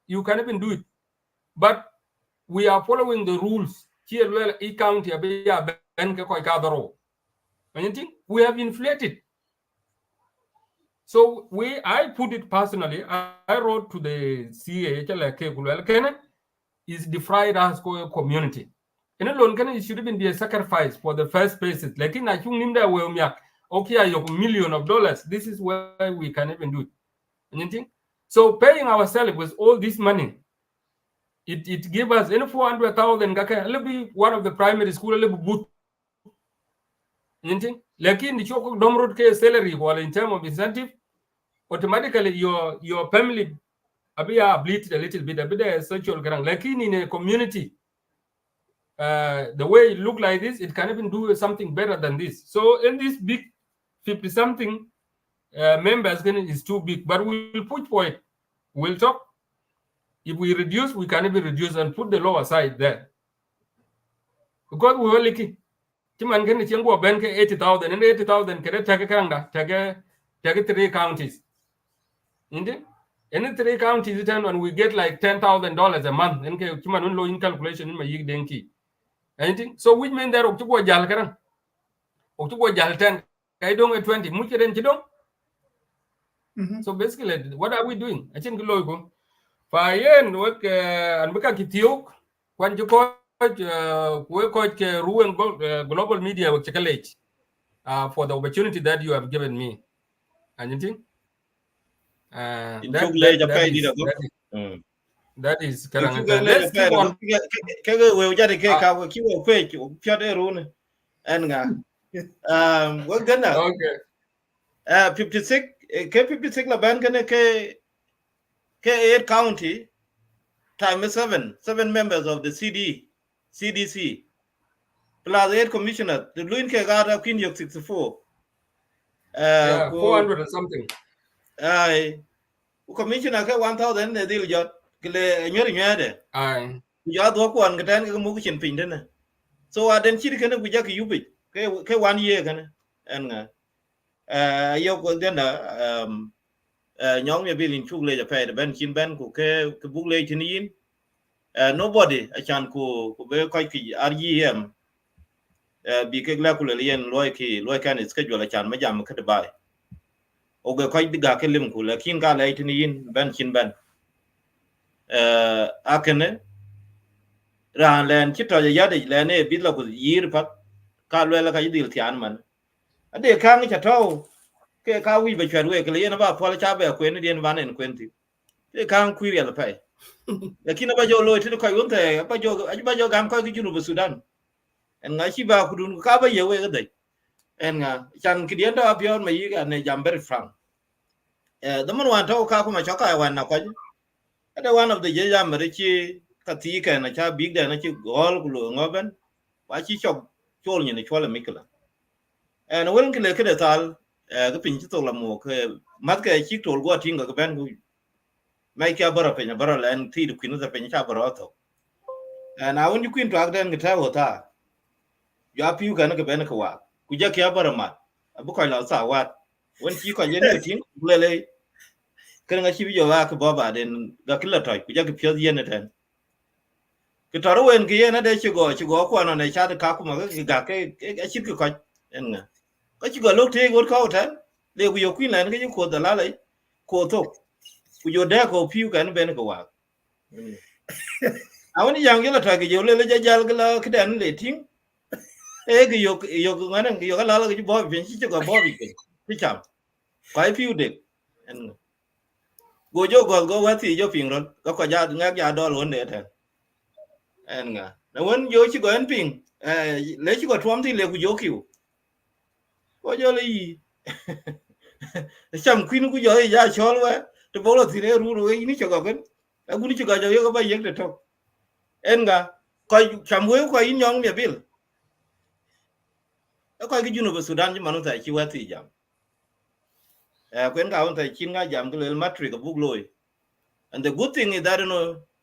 you can even do it. But we are following the rules. Here, well, each county, we have inflated. So I put it personally. I wrote to the CA, is defied as community. And alone, it should even be a sacrifice for the first phases. Like in okay, $1 million. This is where we can even do it. So paying ourselves with all this money, it gives us any 400,000. It'll be one of the primary school. Like in the Choko Domroad case salary, while in terms of incentive, automatically your family bleed a little bit, a bit of social ground. Like in a community, the way it look like this, it can even do something better than this. So in this big 50-something members is too big, but we'll push for it. We'll talk. If we reduce, we can even reduce and put the law aside there. Because we were like, 80,000 and 80,000 take 3 counties. Any 3 counties and we get like $10,000 a month. And low in calculation in my denki. Anything? So which means that October Jalkaran. October Jaltan, I don't get 20. So basically, what are we doing? I think logo. Fayen work and Buka Kitiok, when you call ruin global media with college for the opportunity that you have given me. Anything? That is let's keep on. We're gonna Okay. 56 la ban kana ke 8 county times 7 members of the CDC plus 8 commissioners. The Luin ke gada Queen Yok 64. 400 and something. Commissioner ke 1,000 the deal jot kle nyere. Aye. Ya do ko an gatan ke mu chen pin dena. So aden chiri kana ku jak yubi ke 1 year kana en nga. Yo ko dena Nyok Miabil in chugle ja pay the ben chin ben ku ke bugle tinin. Nobody achan ku be ko ki RGM bi ke la ku le yen loy kan schedule achan ma jam ka bai. Oge ko diga ke lim ku lakin ka le tinin ben chin ben. Akene ran len chito ya de le ne bi la ku yir pat ka le la ka yidil tian man. Ade kang cha to ke ka wi be chwer we ke le na ba pol cha be kwen dien ban en kwenti. Ke kang kwiri ya pai. Lakini ba jo loy tin ko yunte ba jo gam ko ki junu Sudan. En nga chi ba ku dun ka ba ye we ga de. En nga chan ki dien da pion ma yi ga ne jam very frank. The man wan to ka kuma choka wan na ko. Ada one of the jam re chi ka ti ka na cha big da na chi gol ku lo ngoben. Ba chi chok chol ni ne chole mikla. En wen ki le ke de tal ga pin chi to la mo ke mat ke chi tol go tin ga ben ku mai ka bara pe nya bara len ti du kwinu za pe nya bara to. And I want you queen to act then get out ta. You are few can ben ka wa. Ku ja ka bara ma. Abu ko la sa wa. When chi ko yen ke tin lele. Kan nga chi bi jo wa ka baba den ga kila toy ku ja ka pyo yen ten. Ki toro wen ki yen de chi go ko no ne cha ka kuma ga ke chi ko en nga. Ko chi go lok te go ko ten. le ku yo Queensland ke ko da la le ko to ku yo da ko piu kan ben ko wa awon yang yo ta ke yo le jal ga la ke dan le ting e ke yo ngana yo ga la ke bo ben chi ko bo bi ke ti cham kwai piu de en go jo go wa ti jo ping ron ko ja ngak ja do lo ne ta en nga na won yo chi go en ping le chi go twam ti le ku yo kiu ko jo le yi cham queen ku jo ya chol wa to bo lo ti ne ru ru ni cho go gen a gu ni cho go jo yo ba yek de to en nga ko cham we ko yin nyong mi bil ko cái junu ba Sudan ji manu ta chi wa ti jam kwen ga on ta chin ga jam ko le matri ko bug loy and the good thing is that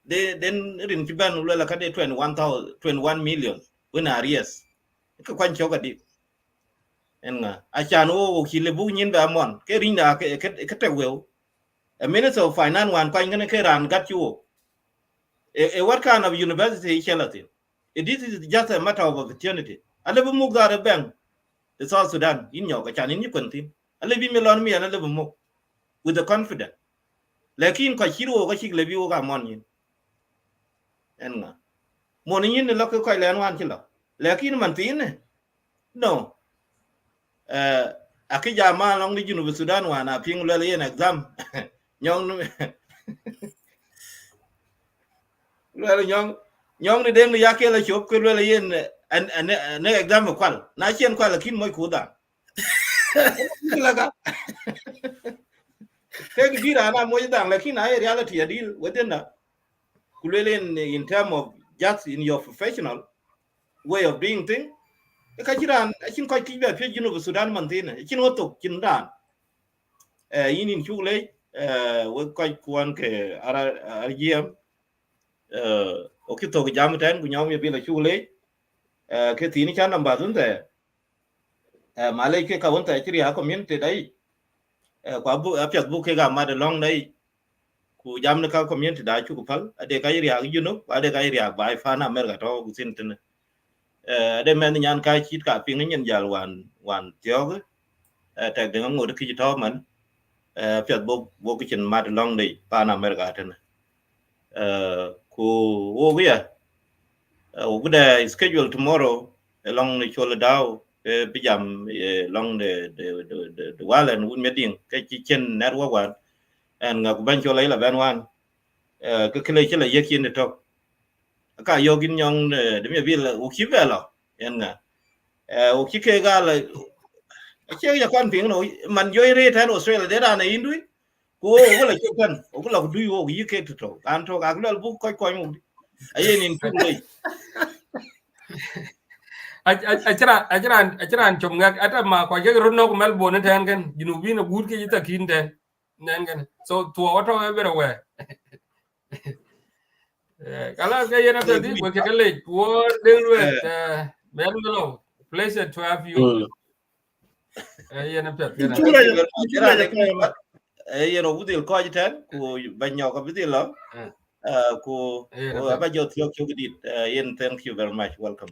they then rin ti ban lo la ka de 21 million when arias ko kwan cho ga di en nga a chan o ki le bug nyin ba mon ke rin da ke te we a minister of finance wan kwan ngene ke ran gat you what kind of university chelatin this is just a matter of opportunity ale bu mug da bank the South Sudan in your chan in you contin ale bi melon mi ale bu mug with the confidence lakin ko chiro ko chik le bi o ga mon yin en nga mon yin le ko len wan chi lo lakin man tin ne no akija ma long ni junu Sudan wa na ping le yen exam nyong le nyong ni den ya ke la chop ko le yen an exam kwal na chen kwal lakin moy ku da la ga ke gi ra na moy da lakin ai reality ya deal within that in terms of just in your professional way of doing things ka jiran chin ko ki be pe junu Sudan man tin chin oto chin dan yin chule we ko kwan ke RGM o ki to jam tan ku nyom ye bi la chule ke tin chan namba dun te male ke ka won ta chiri ha community dai kwa bu apyat bu ke ga ma de long dai ku jam ne ka community da chu ku pal ade ka iri ag junu ade ka iri ag bai fa na America to ku sin tin ade men nyan ka chit ka pin nyen jal wan tyo ta de ngod ki to man pyat bo ki chen ma de long dai pa na America tin ku wo ya o guda schedule tomorrow along the chola daw pijam long the walen wun meeting ke chi chen network wan and ngak ban chola la ban wan ke kle chela yekin to ka yogin nyong de me bil u ki velo en nga u ki ke ga la che ya kwan ping no man yo re tan Australia de da na indui ko o la chukan o la du yo yi ke to an to ga la bu ko mu ayen in tu le achiran chom ngak ata ma kwa je ro no Melbourne ten gen junubi na gut ke jita kinte nen gen so to auto everywhere kala ke yena to di we ke le wo den we Melbourne pleasure to have you yena pet yeno budil ko jitan ku banyo ko budil lo ku ba jo thio chu gidit yen thank you very much welcome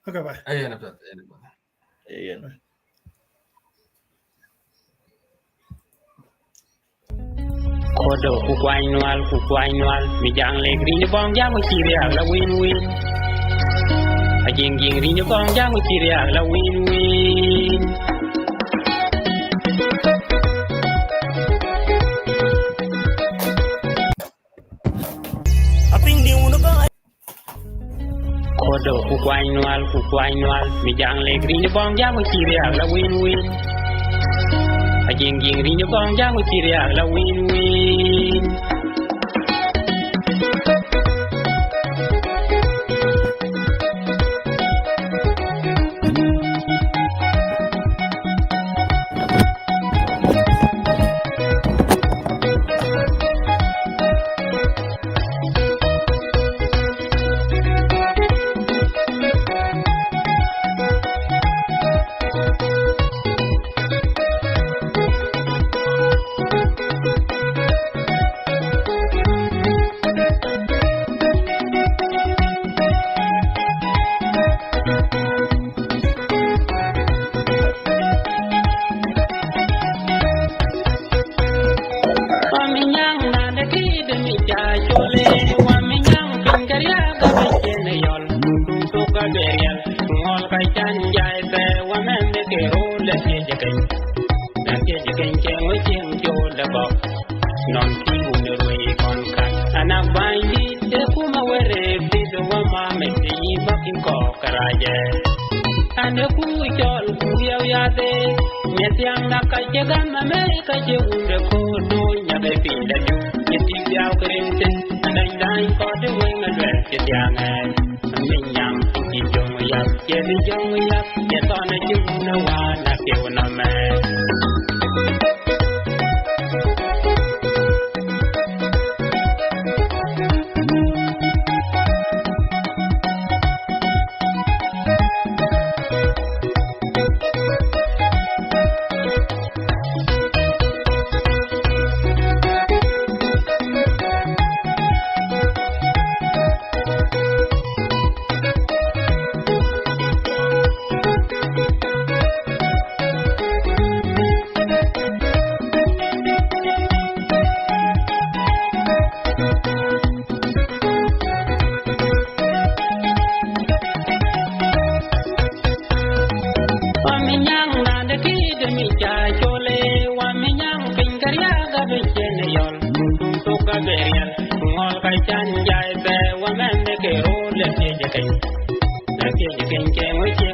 okay bye yena pet yen kodo ku kwanyal mi jang le green bong jam kiri ala win win ajing green bong jam kiri ala win win kodo ku kwanyal mi jang le green bong jam kiri ala win win ajing green bong jam kiri ala win win chole wa minyang pingaria ga bechene yol to ga berial ngol ka chan jai te wa men ke role ke jekai na ke jekai ke mo chen chole ba non ki un roi kon kan ana bandi de kuma were de wa ma me ti ba kin ko karaje ane ku chol ku ya de Nyetiang na kajegan Amerika je unde ko do nyabe pinda ju nyeti biao krente andai dai ko de wenga dwer nyetiang minyam ki jong ya je ni jong ya ye to na ju na wa na ke na me Chan jai be wa men de ke ro le ke je kai na ke je ken ke mo che